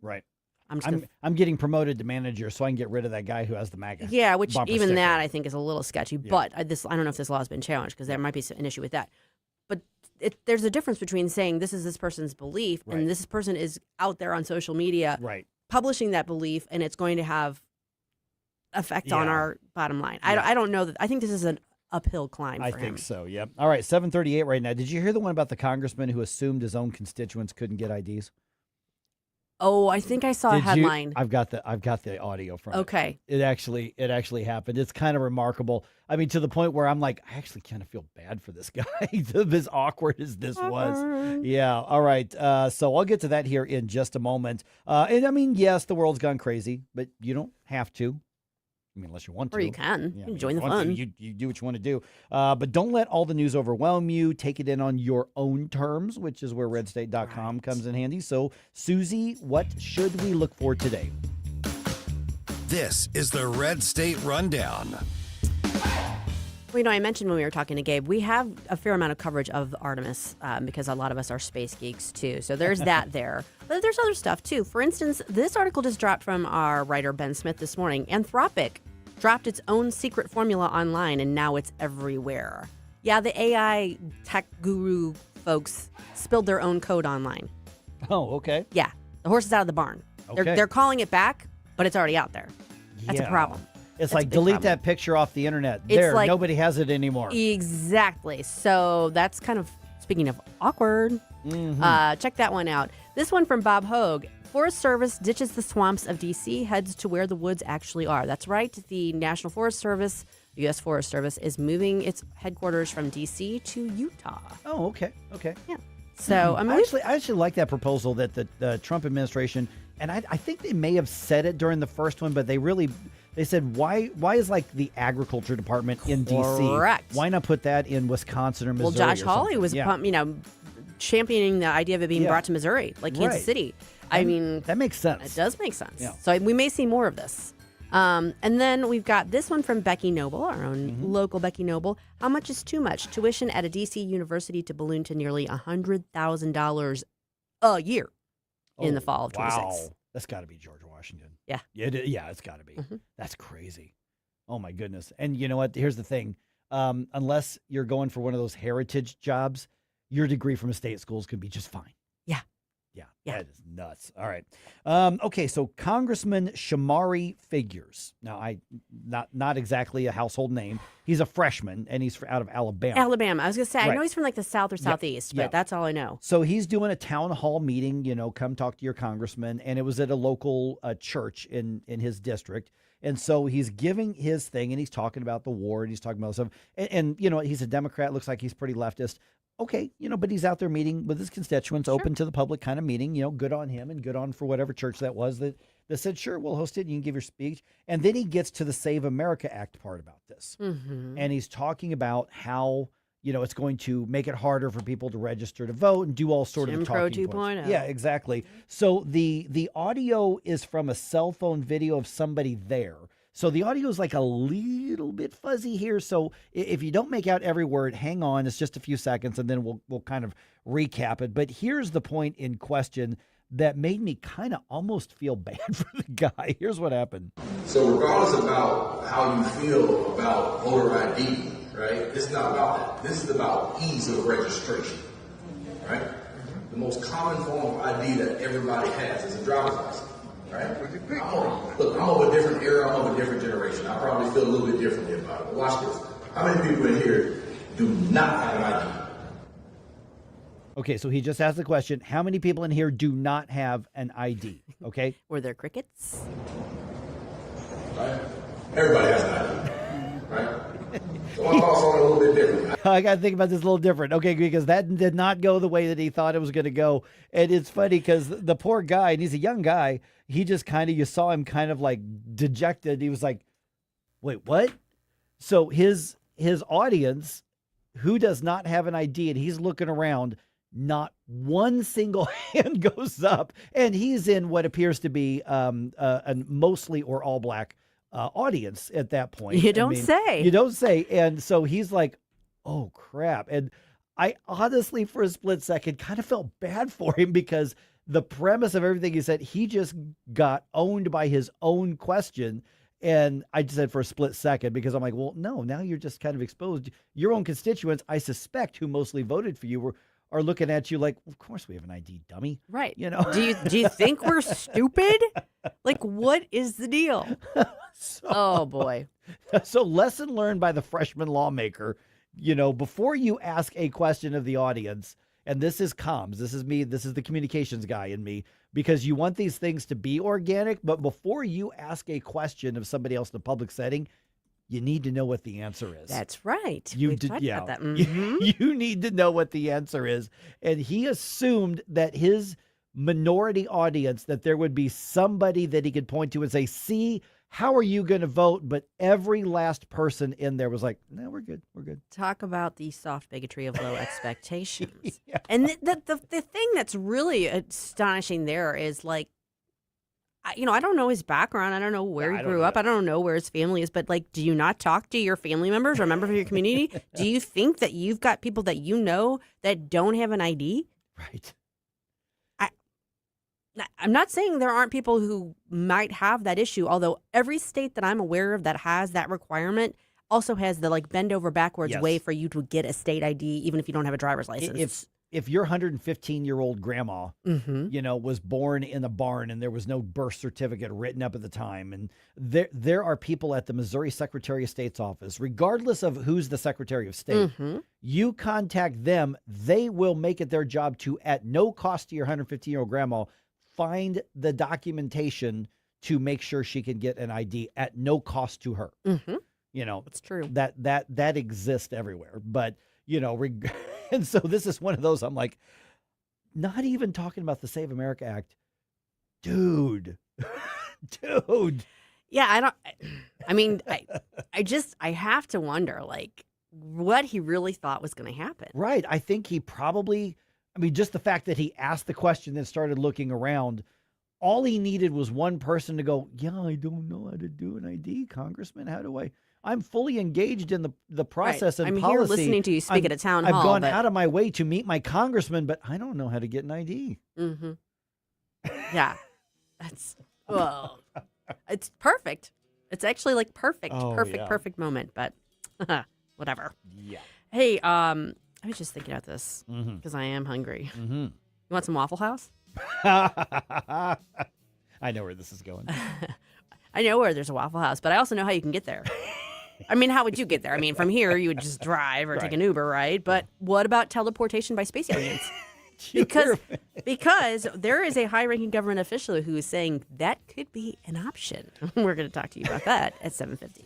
right. I'm getting promoted to manager so I can get rid of that guy who has the MAGA. Yeah, which bumper even sticker. that I think is a little sketchy. Yeah. But I don't know if this law has been challenged because there might be an issue with that. But there's a difference between saying this is this person's belief and this person is out there on social media publishing that belief and it's going to have effect on our bottom line. I don't know that. I think this is an uphill climb for him. I think so, yep. All right, 7:38 right now. Did you hear the one about the congressman who assumed his own constituents couldn't get IDs? Oh, I think I saw a headline. I've got the audio from it. It actually happened. It's kind of remarkable. I mean, to the point where I'm like, I actually kind of feel bad for this guy. As awkward as this was. Yeah. All right. So I'll get to that here in just a moment. And I mean, yes, the world's gone crazy, but you don't have to. I mean, unless you want to. Or you can. Yeah, you can join the fun. You do what you want to do. But don't let all the news overwhelm you. Take it in on your own terms, which is where redstate.com comes in handy. So, Susie, what should we look for today? This is the Red State Rundown. Well, I mentioned when we were talking to Gabe, we have a fair amount of coverage of Artemis because a lot of us are space geeks, too. So there's that there. But there's other stuff, too. For instance, this article just dropped from our writer, Ben Smith, this morning. Anthropic dropped its own secret formula online, and now it's everywhere. Yeah, the AI tech guru folks spilled their own code online. Oh, okay. Yeah, the horse is out of the barn. Okay. They're calling it back, but it's already out there. That's a problem. It's like delete that picture off the internet. Nobody has it anymore. Exactly. So that's kind of, speaking of awkward, check that one out. This one from Bob Hogue. Forest Service ditches the swamps of D.C., heads to where the woods actually are. That's right. The National Forest Service, the U.S. Forest Service, is moving its headquarters from D.C. to Utah. Oh, okay. Okay. Yeah. So, I mean, I actually like that proposal that the Trump administration, and I think they may have said it during the first one, but they said, why is like the agriculture department in D.C.? Correct. Why not put that in Wisconsin or Missouri? Well, Josh Hawley was championing the idea of it being brought to Missouri, like Kansas City. I mean, that makes sense. It does make sense. Yeah. So we may see more of this. And then we've got this one from Becky Noble, our own local Becky Noble. How much is too much? Tuition at a D.C. university to balloon to nearly $100,000 a year in the fall of 26. Wow. That's got to be George Washington. Yeah. Yeah, it's got to be. That's crazy. Oh, my goodness. And you know what? Here's the thing. Unless you're going for one of those heritage jobs, your degree from a state schools could be just fine. Yeah, that is nuts. All right. Okay, so Congressman Shamari Figures. Now, not exactly a household name. He's a freshman, and he's out of Alabama. Alabama. I was going to say, I know he's from like the South or Southeast, but that's all I know. So he's doing a town hall meeting, come talk to your congressman, and it was at a local church in his district. And so he's giving his thing, and he's talking about the war, and he's talking about stuff. And he's a Democrat, looks like he's pretty leftist. Okay, but he's out there meeting with his constituents, open to the public kind of meeting, good on him and good on for whatever church that was that said, sure, we'll host it and you can give your speech. And then he gets to the Save America Act part about this. And he's talking about how, it's going to make it harder for people to register to vote and do all sort of talking Jim Crow 2.0. Yeah, exactly. So the audio is from a cell phone video of somebody there. So the audio is like a little bit fuzzy here. So if you don't make out every word, hang on. It's just a few seconds, and then we'll kind of recap it. But here's the point in question that made me kind of almost feel bad for the guy. Here's what happened. So regardless about how you feel about voter ID, right? It's not about that. This is about ease of registration, right? The most common form of ID that everybody has is a driver's license. Right? I'm of a different era. I'm of a different generation. I probably feel a little bit differently about it. But watch this. How many people in here do not have an ID? Okay, so he just asked the question, how many people in here do not have an ID? Okay. Were there crickets? Right? Everybody has an ID. Right? So my thoughts on it a little bit different. I got to think about this a little different. Okay, because that did not go the way that he thought it was going to go. And it's funny because the poor guy, and he's a young guy, he just kind of, you saw him kind of like dejected. He was like, wait, what? So his audience, who does not have an ID, and he's looking around, not one single hand goes up. And he's in what appears to be a mostly or all black audience at that point. You don't say. You don't say. And so he's like, oh, crap. And I honestly, for a split second, kind of felt bad for him because the premise of everything he said, he just got owned by his own question. And I just said for a split second, because I'm like, well, no, now you're just kind of exposed. Your own constituents, I suspect, who mostly voted for you are looking at you like, of course we have an ID, dummy. Right. You know? Do you think we're stupid? Like, what is the deal? Oh, boy. So lesson learned by the freshman lawmaker, you know, before you ask a question of the audience, and this is comms, this is me, this is the communications guy in me, because you want these things to be organic, but before you ask a question of somebody else in a public setting, you need to know what the answer is. That's right. You We've did, talked yeah. about that. Mhm. You need to know what the answer is. And he assumed that his minority audience, that there would be somebody that he could point to and say, see, how are you going to vote? But every last person in there was like, no, we're good. We're good. Talk about the soft bigotry of low expectations. Yeah. And the thing that's really astonishing there is like, I don't know his background. I don't know where he grew up. I don't know where his family is. But like, do you not talk to your family members or members of your community? Do you think that you've got people that you know that don't have an ID? Right. I'm not saying there aren't people who might have that issue, although every state that I'm aware of that has that requirement also has the like bend over backwards way for you to get a state ID, even if you don't have a driver's license. If your 115-year-old grandma, you know, was born in a barn and there was no birth certificate written up at the time, and there are people at the Missouri Secretary of State's office, regardless of who's the Secretary of State, you contact them, they will make it their job to, at no cost to your 115-year-old grandma, find the documentation to make sure she can get an ID at no cost to her. You know, it's true. That exists everywhere. But, you know, and so this is one of those, I'm like, not even talking about the Save America Act. Dude. Yeah, I have to wonder, like, what he really thought was going to happen. Right. I think he probably, just the fact that he asked the question and started looking around, all he needed was one person to go, yeah, I don't know how to do an ID, Congressman. How do I? I'm fully engaged in the process and I'm policy. Here listening to you speak at a town hall. I've gone out of my way to meet my congressman, but I don't know how to get an ID. Yeah. It's perfect. It's actually like perfect, perfect moment, but whatever. Yeah. Hey, I was just thinking about this because I am hungry. You want some Waffle House? I know where this is going. I know where there's a Waffle House, but I also know how you can get there. How would you get there? From here, you would just drive or take an Uber, right? But what about teleportation by space aliens? Because there is a high-ranking government official who is saying that could be an option. We're going to talk to you about that at 7:50.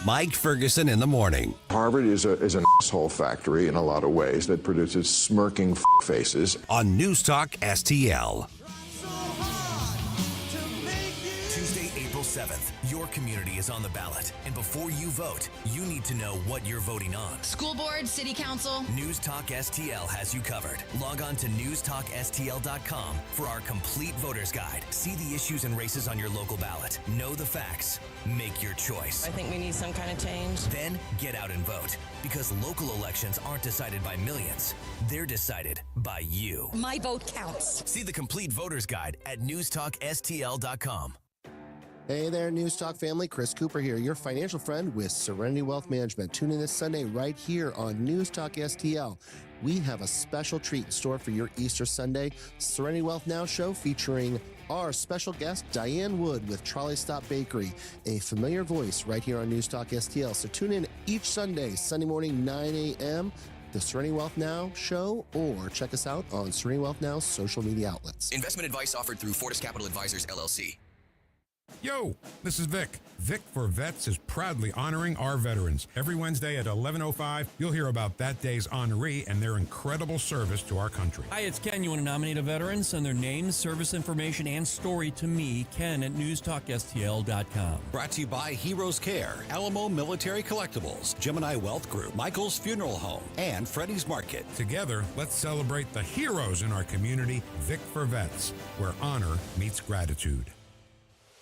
Mike Ferguson in the morning. Harvard is an asshole factory in a lot of ways that produces smirking faces. On News Talk STL. Tuesday, April 7th, your community is on the ballot. And before you vote, you need to know what you're voting on. School board, city council. News Talk STL has you covered. Log on to NewsTalkSTL.com for our complete voter's guide. See the issues and races on your local ballot. Know the facts. Make your choice. I think we need some kind of change. Then get out and vote. Because local elections aren't decided by millions. They're decided by you. My vote counts. See the complete voter's guide at NewsTalkSTL.com. Hey there, News Talk family. Chris Cooper here, your financial friend with Serenity Wealth Management. Tune in this Sunday right here on News Talk STL. We have a special treat in store for your Easter Sunday. Serenity Wealth Now show featuring our special guest, Diane Wood with Trolley Stop Bakery, a familiar voice right here on News Talk STL. So tune in each Sunday, Sunday morning, 9 a.m., the Serenity Wealth Now show, or check us out on Serenity Wealth Now's social media outlets. Investment advice offered through Fortis Capital Advisors, LLC. Yo, this is Vic. Vic for Vets is proudly honoring our veterans. Every Wednesday at 11:05, you'll hear about that day's honoree and their incredible service to our country. Hi, it's Ken. You want to nominate a veteran? Send their name, service information, and story to me, Ken, at NewsTalkSTL.com. Brought to you by Heroes Care, Alamo Military Collectibles, Gemini Wealth Group, Michael's Funeral Home, and Freddie's Market. Together, let's celebrate the heroes in our community. Vic for Vets, where honor meets gratitude.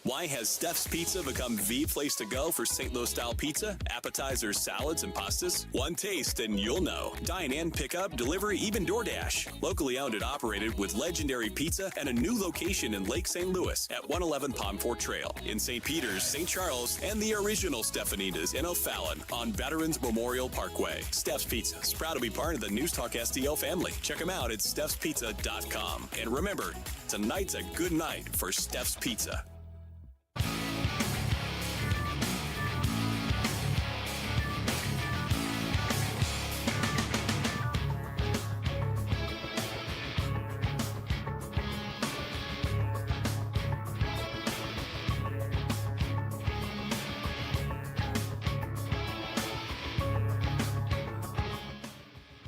Why has Steph's Pizza become the place to go for St. Louis-style pizza, appetizers, salads, and pastas? One taste and you'll know. Dine in, pick up, delivery, even DoorDash. Locally owned and operated with legendary pizza and a new location in Lake St. Louis at 111 Palm Fort Trail. In St. Peters, St. Charles, and the original Stephanitas in O'Fallon on Veterans Memorial Parkway. Steph's Pizza is proud to be part of the News Talk STL family. Check them out at stephspizza.com. And remember, tonight's a good night for Steph's Pizza.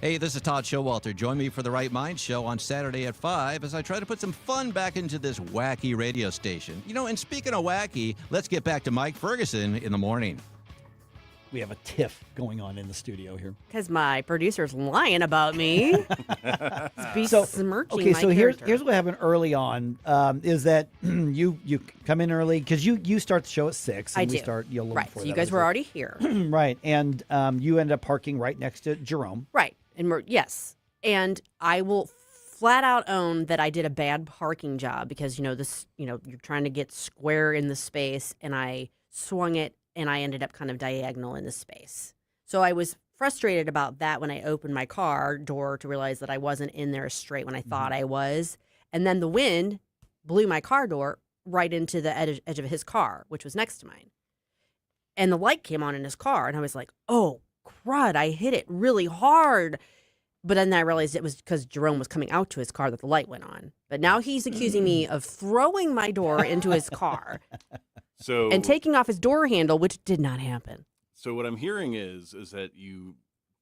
Hey, this is Todd Showalter. Join me for the Right Mind Show on Saturday at 5 as I try to put some fun back into this wacky radio station. You know, and speaking of wacky, let's get back to Mike Ferguson in the morning. We have a tiff going on in the studio here. Because my producer's lying about me. Besmirching okay, my so character. here's what happened early on is that you come in early because you start the show at 6. And I we do. start a little Right, before so you that, guys were obviously. already here. Right, and you end up parking right next to Jerome. Right. And yes. And I will flat out own that I did a bad parking job because, you're trying to get square in the space and I swung it and I ended up kind of diagonal in the space. So I was frustrated about that when I opened my car door to realize that I wasn't in there straight when I thought I was. And then the wind blew my car door right into the edge of his car, which was next to mine. And the light came on in his car and I was like, oh, crud, I hit it really hard. But then I realized it was because Jerome was coming out to his car that the light went on. But now he's accusing me of throwing my door into his car and taking off his door handle, which did not happen. So what I'm hearing is that you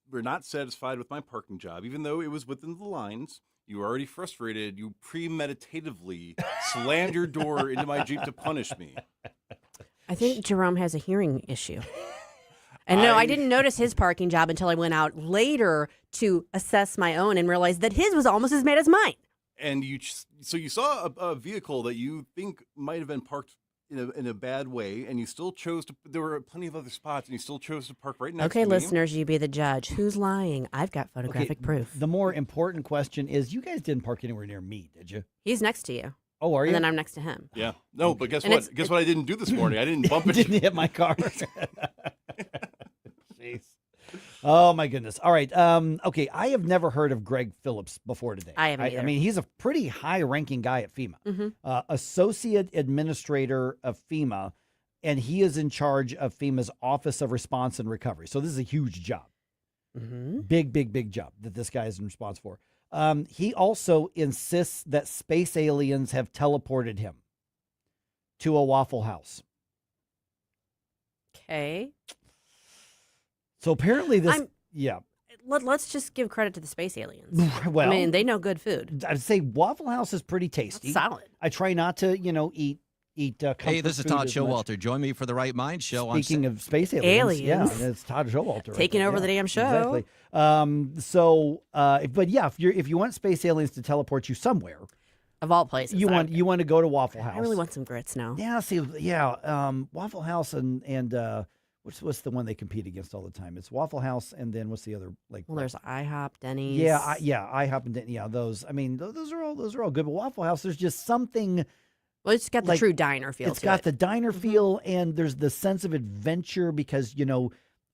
were not satisfied with my parking job, even though it was within the lines. You were already frustrated. You premeditatively slammed your door into my Jeep to punish me. I think Jerome has a hearing issue. And no, I didn't notice his parking job until I went out later to assess my own and realized that his was almost as bad as mine. And you saw a vehicle that you think might have been parked in a bad way, and you still chose to. There were plenty of other spots, and you still chose to park right next to me. Okay, listeners, you be the judge. Who's lying? I've got photographic proof. The more important question is, you guys didn't park anywhere near me, did you? He's next to you. Oh, are you? And then I'm next to him. Yeah. No, but guess And what? Guess what I didn't do this morning? I didn't bump it. Didn't hit my car. Jeez. Oh, my goodness. All right. Okay, I have never heard of Greg Phillips before today. I haven't either. I mean, he's a pretty high-ranking guy at FEMA. Mhm. Associate Administrator of FEMA, and he is in charge of FEMA's Office of Response and Recovery. So this is a huge job. Big job that this guy is in response for. He also insists that space aliens have teleported him to a Waffle House. Okay. So apparently this, Let's just give credit to the space aliens. Well, I mean, they know good food. I'd say Waffle House is pretty tasty. That's solid. I try not to, eat Hey, comfort this is food Todd as much. Showalter. Join me for the Right Mind Show on Speaking of space aliens, yeah, Aliens. it's Todd Showalter. Taking over the damn show. Exactly. But yeah, if you want space aliens to teleport you somewhere, of all places, you want to go to Waffle House. I really want some grits now. Yeah, Waffle House and what's the one they compete against all the time? It's Waffle House, and then what's the other Well, there's IHOP, Denny's. IHOP and Denny's. Yeah, those. I mean, those are all good. But Waffle House, there's just something Well, it's got the true diner feel. It's got the diner feel, and there's the sense of adventure because,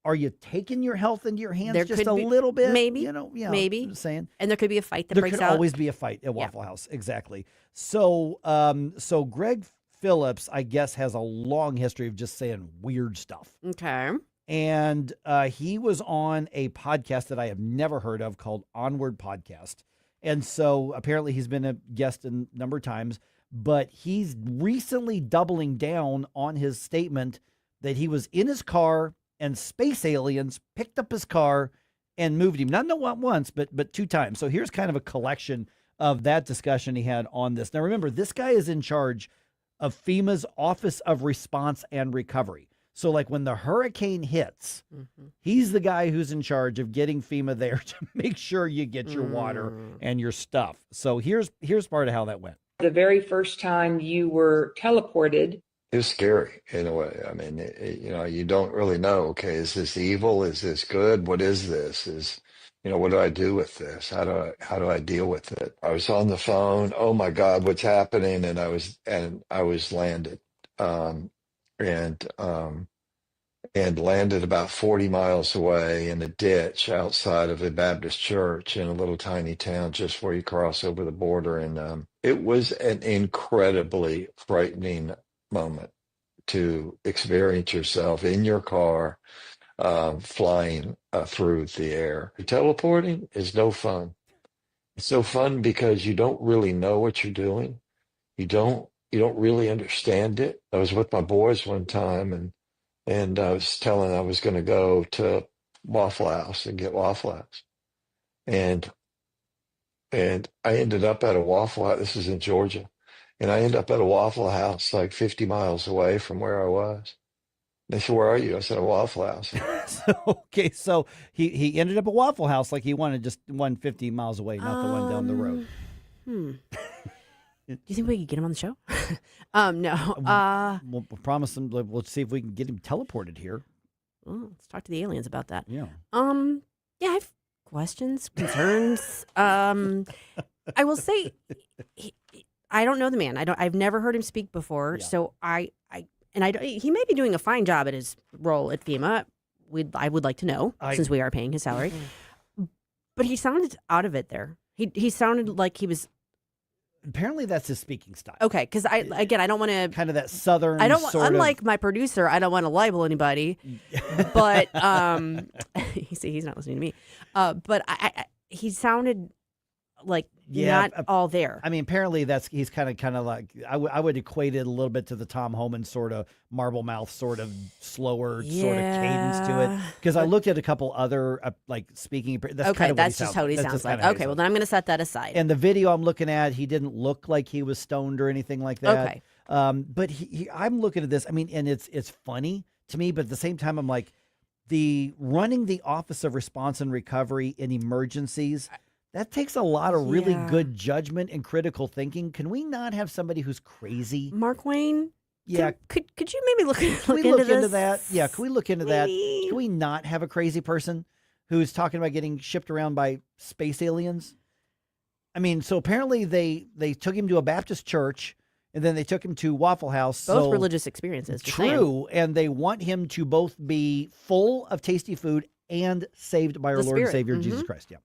are you taking your health into your hands just a little bit? Maybe. Maybe. I'm saying. And there could be a fight that there breaks could out. always be a fight at Waffle House. Exactly. So, so Greg Phillips, I guess, has a long history of just saying weird stuff. Okay. And he was on a podcast that I have never heard of called Onward Podcast. And so apparently he's been a guest a number of times, but he's recently doubling down on his statement that he was in his car and space aliens picked up his car and moved him. Not once, but 2 times. So here's kind of a collection of that discussion he had on this. Now, remember, this guy is in charge of FEMA's Office of Response and Recovery. So like when the hurricane hits, he's the guy who's in charge of getting FEMA there to make sure you get your water and your stuff. So here's part of how that went. The very first time you were teleported. It was scary in a way. I mean, you don't really know, okay, is this evil? Is this good? What is this? What do I do with this? How do I deal with it? I was on the phone. Oh my God, what's happening? And I was landed. And landed about 40 miles away in a ditch outside of a Baptist church in a little tiny town just where you cross over the border. And it was an incredibly frightening moment to experience yourself in your car flying through the air. Teleporting is no fun. It's no fun because you don't really know what you're doing. You don't really understand it. I was with my boys one time and I was telling I was going to go to Waffle House and get Waffle House. And I ended up at a Waffle House. This is in Georgia. And I ended up at a Waffle House like 50 miles away from where I was. They said, "Where are you?" I said, "A Waffle House." Okay, so he ended up at Waffle House like he wanted just 150 miles away, not the one down the road. Do you think we could get him on the show? No. We'll promise him. We'll see if we can get him teleported here. Well, let's talk to the aliens about that. Yeah. Yeah, I have questions, concerns. I will say, I don't know the man. I've never heard him speak before. Yeah. So he may be doing a fine job at his role at FEMA. I would like to know since we are paying his salary. But he sounded out of it there. He sounded like he was. Apparently, that's his speaking style. Okay, because I don't want to kind of that southern. Unlike my producer, I don't want to libel anybody. But he's not listening to me. But he sounded like not all there. I mean, apparently he's kind of like I would equate it a little bit to the Tom Homan sort of marble mouth, sort of slower sort of cadence to it. Because I looked at a couple other like speaking. That's kind of that's just how he sounds like. Okay, well then I'm going to set that aside. And the video I'm looking at, he didn't look like he was stoned or anything like that. Okay, but I'm looking at this. I mean, and it's funny to me, but at the same time, I'm like running the Office of Response and Recovery in emergencies. That takes a lot of really good judgment and critical thinking. Can we not have somebody who's crazy? Mark Wayne? Yeah. Could you maybe look into that? Yeah, can we look into that? Can we not have a crazy person who's talking about getting shipped around by space aliens? I mean, so apparently they took him to a Baptist church and then they took him to Waffle House. Both religious experiences. True. And they want him to both be full of tasty food and saved by our Lord and Savior, Jesus Christ. Yeah.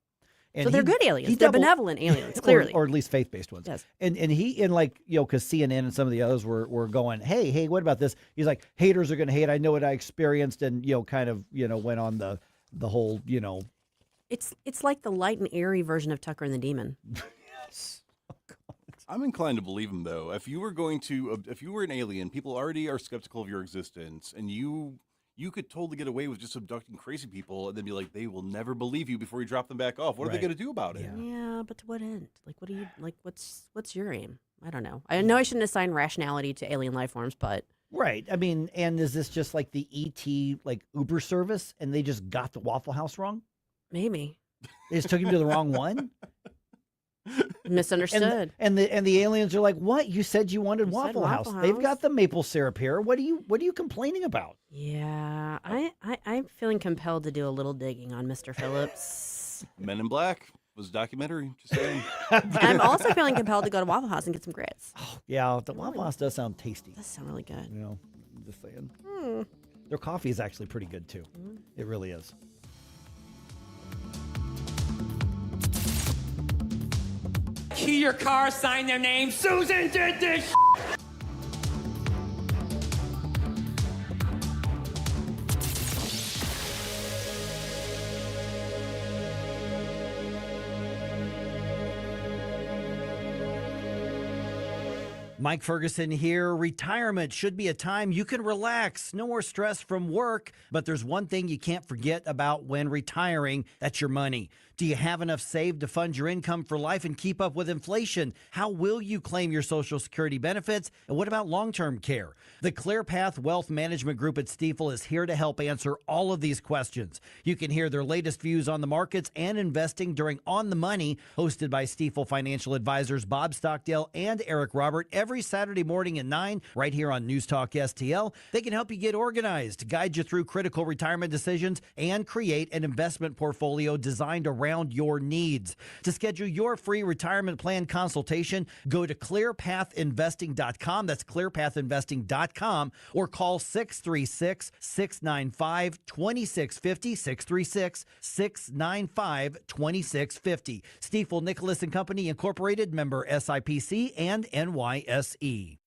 And so they're good aliens. They're benevolent aliens, clearly. Or at least faith-based ones. Yes. And because CNN and some of the others were going, hey, what about this? He's like, haters are going to hate. I know what I experienced, and, went on the whole, It's like the light and airy version of Tucker and the Demon. Yes. Oh, God. I'm inclined to believe him, though. If you were an alien, people already are skeptical of your existence, and you could totally get away with just abducting crazy people and then be like, they will never believe you before you drop them back off. What are they going to do about it? Yeah, but to what end? Like, what do you like? What's your aim? I don't know. I know I shouldn't assign rationality to alien life forms, but right. I mean, and is this just like the ET like Uber service, and they just got the Waffle House wrong? Maybe they just took him to the wrong one. Misunderstood. And the aliens are like, "What? You said you wanted Waffle House. They've got the maple syrup here. What are you complaining about?" Yeah, I'm feeling compelled to do a little digging on Mr. Phillips. Men in Black. was a documentary. Just saying. I'm also feeling compelled to go to Waffle House and get some grits. Yeah, the Waffle House does sound tasty. Does sound really good. You know, I'm just saying. Their coffee is actually pretty good, too. It really is. Key your car, sign their name. Susan did this. Mike Ferguson here. Retirement should be a time you can relax. No more stress from work. But there's one thing you can't forget about when retiring. That's your money. Do you have enough saved to fund your income for life and keep up with inflation? How will you claim your Social Security benefits? And what about long-term care? The ClearPath Wealth Management Group at Stifel is here to help answer all of these questions. You can hear their latest views on the markets and investing during On the Money, hosted by Stifel financial advisors Bob Stockdale and Eric Robert every Saturday morning at 9 right here on News Talk STL. They can help you get organized, guide you through critical retirement decisions, and create an investment portfolio designed around your needs. To schedule your free retirement plan consultation, go to clearpathinvesting.com. That's clearpathinvesting.com, or call 636-695-2650, 636-695-2650. Stifel Nicholas and Company Incorporated, member SIPC and NYSE.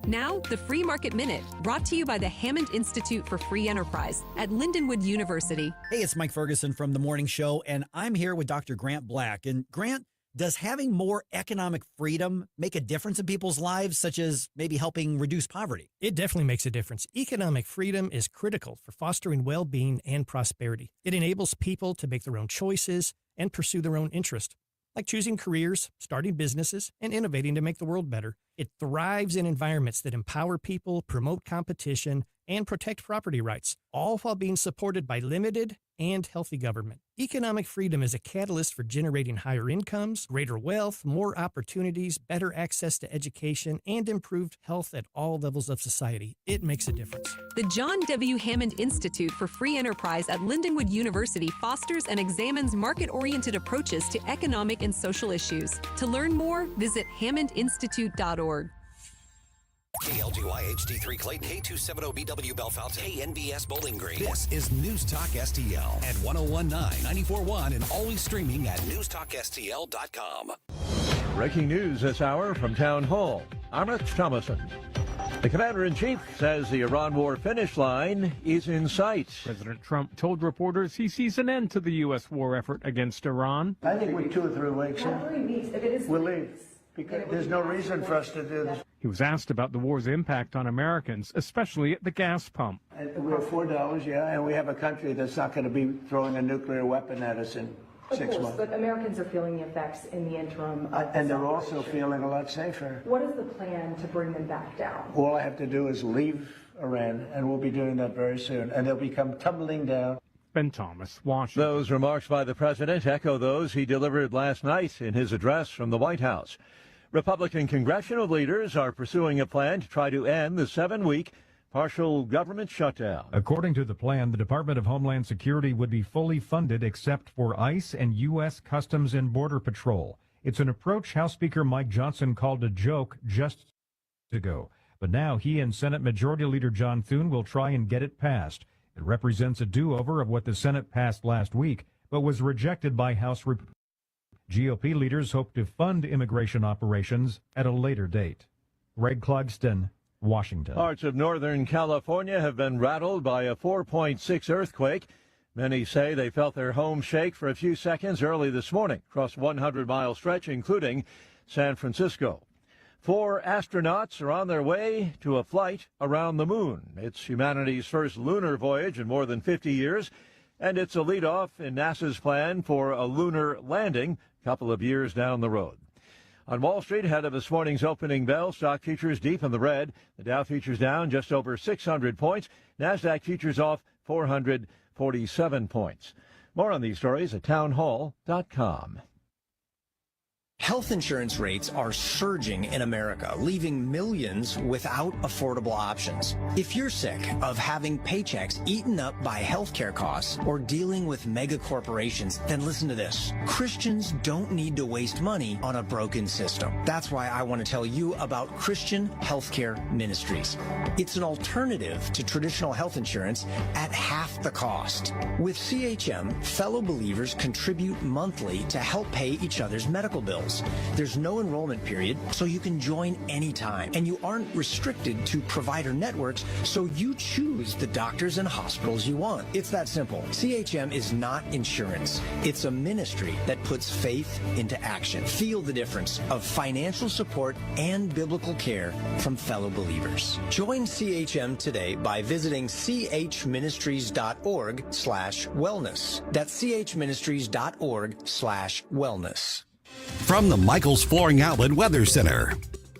Now, the Free Market Minute, brought to you by the Hammond Institute for Free Enterprise at Lindenwood University. Hey, it's Mike Ferguson from The Morning Show, and I'm here with Dr. Grant Black. And Grant, does having more economic freedom make a difference in people's lives, such as maybe helping reduce poverty? It definitely makes a difference. Economic freedom is critical for fostering well-being and prosperity. It enables people to make their own choices and pursue their own interest, like choosing careers, starting businesses, and innovating to make the world better. It thrives in environments that empower people, promote competition, and protect property rights, all while being supported by limited and healthy government. Economic freedom is a catalyst for generating higher incomes, greater wealth, more opportunities, better access to education, and improved health at all levels of society. It makes a difference. The John W. Hammond Institute for Free Enterprise at Lindenwood University fosters and examines market-oriented approaches to economic and social issues. To learn more, visit hammondinstitute.org. KLGY HD3 Clayton, K270BW Bellefonte, KNBS Bowling Green. This is News Talk STL at 1019, 94.1, and always streaming at NewsTalkSTL.com. Breaking news this hour from Town Hall. Amit Thomason. The commander-in-chief says the Iran war finish line is in sight. President Trump told reporters he sees an end to the U.S. war effort against Iran. I think we're 2 or 3 weeks in. We'll leave. Because there's no reason for us to do this. He was asked about the war's impact on Americans, especially at the gas pump. And we're $4, and we have a country that's not going to be throwing a nuclear weapon at us in 6 months. But Americans are feeling the effects in the interim. And they're also feeling a lot safer. What is the plan to bring them back down? All I have to do is leave Iran, and we'll be doing that very soon. And they'll become tumbling down. Ben Thomas, Washington. Those remarks by the president echo those he delivered last night in his address from the White House. Republican congressional leaders are pursuing a plan to try to end the 7-week partial government shutdown. According to the plan, the Department of Homeland Security would be fully funded except for ICE and U.S. Customs and Border Patrol. It's an approach House Speaker Mike Johnson called a joke just ago. But now he and Senate Majority Leader John Thune will try and get it passed. It represents a do-over of what the Senate passed last week, but was rejected by House Republicans. GOP leaders hope to fund immigration operations at a later date. Greg Clugston, Washington. Parts of Northern California have been rattled by a 4.6 earthquake. Many say they felt their home shake for a few seconds early this morning across a 100-mile stretch, including San Francisco. 4 astronauts are on their way to a flight around the moon. It's humanity's first lunar voyage in more than 50 years, and it's a leadoff in NASA's plan for a lunar landing a couple of years down the road. On Wall Street, ahead of this morning's opening bell, stock futures deep in the red. The Dow futures down just over 600 points. NASDAQ futures off 447 points. More on these stories at townhall.com. Health insurance rates are surging in America, leaving millions without affordable options. If you're sick of having paychecks eaten up by healthcare costs or dealing with mega corporations, then listen to this. Christians don't need to waste money on a broken system. That's why I want to tell you about Christian Healthcare Ministries. It's an alternative to traditional health insurance at half the cost. With CHM, fellow believers contribute monthly to help pay each other's medical bills. There's no enrollment period, so you can join anytime. And you aren't restricted to provider networks, so you choose the doctors and hospitals you want. It's that simple. CHM is not insurance. It's a ministry that puts faith into action. Feel the difference of financial support and biblical care from fellow believers. Join CHM today by visiting chministries.org/wellness. That's chministries.org/wellness. From the Michaels Flooring Outlet Weather Center.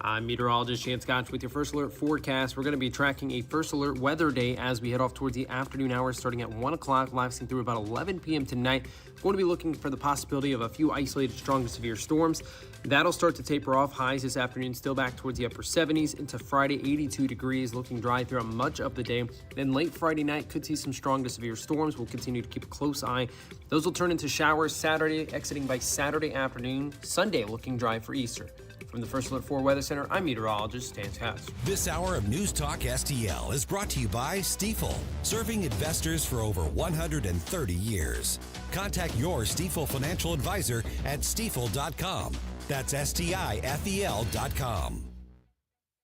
I'm meteorologist Chance Gotch with your First Alert forecast. We're going to be tracking a First Alert weather day as we head off towards the afternoon hours starting at 1 o'clock, lasting through about 11 p.m. tonight. We're going to be looking for the possibility of a few isolated strong to severe storms. That'll start to taper off. Highs this afternoon still back towards the upper 70s. Into Friday, 82 degrees, looking dry throughout much of the day. Then late Friday night, could see some strong to severe storms. We'll continue to keep a close eye. Those will turn into showers Saturday, exiting by Saturday afternoon. Sunday looking dry for Easter. From the First Alert 4 Weather Center, I'm meteorologist Stan Katz. This hour of News Talk STL is brought to you by Stifel, serving investors for over 130 years. Contact your Stifel financial advisor at stifel.com. That's STIFEL.com.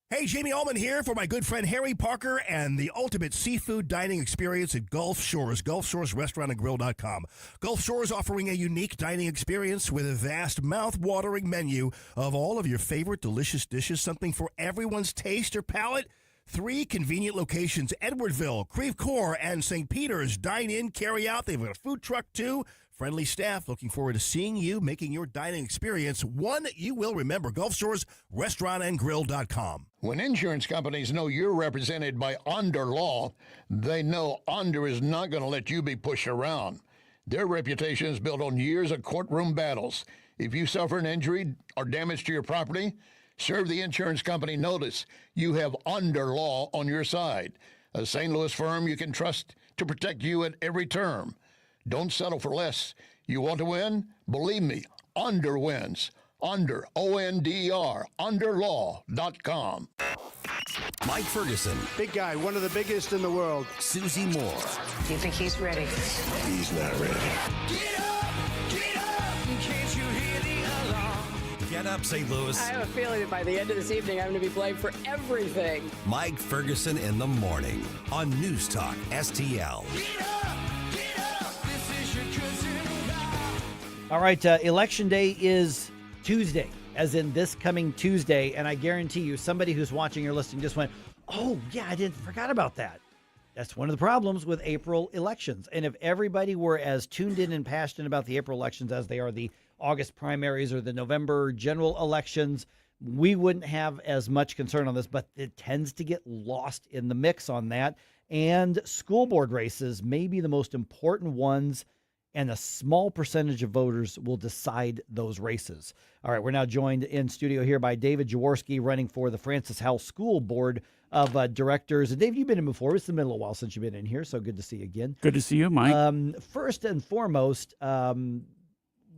Hey, Jamie Allman here for my good friend Harry Parker and the ultimate seafood dining experience at Gulf Shores, GulfShoresRestaurantandGrill.com. Gulf Shores offering a unique dining experience with a vast, mouth-watering menu of all of your favorite delicious dishes, something for everyone's taste or palate. 3 convenient locations, Edwardville, Creve Coeur, and St. Peter's. Dine in, carry out. They've got a food truck, too. Friendly staff. Looking forward to seeing you, making your dining experience one you will remember. Gulf Shores RestaurantandGrill.com. When insurance companies know you're represented by Under Law, they know Under is not going to let you be pushed around. Their reputation is built on years of courtroom battles. If you suffer an injury or damage to your property, serve the insurance company notice. You have Under Law on your side. A St. Louis firm you can trust to protect you at every term. Don't settle for less. You want to win? Believe me, Under wins. Under, O-N-D-E-R, underlaw.com. Mike Ferguson. Big guy, one of the biggest in the world. Susie Moore. Do you think he's ready? He's not ready. Get up, can't you hear the alarm? Get up, St. Louis. I have a feeling that by the end of this evening, I'm going to be blamed for everything. Mike Ferguson in the morning on News Talk STL. All right, Election Day is Tuesday, as in this coming Tuesday, and I guarantee you somebody who's watching or listening just went, oh, yeah, I forgot about that. That's one of the problems with April elections. And if everybody were as tuned in and passionate about the April elections as they are the August primaries or the November general elections, we wouldn't have as much concern on this, but it tends to get lost in the mix on that. And school board races may be the most important ones, and a small percentage of voters will decide those races. All right, we're now joined in studio here by David Jaworski, running for the Francis Howell School Board of Directors. And David, you've been in before. It's been a little while since you've been in here, so good to see you again. Good to see you, Mike. First and foremost, when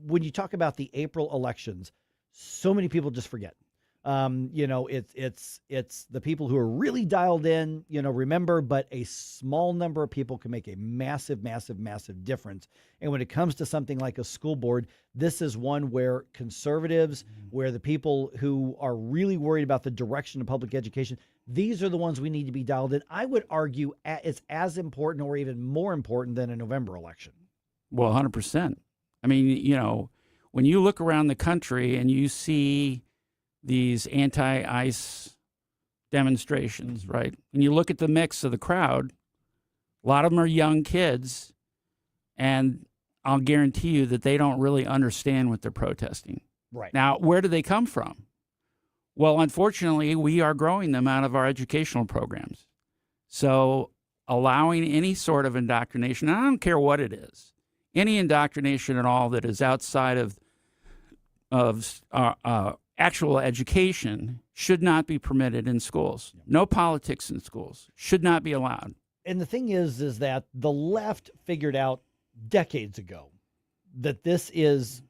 you talk about the April elections, so many people just forget. It's the people who are really dialed in, remember, but a small number of people can make a massive, massive, massive difference. And when it comes to something like a school board, this is one where conservatives, where the people who are really worried about the direction of public education, these are the ones we need to be dialed in. I would argue it's as important or even more important than a November election. Well, 100%. I mean, when you look around the country and you see these anti-ICE demonstrations, right? And you look at the mix of the crowd, a lot of them are young kids, and I'll guarantee you that they don't really understand what they're protesting. Right. Now, where do they come from? Well, unfortunately, we are growing them out of our educational programs. So allowing any sort of indoctrination, and I don't care what it is, any indoctrination at all that is outside of actual education should not be permitted in schools. No politics in schools should not be allowed. And the thing is that the left figured out decades ago that this is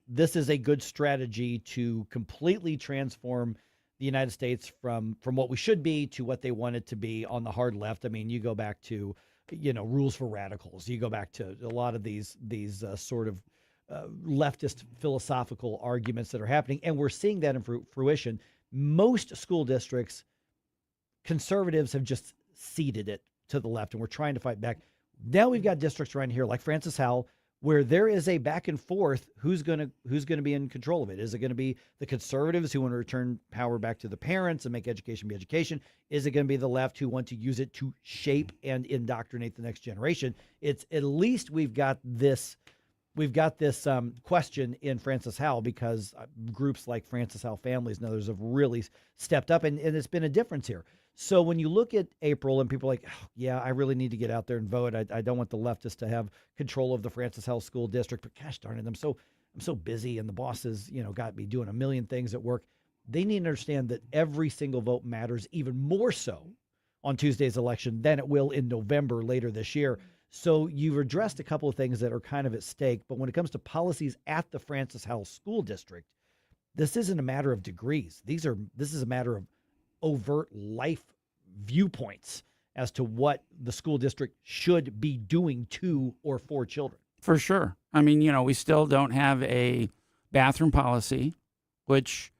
a good strategy to completely transform the United States from what we should be to what they want it to be on the hard left. I mean, you go back to, Rules for Radicals. You go back to a lot of these sort of leftist philosophical arguments that are happening, and we're seeing that in fruition. Most school districts, conservatives have just ceded it to the left, and we're trying to fight back. Now we've got districts around here like Francis Howell, where there is a back and forth. Who's going to be in control of it? Is it going to be the conservatives who want to return power back to the parents and make education be education? Is it going to be the left who want to use it to shape and indoctrinate the next generation? It's at least we've got this question in Francis Howell because groups like Francis Howell Families and others have really stepped up, and it's been a difference here. So when you look at April and people are like, oh, yeah, I really need to get out there and vote. I don't want the leftists to have control of the Francis Howell School District, but gosh darn it, I'm so busy, and the bosses, got me doing a million things at work. They need to understand that every single vote matters, even more so on Tuesday's election than it will in November later this year. So you've addressed a couple of things that are kind of at stake, but when it comes to policies at the Francis Howell School District, this isn't a matter of degrees. This is a matter of overt life viewpoints as to what the school district should be doing to or for children. For sure. I mean, we still don't have a bathroom policy, which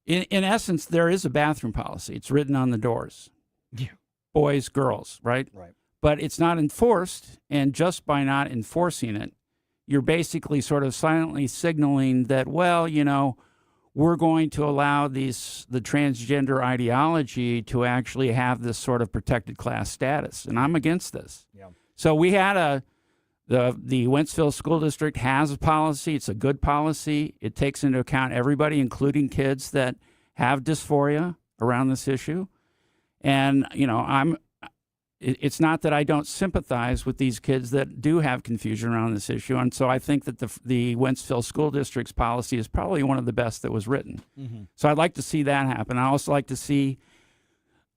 in essence, there is a bathroom policy. It's written on the doors. Yeah. Boys, girls, right? Right. But it's not enforced, and just by not enforcing it, you're basically sort of silently signaling that, well, we're going to allow the transgender ideology to actually have this sort of protected class status, and I'm against this. Yeah. So we had the Wentzville School District has a policy. It's a good policy. It takes into account everybody, including kids that have dysphoria around this issue. And, it's not that I don't sympathize with these kids that do have confusion around this issue. And so I think that the Wentzville School District's policy is probably one of the best that was written. Mm-hmm. So I'd like to see that happen. I also like to see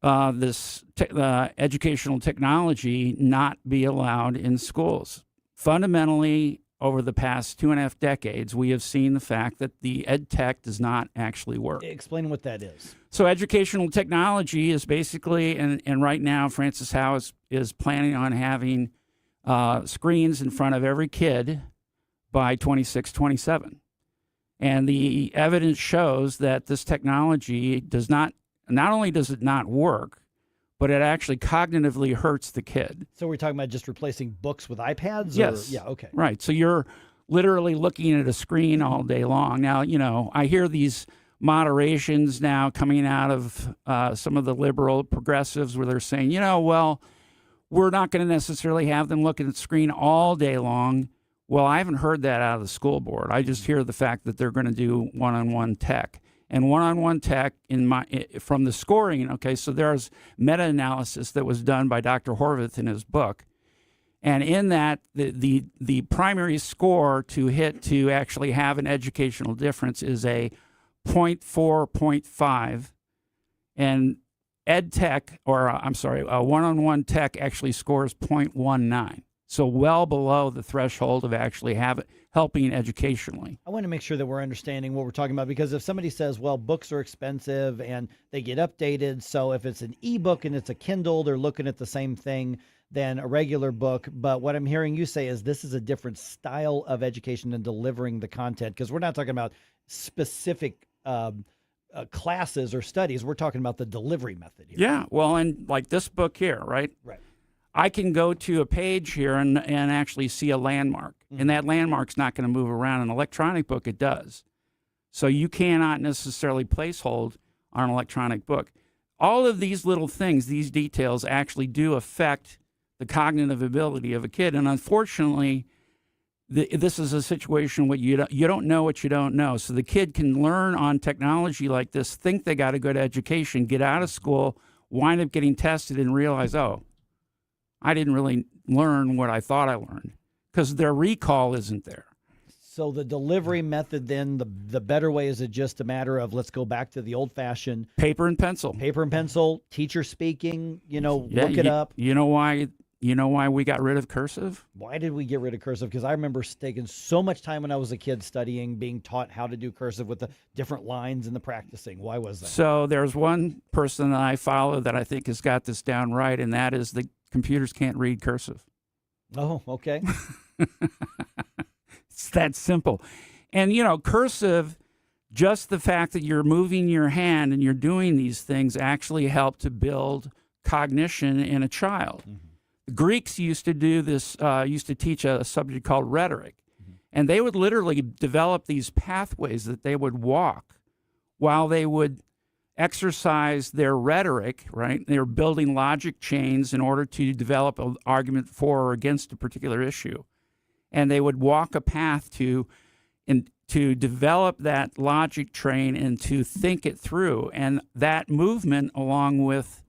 this educational technology not be allowed in schools. Fundamentally, over the past 2.5 decades, we have seen the fact that the ed tech does not actually work. Explain what that is. So educational technology is basically, and right now Francis Howell is planning on having screens in front of every kid by 26, 27. And the evidence shows that this technology not only does it not work, but it actually cognitively hurts the kid. So we're talking about just replacing books with iPads? Yes. Yeah, okay. Right. So you're literally looking at a screen all day long. Now, I hear these moderations now coming out of some of the liberal progressives where they're saying, well, we're not going to necessarily have them looking at the screen all day long. Well, I haven't heard that out of the school board. I just hear the fact that they're going to do one-on-one tech. And one-on-one tech from the scoring, okay, so there's meta-analysis that was done by Dr. Horvath in his book. And in that, the primary score to actually have an educational difference is a 0.4, 0.5. And ed tech, one-on-one tech actually scores 0.19. So well below the threshold of actually helping educationally. I want to make sure that we're understanding what we're talking about, because if somebody says, well, books are expensive and they get updated, so if it's an ebook and it's a Kindle, they're looking at the same thing than a regular book. But what I'm hearing you say is this is a different style of education and delivering the content, because we're not talking about specific classes or studies. We're talking about the delivery method here. Yeah, well, and like this book here, right? Right. I can go to a page here and actually see a landmark, and that landmark's not going to move around. An electronic book, it does. So you cannot necessarily place hold on an electronic book. All of these little things, these details, actually do affect the cognitive ability of a kid. And unfortunately, this is a situation where you don't know what you don't know. So the kid can learn on technology like this, think they got a good education, get out of school, wind up getting tested, and realize, oh, I didn't really learn what I thought I learned, because their recall isn't there. So the delivery method, then the better way, is it just a matter of let's go back to the old fashioned paper and pencil, teacher speaking, look it up. You know why we got rid of cursive? Why did we get rid of cursive? Because I remember taking so much time when I was a kid studying, being taught how to do cursive with the different lines and the practicing. Why was that? So there's one person that I follow that I think has got this down right, and that is the computers can't read cursive. Oh, okay. It's that simple. And, cursive, just the fact that you're moving your hand and you're doing these things actually help to build cognition in a child. Mm-hmm. The Greeks used to do this, used to teach a subject called rhetoric. Mm-hmm. And they would literally develop these pathways that they would walk while they would exercise their rhetoric, right? They were building logic chains in order to develop an argument for or against a particular issue. And they would walk a path to develop that logic train and to think it through. And that movement, along with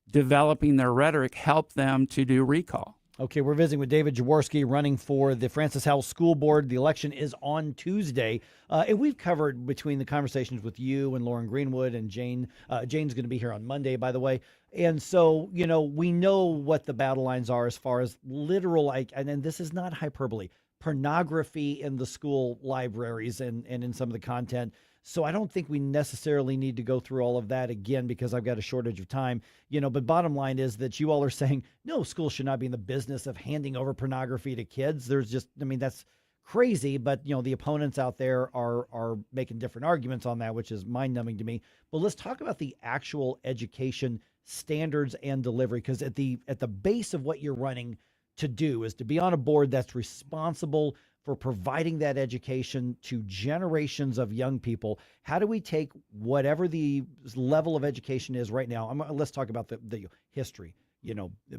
developing their rhetoric, helped them to do recall. Okay, we're visiting with David Jaworski, running for the Francis Howell School Board. The election is on Tuesday. And we've covered, between the conversations with you and Lauren Greenwood and Jane, Jane's going to be here on Monday, by the way. And so, we know what the battle lines are as far as literal, and this is not hyperbole, pornography in the school libraries and in some of the content. So I don't think we necessarily need to go through all of that again because I've got a shortage of time, but bottom line is that you all are saying, no, schools should not be in the business of handing over pornography to kids. That's crazy, but the opponents out there are making different arguments on that, which is mind-numbing to me. But let's talk about the actual education standards and delivery, because at the base of what you're running to do is to be on a board that's responsible for providing that education to generations of young people. How do we take whatever the level of education is right now? Let's talk about the history,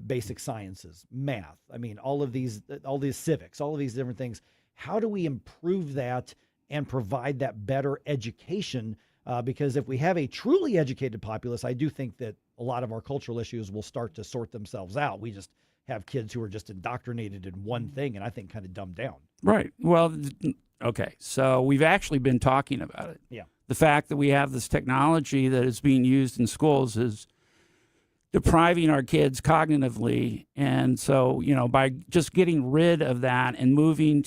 basic sciences, math. All these civics, all of these different things. How do we improve that and provide that better education? Because if we have a truly educated populace, I do think that a lot of our cultural issues will start to sort themselves out. We just have kids who are just indoctrinated in one thing, and I think kind of dumbed down. Right. Well, okay. So we've actually been talking about it. Yeah. The fact that we have this technology that is being used in schools is depriving our kids cognitively. And so, by just getting rid of that and moving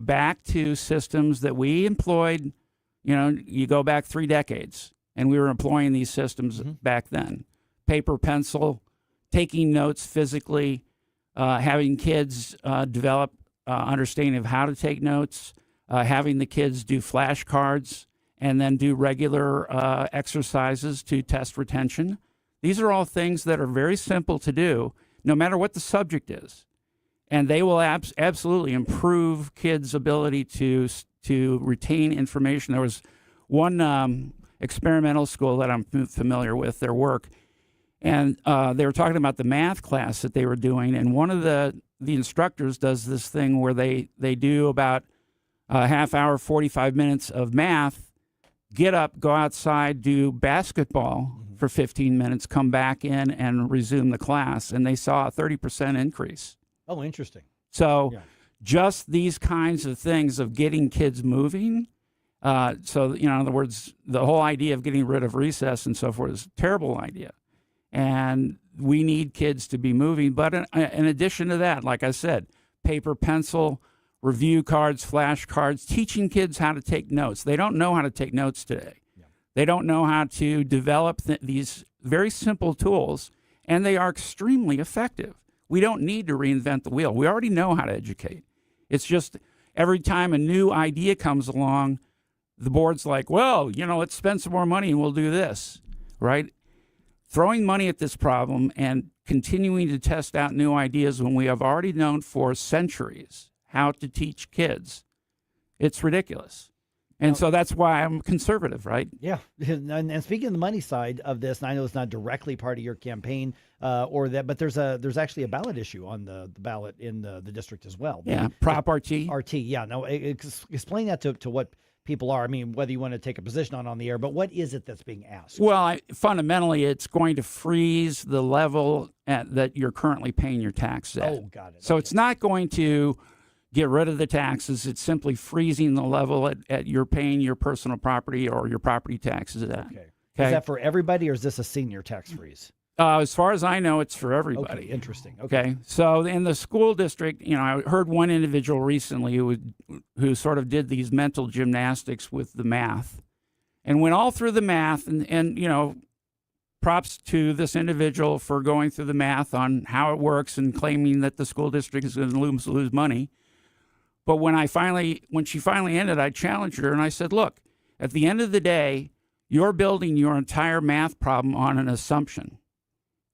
back to systems that we employed, you go back 3 decades, and we were employing these systems back then. Paper, pencil, taking notes physically, having kids develop understanding of how to take notes, having the kids do flashcards, and then do regular exercises to test retention. These are all things that are very simple to do, no matter what the subject is. And they will absolutely improve kids' ability to retain information. There was one experimental school that I'm familiar with, their work, and they were talking about the math class that they were doing, and one of the instructors does this thing where they do about a half hour, 45 minutes of math, get up, go outside, do basketball for 15 minutes, come back in and resume the class, and they saw a 30% increase. Oh, interesting. So just these kinds of things of getting kids moving. So, in other words, the whole idea of getting rid of recess and so forth is a terrible idea. And we need kids to be moving. But in addition to that, like I said, paper, pencil, review cards, flashcards, teaching kids how to take notes. They don't know how to take notes today. Yeah. They don't know how to develop these very simple tools, and they are extremely effective. We don't need to reinvent the wheel. We already know how to educate. It's just every time a new idea comes along, the board's like, well, let's spend some more money and we'll do this, right? Throwing money at this problem and continuing to test out new ideas when we have already known for centuries how to teach kids, it's ridiculous. And so that's why I'm conservative, right? Yeah. And speaking of the money side of this, and I know it's not directly part of your campaign but there's actually a ballot issue on the ballot in the district as well. Yeah, Prop RT. RT, yeah. Now, explain that to what people are. Whether you want to take a position on the air, but what is it that's being asked? Well, fundamentally, it's going to freeze the level that you're currently paying your taxes at. Oh, got it. So it's not going to, get rid of the taxes. It's simply freezing the level at you're paying your personal property or your property taxes at. Okay. Is that for everybody, or is this a senior tax freeze? As far as I know, it's for everybody. Okay, interesting. Okay. So in the school district, I heard one individual recently who sort of did these mental gymnastics with the math and went all through the math and props to this individual for going through the math on how it works and claiming that the school district is going to lose money. But when she finally ended, I challenged her and I said, look, at the end of the day, you're building your entire math problem on an assumption.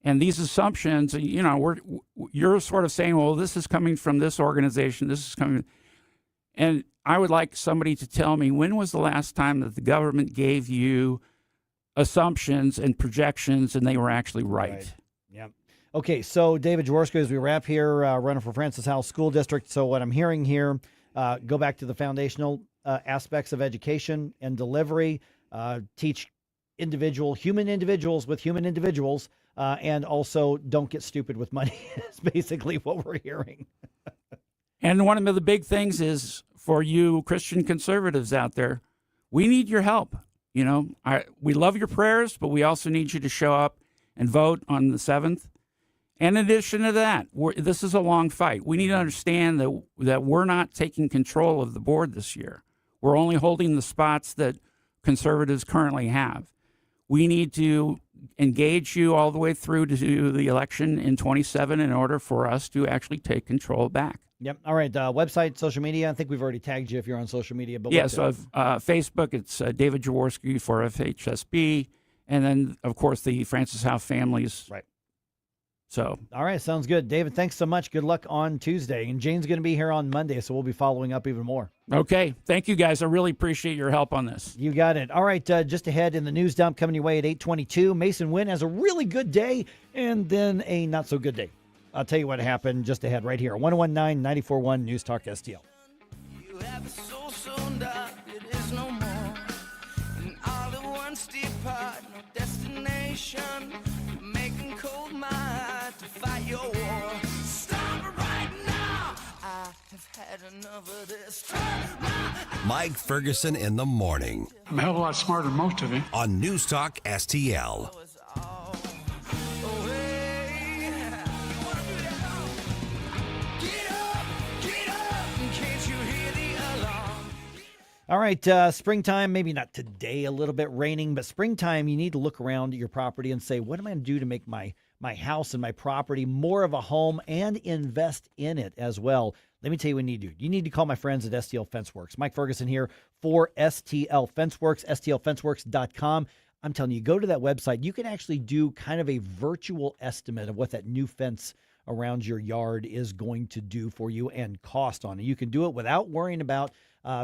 And these assumptions, you're sort of saying, well, this is coming from this organization, this is coming. And I would like somebody to tell me, when was the last time that the government gave you assumptions and projections and they were actually right? Yeah. Okay, so David Jaworski, as we wrap here, running for Francis Howell School District. So what I'm hearing here, go back to the foundational aspects of education and delivery, teach human individuals with human individuals, and also don't get stupid with money. Is basically what we're hearing. And one of the big things is for you Christian conservatives out there, we need your help. We love your prayers, but we also need you to show up and vote on the 7th. And in addition to that, this is a long fight. We need to understand that we're not taking control of the board this year. We're only holding the spots that conservatives currently have. We need to engage you all the way through to the election in 27 in order for us to actually take control back. Yep. All right. Website, social media. I think we've already tagged you if you're on social media. But so Facebook, it's David Jaworski for FHSB. And then, of course, the Francis Howell families. Right. So. All right. Sounds good. David, thanks so much. Good luck on Tuesday. And Jane's going to be here on Monday, so we'll be following up even more. Okay. Thank you, guys. I really appreciate your help on this. You got it. All right. Just ahead in the news dump coming your way at 8:22. Mason Wynn has a really good day and then a not so good day. I'll tell you what happened just ahead right here. 1019 94.1 News Talk STL. You have a soul so dark, it is no more. And all at once depart, no destination. Making cold my heart to fight your war. Stop it right now. I have had enough of this. Mike Ferguson in the morning. I'm a hell of a lot smarter than most of you. On News Talk STL. All right, springtime, maybe not today, a little bit raining, but springtime, you need to look around at your property and say, what am I going to do to make my house and my property more of a home and invest in it as well? Let me tell you what you need to do. You need to call my friends at STL FenceWorks. Mike Ferguson here for STL FenceWorks, stlfenceworks.com. I'm telling you, go to that website. You can actually do kind of a virtual estimate of what that new fence around your yard is going to do for you and cost on it. You can do it without worrying about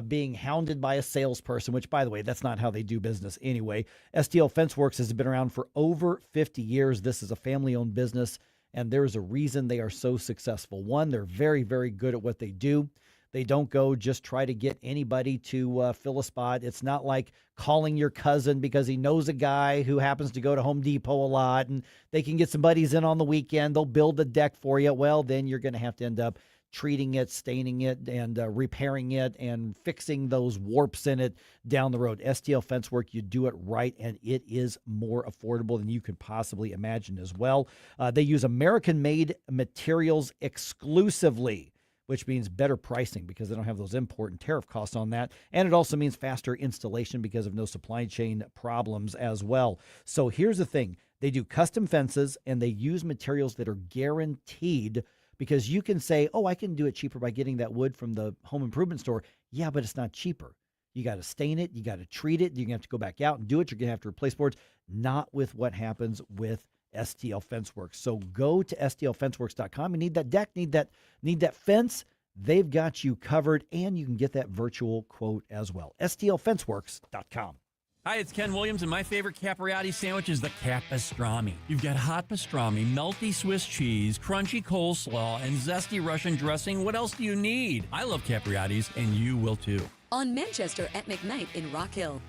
being hounded by a salesperson, which, by the way, that's not how they do business anyway. STL FenceWorks has been around for over 50 years. This is a family-owned business, and there's a reason they are so successful. One, they're very, very good at what they do. They don't go just try to get anybody to fill a spot. It's not like calling your cousin because he knows a guy who happens to go to Home Depot a lot, and they can get some buddies in on the weekend. They'll build a deck for you. Well, then you're going to have to end up treating it, staining it, and repairing it, and fixing those warps in it down the road. STL Fencework, you do it right, and it is more affordable than you could possibly imagine as well. They use American-made materials exclusively, which means better pricing because they don't have those import and tariff costs on that. And it also means faster installation because of no supply chain problems as well. So here's the thing. They do custom fences, and they use materials that are guaranteed, because you can say, oh, I can do it cheaper by getting that wood from the home improvement store. Yeah, but it's not cheaper. You got to stain it. You got to treat it. You're going to have to go back out and do it. You're going to have to replace boards. Not with what happens with STL FenceWorks. So go to stlfenceworks.com. You need that deck, need that fence. They've got you covered, and you can get that virtual quote as well. stlfenceworks.com. Hi, it's Ken Williams, and my favorite Capriati sandwich is the Capistrami. You've got hot pastrami, melty Swiss cheese, crunchy coleslaw, and zesty Russian dressing. What else do you need? I love Capriati's, and you will too. On Manchester at McKnight in Rock Hill.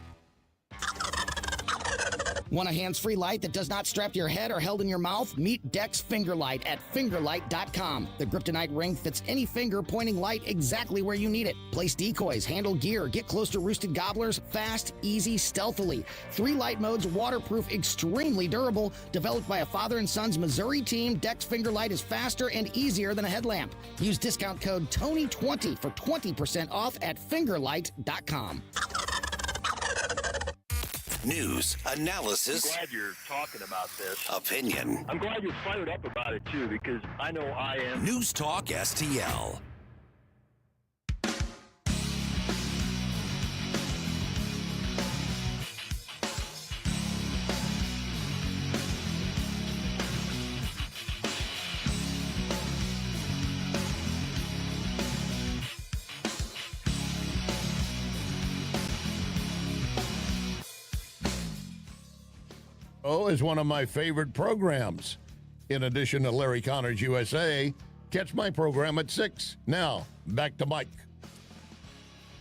Want a hands-free light that does not strap to your head or held in your mouth? Meet Dex Finger Light at fingerlight.com. The Kryptonite ring fits any finger, pointing light exactly where you need it. Place decoys, handle gear, get close to roosted gobblers, fast, easy, stealthily. 3 light modes, waterproof, extremely durable. Developed by a father and son's Missouri team, Dex Finger Light is faster and easier than a headlamp. Use discount code TONY20 for 20% off at fingerlight.com. News, analysis, I'm glad you're talking about this. Opinion. I'm glad you're fired up about it, too, because I know I am. News Talk STL. Is one of my favorite programs. In addition to Larry Connor's USA, catch my program at 6. Now, back to Mike.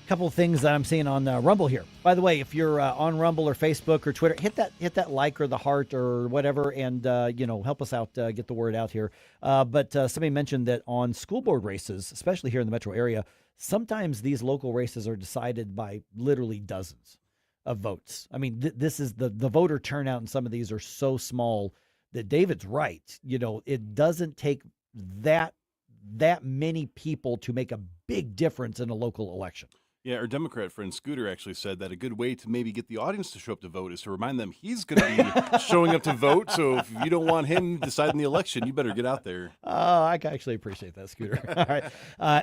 Couple of things that I'm seeing on Rumble here. By the way, if you're on Rumble or Facebook or Twitter, hit that like or the heart or whatever, and help us out, get the word out here. But somebody mentioned that on school board races, especially here in the metro area, sometimes these local races are decided by literally dozens of votes. I mean, this is the voter turnout in some of these are so small that David's right. It doesn't take that many people to make a big difference in a local election. Yeah, our Democrat friend Scooter actually said that a good way to maybe get the audience to show up to vote is to remind them he's going to be showing up to vote. So if you don't want him deciding the election, you better get out there. I actually appreciate that, Scooter. All right.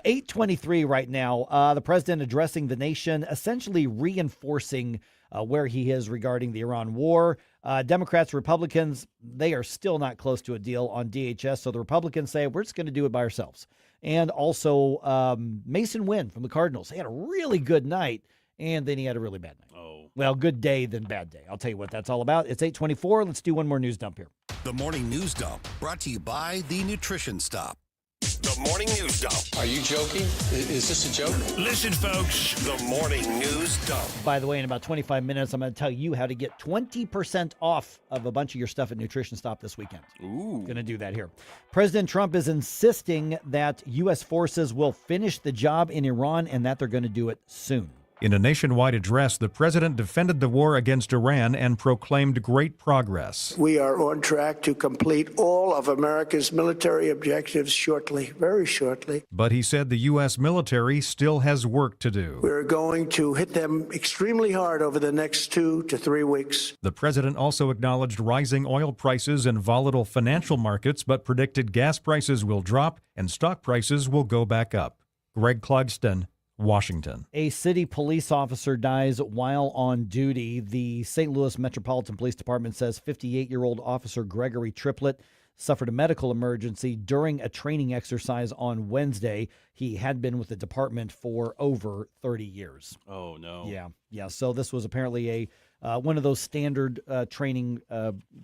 8:23 right now. The president addressing the nation, essentially reinforcing where he is regarding the Iran war. Democrats, Republicans, they are still not close to a deal on DHS. So the Republicans say, we're just going to do it by ourselves. And also Mason Wynn from the Cardinals. He had a really good night, and then he had a really bad night. Oh. Well, good day, then bad day. I'll tell you what that's all about. It's 8:24. Let's do one more news dump here. The Morning News Dump, brought to you by The Nutrition Stop. The Morning News Dump. Are you joking? Is this a joke? Listen, folks. The Morning News Dump. By the way, in about 25 minutes, I'm going to tell you how to get 20% off of a bunch of your stuff at Nutrition Stop this weekend. Ooh. Going to do that here. President Trump is insisting that U.S. forces will finish the job in Iran and that they're going to do it soon. In a nationwide address, the president defended the war against Iran and proclaimed great progress. We are on track to complete all of America's military objectives shortly, very shortly. But he said the U.S. military still has work to do. We're going to hit them extremely hard over the next 2 to 3 weeks. The president also acknowledged rising oil prices and volatile financial markets, but predicted gas prices will drop and stock prices will go back up. Greg Clugston, Washington. A city police officer dies while on duty. The St. Louis Metropolitan Police Department says 58-year-old Officer Gregory Triplett suffered a medical emergency during a training exercise on Wednesday. He had been with the department for over 30 years. Oh, no. Yeah. So this was apparently one of those standard training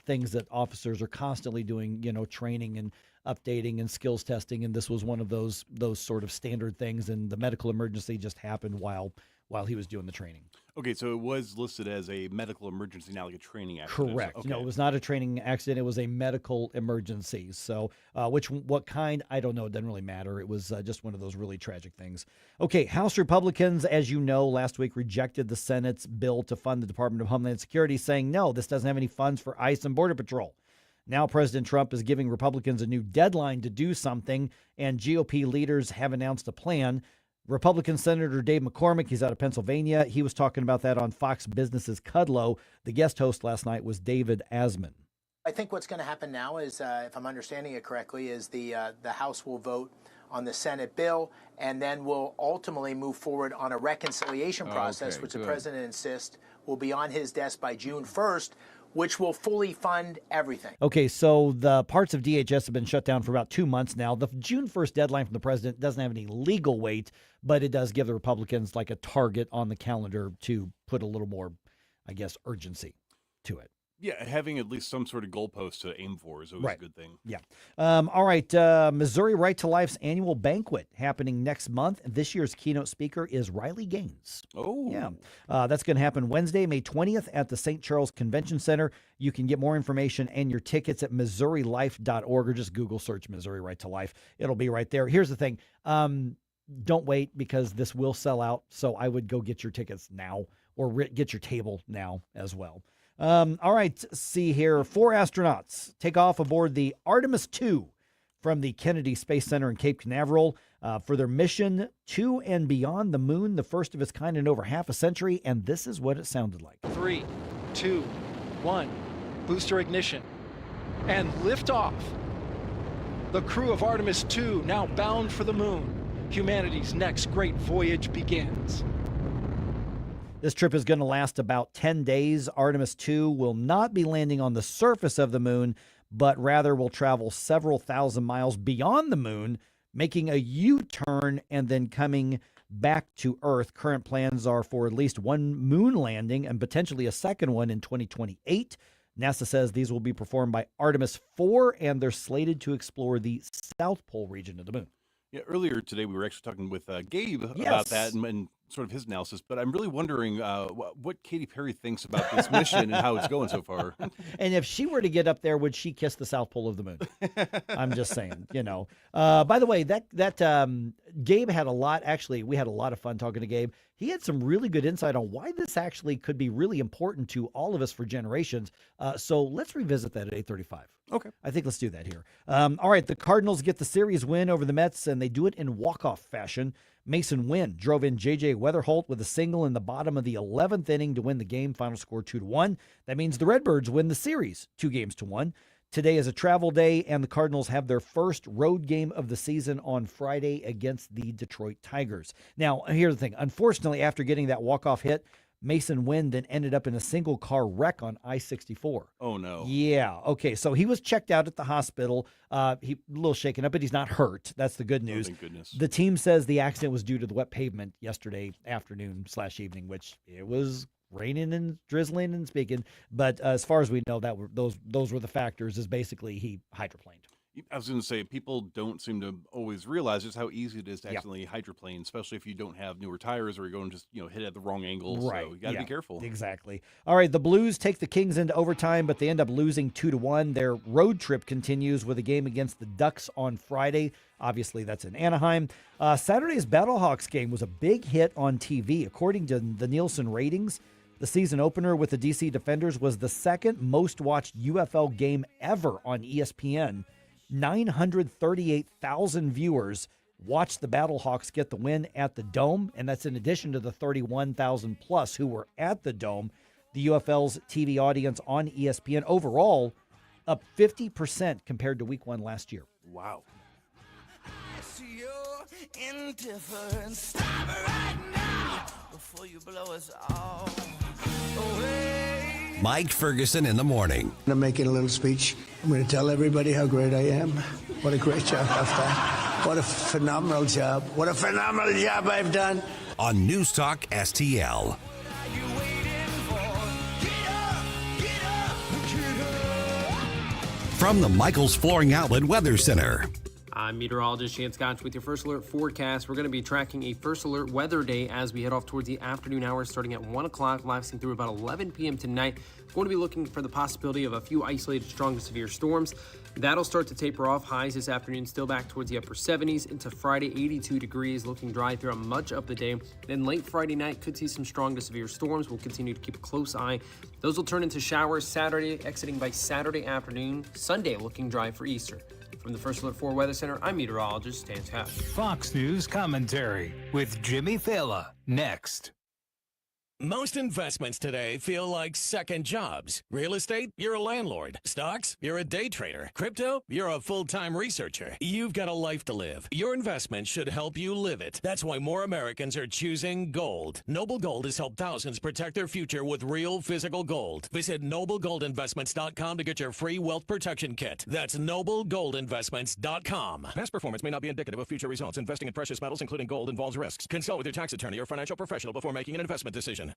things that officers are constantly doing, training and updating and skills testing, and this was one of those sort of standard things, and the medical emergency just happened while he was doing the training. Okay, so it was listed as a medical emergency, not like a training accident. Correct. Okay. No, it was not a training accident. It was a medical emergency. So what kind, I don't know. It doesn't really matter. It was just one of those really tragic things. Okay, House Republicans, as you know, last week rejected the Senate's bill to fund the Department of Homeland Security, saying, no, this doesn't have any funds for ICE and Border Patrol. Now President Trump is giving Republicans a new deadline to do something, and GOP leaders have announced a plan. Republican Senator Dave McCormick, he's out of Pennsylvania. He was talking about that on Fox Business's Kudlow. The guest host last night was David Asman. I think what's going to happen now is, if I'm understanding it correctly, is the House will vote on the Senate bill, and then we'll ultimately move forward on a reconciliation process, which the president insists will be on his desk by June 1st, which will fully fund everything. Okay, so the parts of DHS have been shut down for about 2 months now. The June 1st deadline from the president doesn't have any legal weight, but it does give the Republicans like a target on the calendar to put a little more, I guess, urgency to it. Yeah, having at least some sort of goalpost to aim for is always a good thing. Yeah. All right. Missouri Right to Life's annual banquet happening next month. This year's keynote speaker is Riley Gaines. Oh. Yeah. That's going to happen Wednesday, May 20th at the St. Charles Convention Center. You can get more information and your tickets at MissouriLife.org or just Google search Missouri Right to Life. It'll be right there. Here's the thing. Don't wait because this will sell out. So I would go get your tickets now or get your table now as well. All right, see here. 4 astronauts take off aboard the Artemis II from the Kennedy Space Center in Cape Canaveral for their mission to and beyond the moon, the first of its kind in over half a century. And this is what it sounded like. 3, 2, 1, booster ignition, and liftoff. The crew of Artemis II now bound for the moon. Humanity's next great voyage begins. This trip is going to last about 10 days. Artemis II will not be landing on the surface of the moon, but rather will travel several thousand miles beyond the moon, making a U-turn and then coming back to Earth. Current plans are for at least one moon landing and potentially a second one in 2028. NASA says these will be performed by Artemis 4, and they're slated to explore the South Pole region of the moon. Yeah, earlier today we were actually talking with Gabe about that and sort of his analysis, but I'm really wondering what Katy Perry thinks about this mission and how it's going so far. And if she were to get up there, would she kiss the South Pole of the moon? I'm just saying, By the way, that Gabe had a lot. Actually, we had a lot of fun talking to Gabe. He had some really good insight on why this actually could be really important to all of us for generations. So let's revisit that at 8:35. Okay. I think let's do that here. All right, the Cardinals get the series win over the Mets, and they do it in walk-off fashion. Mason Wynn drove in J.J. Weatherholt with a single in the bottom of the 11th inning to win the game. Final score 2-1. That means the Redbirds win the series 2-1. Today is a travel day, and the Cardinals have their first road game of the season on Friday against the Detroit Tigers. Now, here's the thing. Unfortunately, after getting that walk-off hit, Mason Wynn then ended up in a single-car wreck on I-64. Oh, no. Yeah. Okay, so he was checked out at the hospital. He a little shaken up, but he's not hurt. That's the good news. Oh, thank goodness. The team says the accident was due to the wet pavement yesterday afternoon/evening, which it was raining and drizzling and speaking. But as far as we know, those were the factors. Is basically he hydroplaned. I was going to say, people don't seem to always realize just how easy it is to accidentally hydroplane, especially if you don't have newer tires or you're going just hit at the wrong angle. Right. So you got to be careful. Exactly. All right. The Blues take the Kings into overtime, but they end up losing 2-1. Their road trip continues with a game against the Ducks on Friday. Obviously, that's in Anaheim. Saturday's Battlehawks game was a big hit on TV. According to the Nielsen ratings, the season opener with the DC Defenders was the second most watched UFL game ever on ESPN. 938,000 viewers watched the Battlehawks get the win at the Dome, and that's in addition to the 31,000 plus who were at the Dome. The UFL's TV audience on ESPN overall up 50% compared to week 1 last year. Wow. I see your indifference. Stop it right now before you blow us all away. Mike Ferguson in the morning. I'm making a little speech. I'm going to tell everybody how great I am. What a great job I've done. What a phenomenal job. What a phenomenal job I've done. On NewsTalkSTL. From the Michaels Flooring Outlet Weather Center. I'm meteorologist Chance Scotch with your First Alert forecast. We're going to be tracking a First Alert weather day as we head off towards the afternoon hours starting at 1 o'clock, lasting through about 11 p.m. tonight. Going to be looking for the possibility of a few isolated strong to severe storms. That'll start to taper off. Highs this afternoon still back towards the upper 70s. Into Friday, 82 degrees, looking dry throughout much of the day. Then late Friday night, could see some strong to severe storms. We'll continue to keep a close eye. Those will turn into showers Saturday, exiting by Saturday afternoon. Sunday looking dry for Easter. From the First Alert 4 Weather Center, I'm meteorologist Stan Scott. Fox News commentary with Jimmy Fallon next. Most investments today feel like second jobs. Real estate, you're a landlord. Stocks, you're a day trader. Crypto, you're a full-time researcher. You've got a life to live. Your investment should help you live it. That's why more Americans are choosing gold. Noble Gold has helped thousands protect their future with real physical gold. Visit NobleGoldInvestments.com to get your free wealth protection kit. That's NobleGoldInvestments.com. Past performance may not be indicative of future results. Investing in precious metals, including gold, involves risks. Consult with your tax attorney or financial professional before making an investment decision.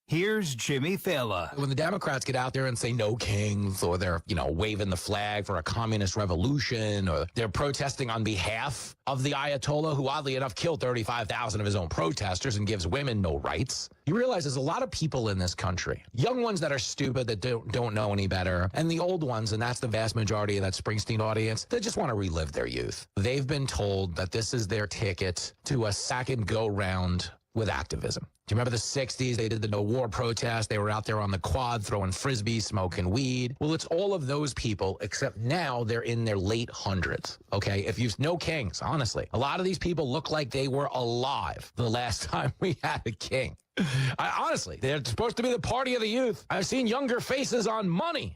Here's Jimmy Failla. When the Democrats get out there and say no kings, or they're, waving the flag for a communist revolution, or they're protesting on behalf of the Ayatollah, who oddly enough killed 35,000 of his own protesters and gives women no rights, you realize there's a lot of people in this country, young ones that are stupid, that don't know any better, and the old ones, and that's the vast majority of that Springsteen audience, that just want to relive their youth. They've been told that this is their ticket to a second go-round with activism. Do you remember the 60s? They did the no war protest. They were out there on the quad throwing frisbees, smoking weed. Well, it's all of those people, except now they're in their late hundreds, okay? If you've no kings, honestly. A lot of these people look like they were alive the last time we had a king. Honestly, they're supposed to be the party of the youth. I've seen younger faces on money.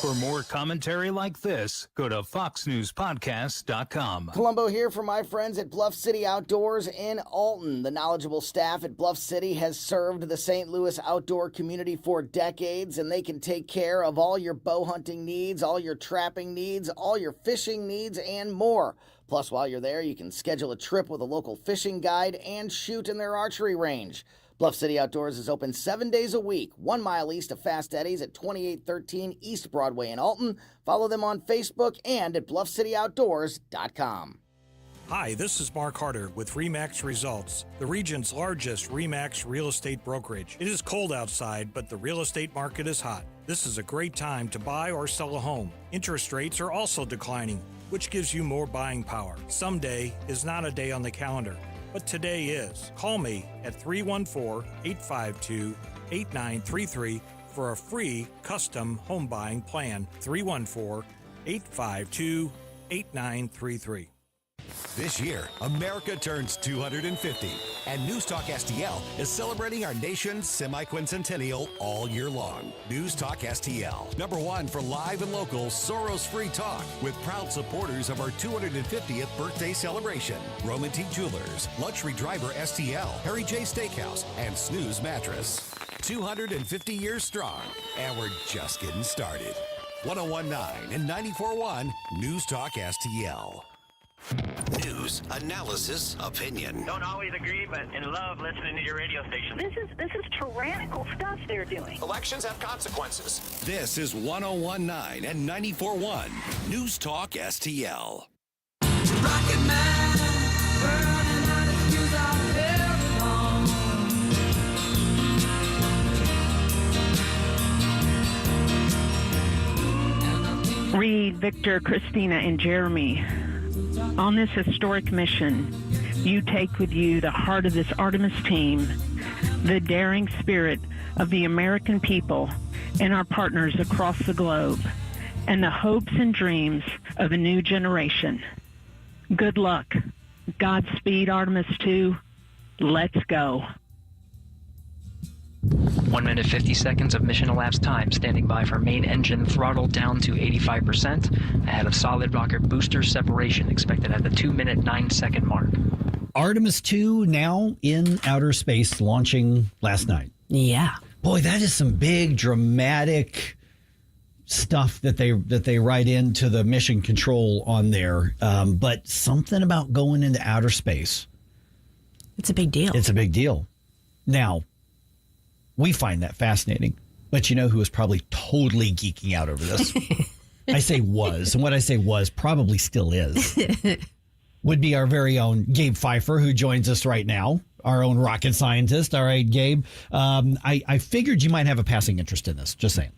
For more commentary like this, go to foxnewspodcast.com. Columbo here for my friends at Bluff City Outdoors in Alton. The knowledgeable staff at Bluff City has served the St. Louis outdoor community for decades, and they can take care of all your bow hunting needs, all your trapping needs, all your fishing needs, and more. Plus, while you're there, you can schedule a trip with a local fishing guide and shoot in their archery range. Bluff City Outdoors is open 7 days a week, 1 mile east of Fast Eddie's at 2813 East Broadway in Alton. Follow them on Facebook and at bluffcityoutdoors.com. Hi, this is Mark Harder with RE/MAX Results, the region's largest RE/MAX real estate brokerage. It is cold outside, but the real estate market is hot. This is a great time to buy or sell a home. Interest rates are also declining, which gives you more buying power. Someday is not a day on the calendar, but today is. Call me at 314-852-8933 for a free custom home buying plan. 314-852-8933. This year, America turns 250, and NewsTalkSTL is celebrating our nation's semi-quincentennial all year long. NewsTalkSTL, #1 for live and local Soros-free talk, with proud supporters of our 250th birthday celebration. Roman T. Jewelers, Luxury Driver STL, Harry J. Steakhouse, and Snooze Mattress. 250 years strong, and we're just getting started. 1019 and 94.1 NewsTalkSTL. News, analysis, opinion. Don't always agree, but in love listening to your radio station. This is tyrannical stuff they're doing. Elections have consequences. This is 1019 and 94.1 News Talk STL. Rocket Man, burning out his fuse out there. Reed, Victor, Christina, and Jeremy. On this historic mission, you take with you the heart of this Artemis team, the daring spirit of the American people and our partners across the globe, and the hopes and dreams of a new generation. Good luck. Godspeed, Artemis 2. Let's go. 1 minute 50 seconds of mission elapsed time, standing by for main engine throttle down to 85%, ahead of solid rocket booster separation, expected at the 2 minute 9 second mark. Artemis 2 now in outer space, launching last night. Yeah. Boy, that is some big dramatic stuff that they write into the mission control on there. But something about going into outer space. It's a big deal. It's a big deal. Now, we find that fascinating. But you know who is probably totally geeking out over this? I say was, and what I say was probably still is. Would be our very own Gabe Phifer, who joins us right now, our own rocket scientist. All right, Gabe. I figured you might have a passing interest in this. Just saying.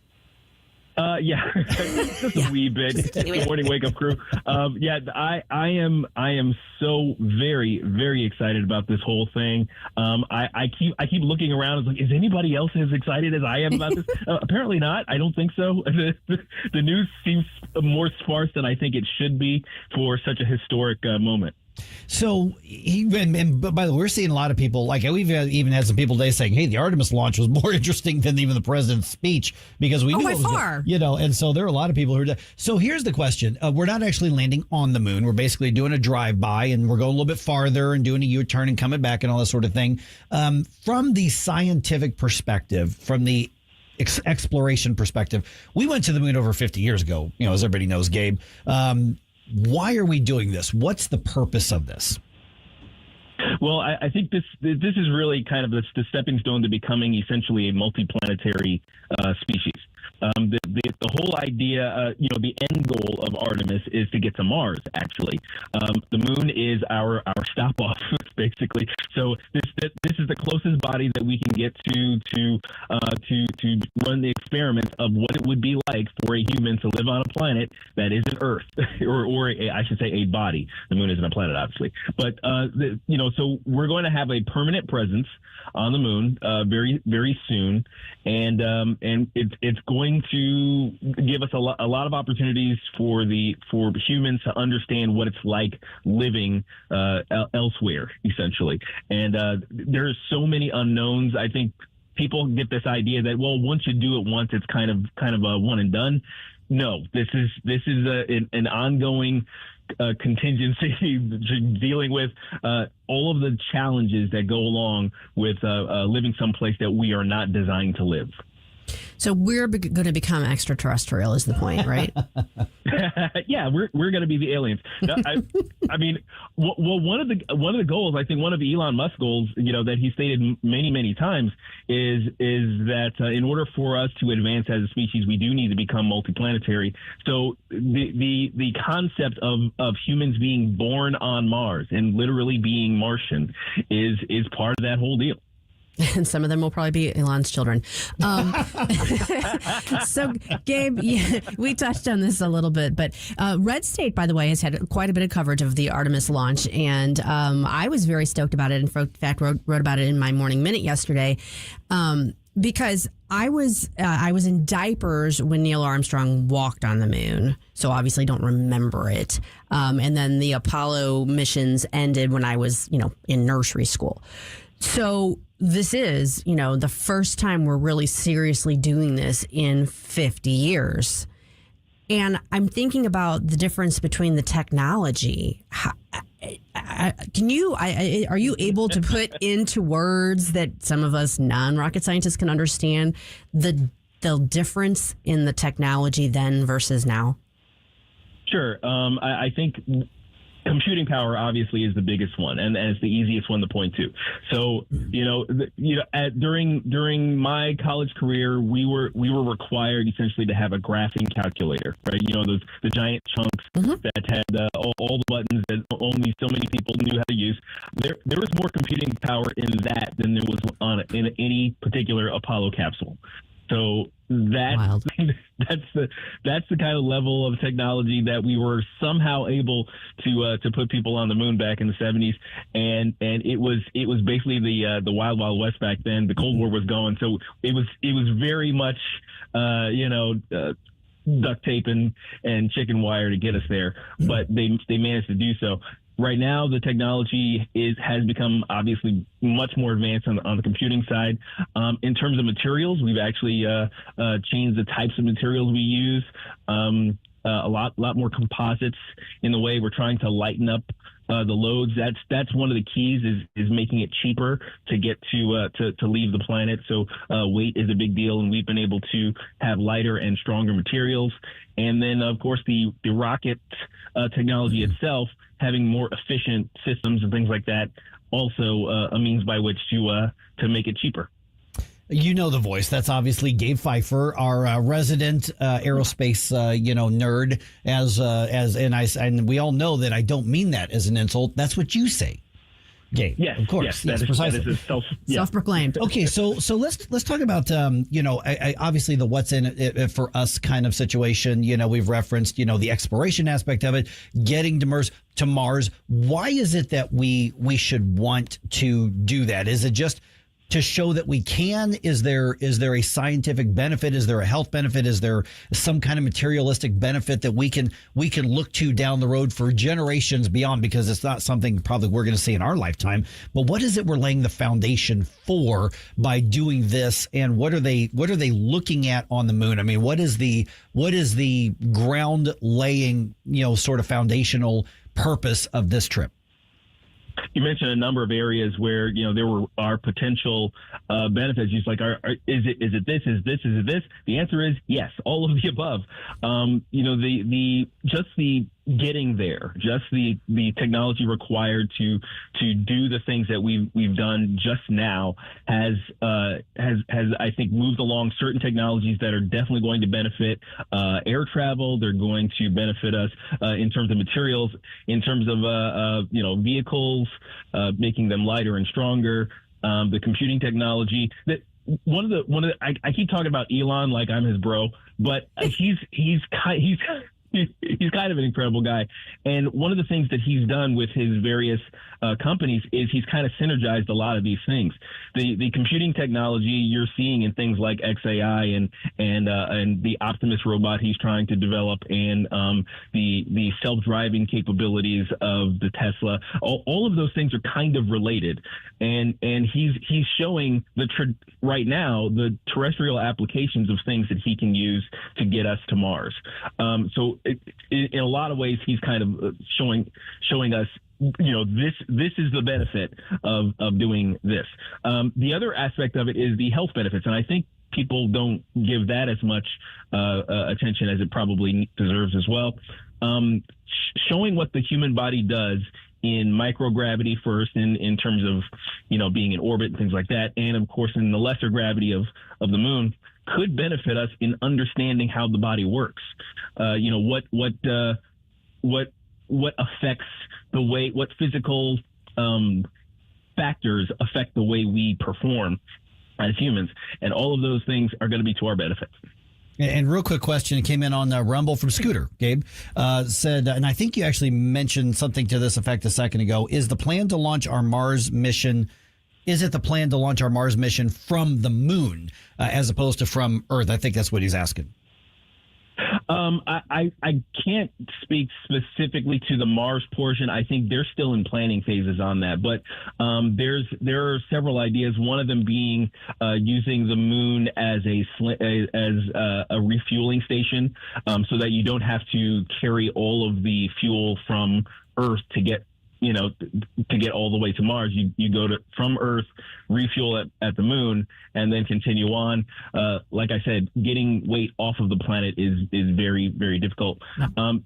Yeah, just a wee bit. Good morning, Wake Up Crew. I am so very, very excited about this whole thing. I keep looking around. It's like, is anybody else as excited as I am about this? Apparently not. I don't think so. The news seems more sparse than I think it should be for such a historic moment. So, but by the way, we're seeing a lot of people, like we've even had some people today saying, hey, the Artemis launch was more interesting than even the president's speech because we knew it was, far. And so there are a lot of people who are. So here's the question. We're not actually landing on the moon. We're basically doing a drive-by and we're going a little bit farther and doing a U-turn and coming back and all that sort of thing. From the scientific perspective, from the exploration perspective, we went to the moon over 50 years ago, as everybody knows, Gabe. Why are we doing this? What's the purpose of this? Well, I think this is really kind of the stepping stone to becoming essentially a multiplanetary species. The whole idea, the end goal of Artemis is to get to Mars. Actually, the moon is our stop off, basically. So this is the closest body that we can get to run the experiment of what it would be like for a human to live on a planet that isn't Earth, or I should say a body. The moon isn't a planet, obviously, but so we're going to have a permanent presence on the moon very, very soon, and it's going to give us a lot of opportunities for humans to understand what it's like living elsewhere, essentially. And there's so many unknowns. I think people get this idea that, well, once you do it once, it's kind of a one and done. No, this is an ongoing contingency dealing with all of the challenges that go along with living someplace that we are not designed to live. So we're going to become extraterrestrial is the point, right? Yeah, we're going to be the aliens. No, I mean, well, one of the goals, I think one of Elon Musk's goals, that he stated many times is that in order for us to advance as a species, we do need to become multiplanetary. So the concept of humans being born on Mars and literally being Martian is part of that whole deal. And some of them will probably be Elon's children. So, Gabe, we touched on this a little bit, but Red State, by the way, has had quite a bit of coverage of the Artemis launch, and I was very stoked about it. In fact, wrote about it in my Morning Minute yesterday, because I was in diapers when Neil Armstrong walked on the moon, so obviously don't remember it. And then the Apollo missions ended when I was, in nursery school. So this is, the first time we're really seriously doing this in 50 years. And I'm thinking about the difference between the technology. Are you able to put into words that some of us non-rocket scientists can understand the difference in the technology then versus now? Sure. I think computing power obviously is the biggest one, and it's the easiest one to point to. So, during my college career, we were required essentially to have a graphing calculator, right? The giant chunks that had all the buttons that only so many people knew how to use. There was more computing power in that than there was in any particular Apollo capsule. So that's the kind of level of technology that we were somehow able to put people on the moon back in the 70s, and it was basically the wild west back then. The Cold War was going, so it was very much duct tape and chicken wire to get us there, but they managed to do so. Right now, the technology has become obviously much more advanced on the computing side. In terms of materials, we've actually changed the types of materials we use. A lot more composites in the way we're trying to lighten up the loads. That's one of the keys is making it cheaper to get to leave the planet. So weight is a big deal, and we've been able to have lighter and stronger materials. And then, of course, the rocket technology itself, having more efficient systems and things like that, also a means by which to make it cheaper. You know the voice. That's obviously Gabe Phifer, our resident aerospace nerd. And we all know that I don't mean that as an insult. That's what you say, Gabe. Yes, of course. Yes, precisely. That is self-proclaimed. Okay, so let's talk about obviously the what's in it for us kind of situation. We've referenced the exploration aspect of it, getting to Mars. Why is it that we should want to do that? Is it just to show that we can? Is there a scientific benefit? Is there a health benefit? Is there some kind of materialistic benefit that we can look to down the road for generations beyond? Because it's not something probably we're going to see in our lifetime. But what is it we're laying the foundation for by doing this? And what are they looking at on the moon? I mean, what is the ground laying, sort of foundational purpose of this trip? You mentioned a number of areas where there are potential benefits. Just like, is it this? Is it this? The answer is yes, all of the above. The getting there, just the technology required to do the things that we've done just now has I think moved along certain technologies that are definitely going to benefit air travel. They're going to benefit us in terms of materials, in terms of vehicles, making them lighter and stronger. The computing technology that I keep talking about Elon like I'm his bro, but he's kind of an incredible guy. And one of the things that he's done with his various companies is he's kind of synergized a lot of these things. The computing technology you're seeing in things like XAI and the Optimus robot he's trying to develop, and the self-driving capabilities of the Tesla, all of those things are kind of related. And he's showing right now the terrestrial applications of things that he can use to get us to Mars. So in a lot of ways, he's kind of showing us, this is the benefit of doing this. The other aspect of it is the health benefits, and I think people don't give that as much attention as it probably deserves as well. Showing what the human body does in microgravity first, in terms of being in orbit and things like that, and of course in the lesser gravity of the moon, could benefit us in understanding how the body works. What affects the way, what physical factors affect the way we perform as humans, and all of those things are going to be to our benefit. And real quick question came in on Rumble from Scooter. Gabe said, and I think you actually mentioned something to this effect a second ago, is the plan to launch our Mars mission, is it the plan to launch our Mars mission from the moon as opposed to from Earth? I think that's what he's asking. I can't speak specifically to the Mars portion. I think they're still in planning phases on that, but there are several ideas. One of them being using the moon as a refueling station, so that you don't have to carry all of the fuel from Earth to get all the way to Mars. You go from Earth, refuel at the moon, and then continue on. Like I said, getting weight off of the planet is very, very difficult.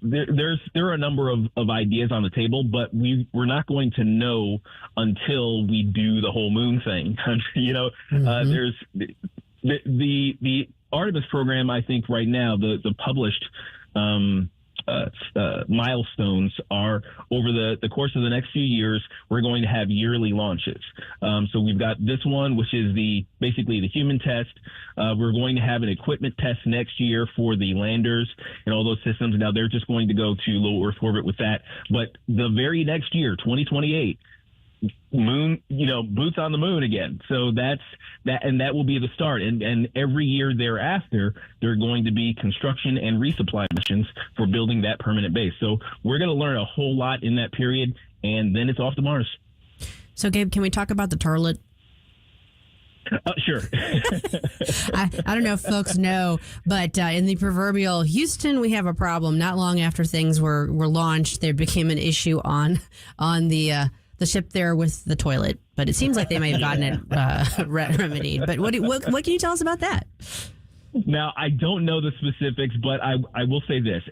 There are a number of ideas on the table, but we're not going to know until we do the whole moon thing. There's the Artemis program. I think right now the published milestones are over the course of the next few years. We're going to have yearly launches. So we've got this one, which is basically the human test. We're going to have an equipment test next year for the landers and all those systems. Now they're just going to go to low Earth orbit with that. But the very next year, 2028, moon, boots on the moon again. So that will be the start. And every year thereafter, there are going to be construction and resupply missions for building that permanent base. So we're going to learn a whole lot in that period, and then it's off to Mars. So, Gabe, can we talk about the toilet? Sure. I don't know if folks know, but in the proverbial Houston, we have a problem. Not long after things were launched, there became an issue on the ship there with the toilet, but it seems like they may have gotten it remedied. But what can you tell us about that? Now, I don't know the specifics, but I will say this: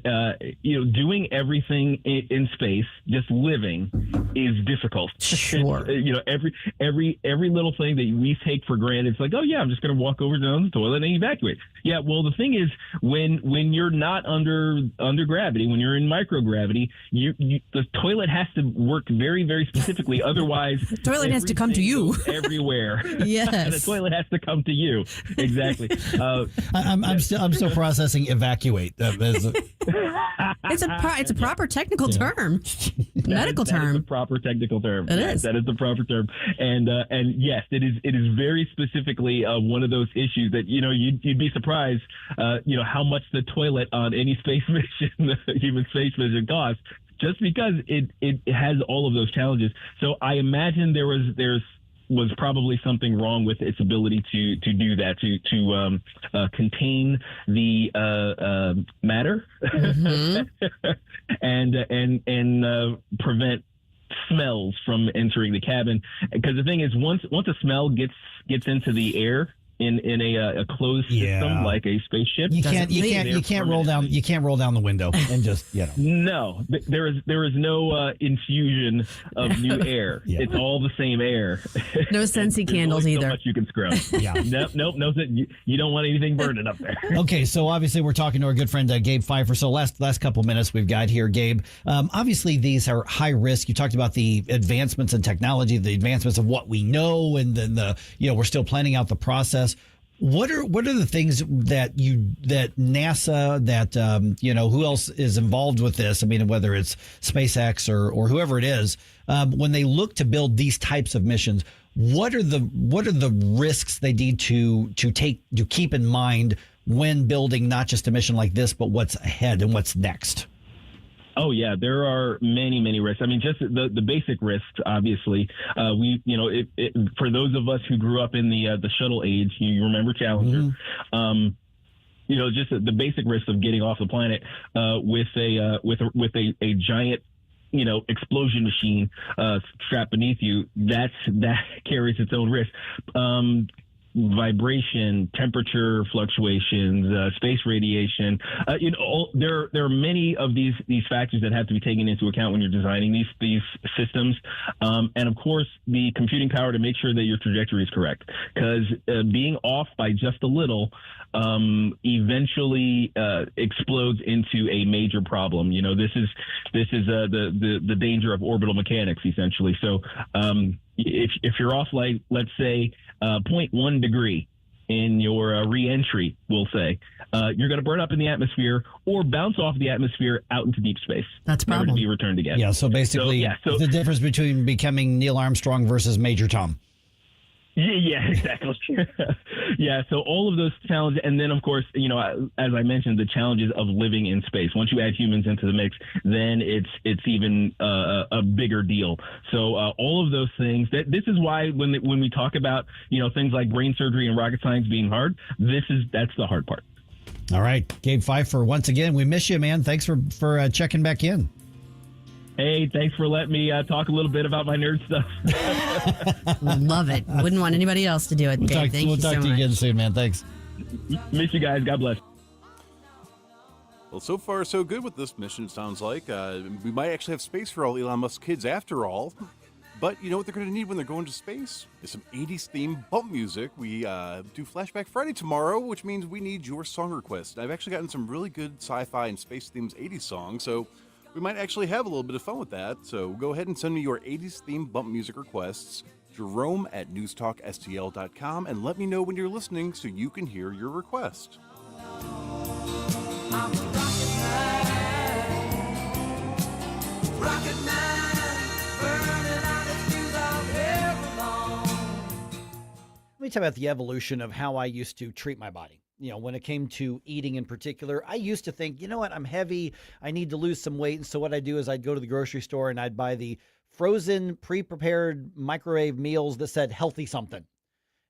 doing everything in space, just living, is difficult. Sure. Every little thing that we take for granted, it's like, oh yeah, I'm just going to walk over to the toilet and evacuate. Yeah. Well, the thing is, when you're not under gravity, when you're in microgravity, the toilet has to work very, very specifically. Otherwise, the toilet has to come to you everywhere. Yes. The toilet has to come to you. Exactly. I'm still processing evacuate. It's a proper technical term, medical term. That is a proper technical term. It is. That is the proper term. And yes, it is very specifically one of those issues that you'd be surprised how much the toilet on any space mission, the human space mission, costs, just because it has all of those challenges. So I imagine there was probably something wrong with its ability to do that, to contain the matter, and prevent smells from entering the cabin. Because the thing is, once a smell gets into the air, in a closed system like a spaceship. You can't roll down the window and just No, there is no infusion of new air. It's all the same air. No Scentsy candles either. So much you can scrub. Nope. You don't want anything burning up there. Okay, so obviously we're talking to our good friend Gabe Phifer. So last couple minutes we've got here, Gabe. Obviously these are high risk. You talked about the advancements in technology, the advancements of what we know, and then we're still planning out the process. What are the things that NASA, who else is involved with this? I mean, whether it's SpaceX or whoever it is, when they look to build these types of missions, what are the risks they need to keep in mind when building not just a mission like this, but what's ahead and what's next? Oh yeah, there are many risks. I mean, just the basic risks. Obviously, for those of us who grew up in the shuttle age, you remember Challenger. Just the basic risks of getting off the planet with a giant explosion machine strapped beneath you. That carries its own risk. Vibration, temperature fluctuations, space radiation. There are many of these factors that have to be taken into account when you're designing these systems, and of course the computing power to make sure that your trajectory is correct. Because being off by just a little eventually explodes into a major problem. This is the danger of orbital mechanics, essentially. So if you're off, like, let's say 0.1 degree in your re-entry, we'll say, you're going to burn up in the atmosphere or bounce off the atmosphere out into deep space. That's a problem. Never to be returned again. Yeah, so basically the difference between becoming Neil Armstrong versus Major Tom. Yeah, exactly. Yeah, so all of those challenges, and then of course, as I mentioned, the challenges of living in space. Once you add humans into the mix, then it's even a bigger deal. So all of those things. This is why when we talk about things like brain surgery and rocket science being hard, that's the hard part. All right, Gabe Phifer, once again, we miss you, man. Thanks for checking back in. Hey, thanks for letting me talk a little bit about my nerd stuff. Love it. Wouldn't want anybody else to do it. We'll talk to you again soon, man. Thanks. Miss you guys. God bless. Well, so far so good with this mission, it sounds like. We might actually have space for all Elon Musk's kids after all. But you know what they're going to need when they're going to space? Is some 80s themed bump music. We do Flashback Friday tomorrow, which means we need your song requests. I've actually gotten some really good sci-fi and space themed 80s songs, so we might actually have a little bit of fun with that. So go ahead and send me your 80s themed bump music requests, Jerome at NewsTalkSTL.com, and let me know when you're listening so you can hear your request. Let me talk about the evolution of how I used to treat my body. When it came to eating in particular, I used to think, I'm heavy, I need to lose some weight. And so what I'd do is I'd go to the grocery store and I'd buy the frozen, pre-prepared microwave meals that said healthy something.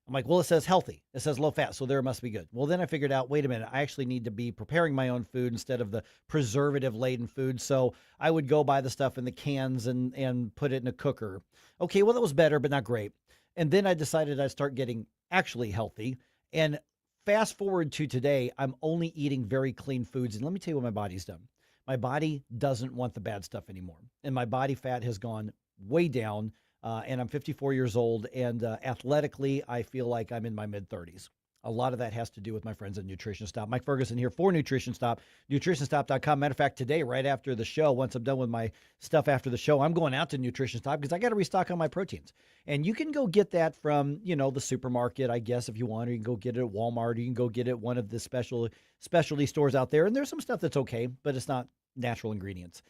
I'm like, well, it says healthy. It says low fat, so there must be good. Well, then I figured out, wait a minute, I actually need to be preparing my own food instead of the preservative-laden food. So I would go buy the stuff in the cans and put it in a cooker. Okay, well, that was better, but not great. And then I decided I'd start getting actually healthy. And fast forward to today, I'm only eating very clean foods. And let me tell you what my body's done. My body doesn't want the bad stuff anymore. And my body fat has gone way down. And I'm 54 years old. And athletically, I feel like I'm in my mid-30s. A lot of that has to do with my friends at Nutrition Stop. Mike Ferguson here for Nutrition Stop, nutritionstop.com. Matter of fact, today, right after the show, once I'm done with my stuff after the show, I'm going out to Nutrition Stop because I got to restock on my proteins. And you can go get that from, the supermarket, I guess, if you want, or you can go get it at Walmart, or you can go get it at one of the specialty stores out there. And there's some stuff that's okay, but it's not natural ingredients.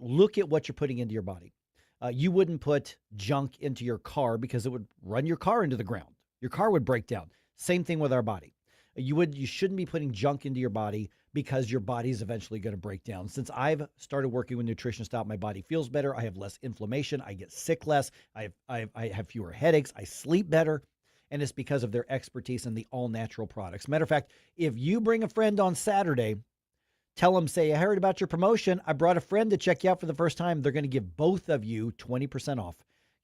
Look at what you're putting into your body. You wouldn't put junk into your car because it would run your car into the ground. Your car would break down. Same thing with our body. You shouldn't be putting junk into your body because your body is eventually going to break down. Since I've started working with Nutrition Stop, my body feels better. I have less inflammation. I get sick less. I have fewer headaches. I sleep better. And it's because of their expertise in the all-natural products. Matter of fact, if you bring a friend on Saturday, tell them, say, I heard about your promotion. I brought a friend to check you out for the first time. They're going to give both of you 20% off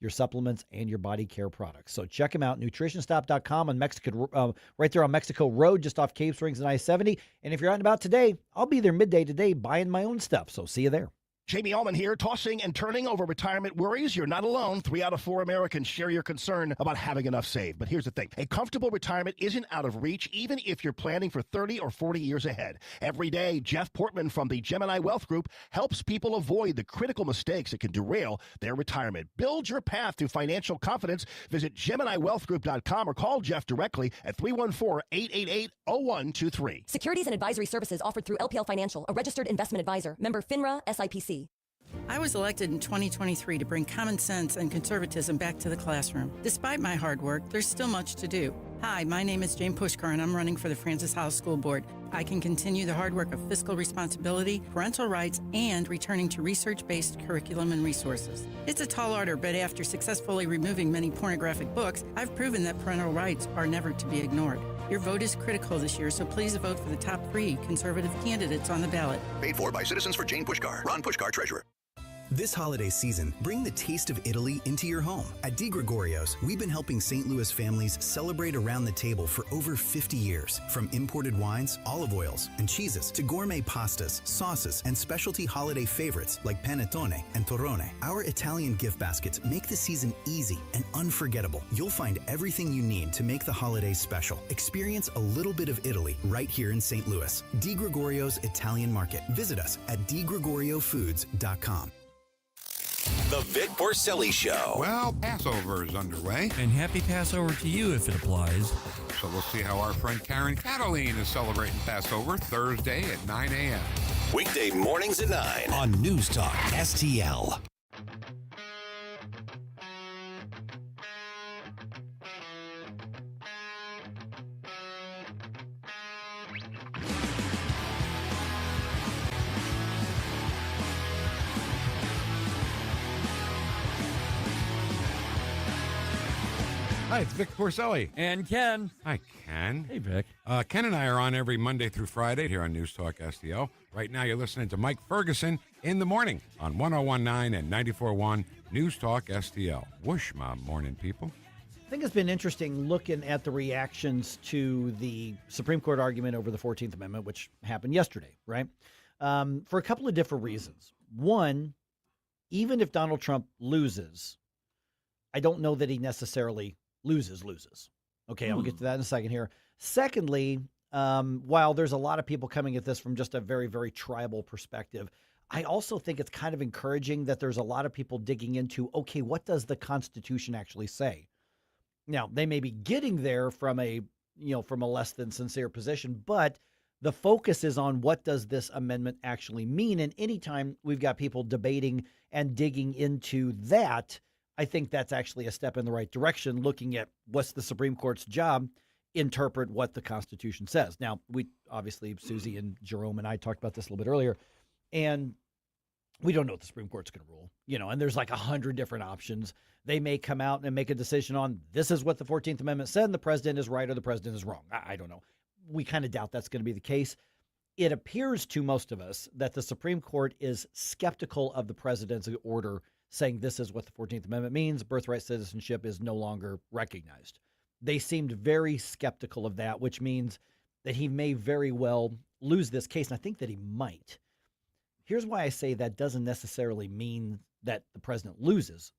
your supplements, and your body care products. So check them out, nutritionstop.com on Mexico, right there on Mexico Road, just off Cave Springs and I-70. And if you're out and about today, I'll be there midday today buying my own stuff. So see you there. Jamie Allman here, tossing and turning over retirement worries. You're not alone. 3 out of 4 Americans share your concern about having enough saved. But here's the thing. A comfortable retirement isn't out of reach, even if you're planning for 30 or 40 years ahead. Every day, Jeff Portman from the Gemini Wealth Group helps people avoid the critical mistakes that can derail their retirement. Build your path to financial confidence. Visit GeminiWealthGroup.com or call Jeff directly at 314-888-0123. Securities and advisory services offered through LPL Financial, a registered investment advisor. Member FINRA, SIPC. I was elected in 2023 to bring common sense and conservatism back to the classroom. Despite my hard work, there's still much to do. Hi, my name is Jane Pushkar, and I'm running for the Francis Howell School Board. I can continue the hard work of fiscal responsibility, parental rights, and returning to research-based curriculum and resources. It's a tall order, but after successfully removing many pornographic books, I've proven that parental rights are never to be ignored. Your vote is critical this year, so please vote for the top 3 conservative candidates on the ballot. Paid for by Citizens for Jane Pushkar. Ron Pushkar, Treasurer. This holiday season, bring the taste of Italy into your home. At Di Gregorio's, we've been helping St. Louis families celebrate around the table for over 50 years. From imported wines, olive oils, and cheeses to gourmet pastas, sauces, and specialty holiday favorites like panettone and torrone. Our Italian gift baskets make the season easy and unforgettable. You'll find everything you need to make the holidays special. Experience a little bit of Italy right here in St. Louis. Di Gregorio's Italian Market. Visit us at digregoriofoods.com. The Vic Porcelli Show. Well, Passover is underway. And happy Passover to you if it applies. So we'll see how our friend Karen Cataline is celebrating Passover Thursday at 9 a.m. Weekday mornings at 9 on News Talk STL. Hi, it's Vic Porcelli. And Ken. Hi, Ken. Hey, Vic. Ken and I are on every Monday through Friday here on News Talk STL. Right now, you're listening to Mike Ferguson in the morning on 101.9 and 94.1 News Talk STL. Whoosh, my morning people. I think it's been interesting looking at the reactions to the Supreme Court argument over the 14th Amendment, which happened yesterday, right? For a couple of different reasons. One, even if Donald Trump loses, I don't know that he necessarily loses. Okay, I'll get to that in a second here. Secondly, while there's a lot of people coming at this from just a very, very tribal perspective, I also think it's kind of encouraging that there's a lot of people digging into, okay, what does the Constitution actually say? Now, they may be getting there from a less than sincere position, but the focus is on what does this amendment actually mean? And anytime we've got people debating and digging into that, I think that's actually a step in the right direction, looking at what's the Supreme Court's job, interpret what the Constitution says. Now, we obviously, Susie and Jerome and I talked about this a little bit earlier, and we don't know what the Supreme Court's going to rule, and there's like 100 different options. They may come out and make a decision on this is what the 14th Amendment said, and the president is right or the president is wrong. I don't know. We kind of doubt that's going to be the case. It appears to most of us that the Supreme Court is skeptical of the president's order saying this is what the 14th Amendment means. Birthright citizenship is no longer recognized. They seemed very skeptical of that, which means that he may very well lose this case, and I think that he might. Here's why I say that doesn't necessarily mean that the president loses.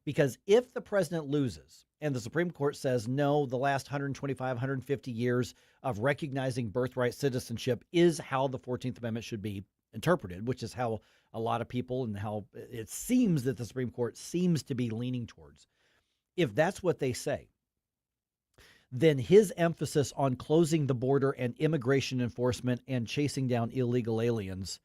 Because if the president loses and the Supreme Court says, no, the last 125, 150 years of recognizing birthright citizenship is how the 14th Amendment should be interpreted, which is how a lot of people and how it seems that the Supreme Court seems to be leaning towards. If that's what they say, then his emphasis on closing the border and immigration enforcement and chasing down illegal aliens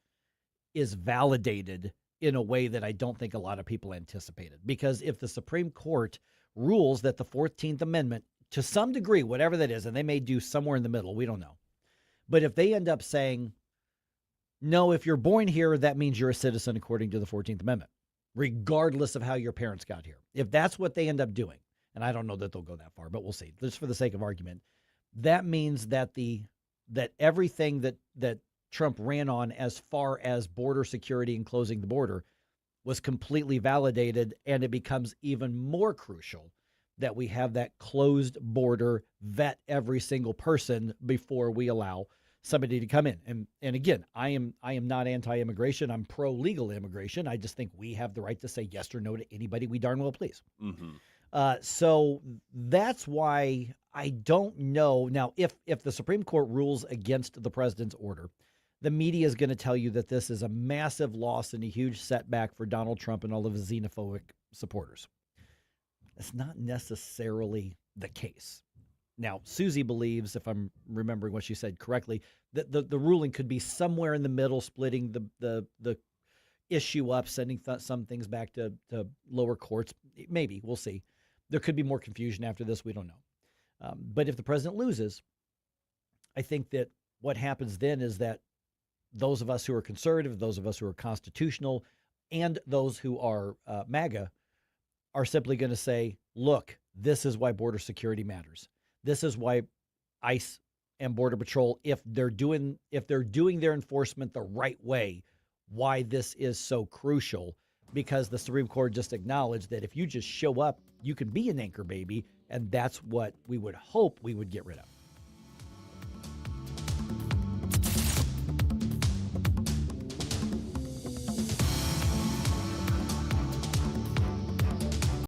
is validated in a way that I don't think a lot of people anticipated. Because if the Supreme Court rules that the 14th Amendment, to some degree, whatever that is, and they may do somewhere in the middle, we don't know. But if they end up saying, no, if you're born here, that means you're a citizen according to the 14th Amendment, regardless of how your parents got here. If that's what they end up doing, and I don't know that they'll go that far, but we'll see, just for the sake of argument, that means that that everything that Trump ran on as far as border security and closing the border was completely validated, and it becomes even more crucial that we have that closed border, vet every single person before we allow somebody to come in. And again, I am not anti-immigration. I'm pro-legal immigration. I just think we have the right to say yes or no to anybody we darn well please. So that's why I don't know. Now, if the Supreme Court rules against the president's order, the media is going to tell you that this is a massive loss and a huge setback for Donald Trump and all of his xenophobic supporters. That's not necessarily the case. Now, Susie believes, if I'm remembering what she said correctly, that the ruling could be somewhere in the middle, splitting the issue up, sending some things back to lower courts. Maybe. We'll see. There could be more confusion after this. We don't know. But if the president loses, I think that what happens then is that those of us who are conservative, those of us who are constitutional, and those who are MAGA are simply going to say, look, this is why border security matters. This is why ICE and Border Patrol, if they're doing their enforcement the right way, why this is so crucial, because the Supreme Court just acknowledged that if you just show up, you can be an anchor baby, and that's what we would hope we would get rid of.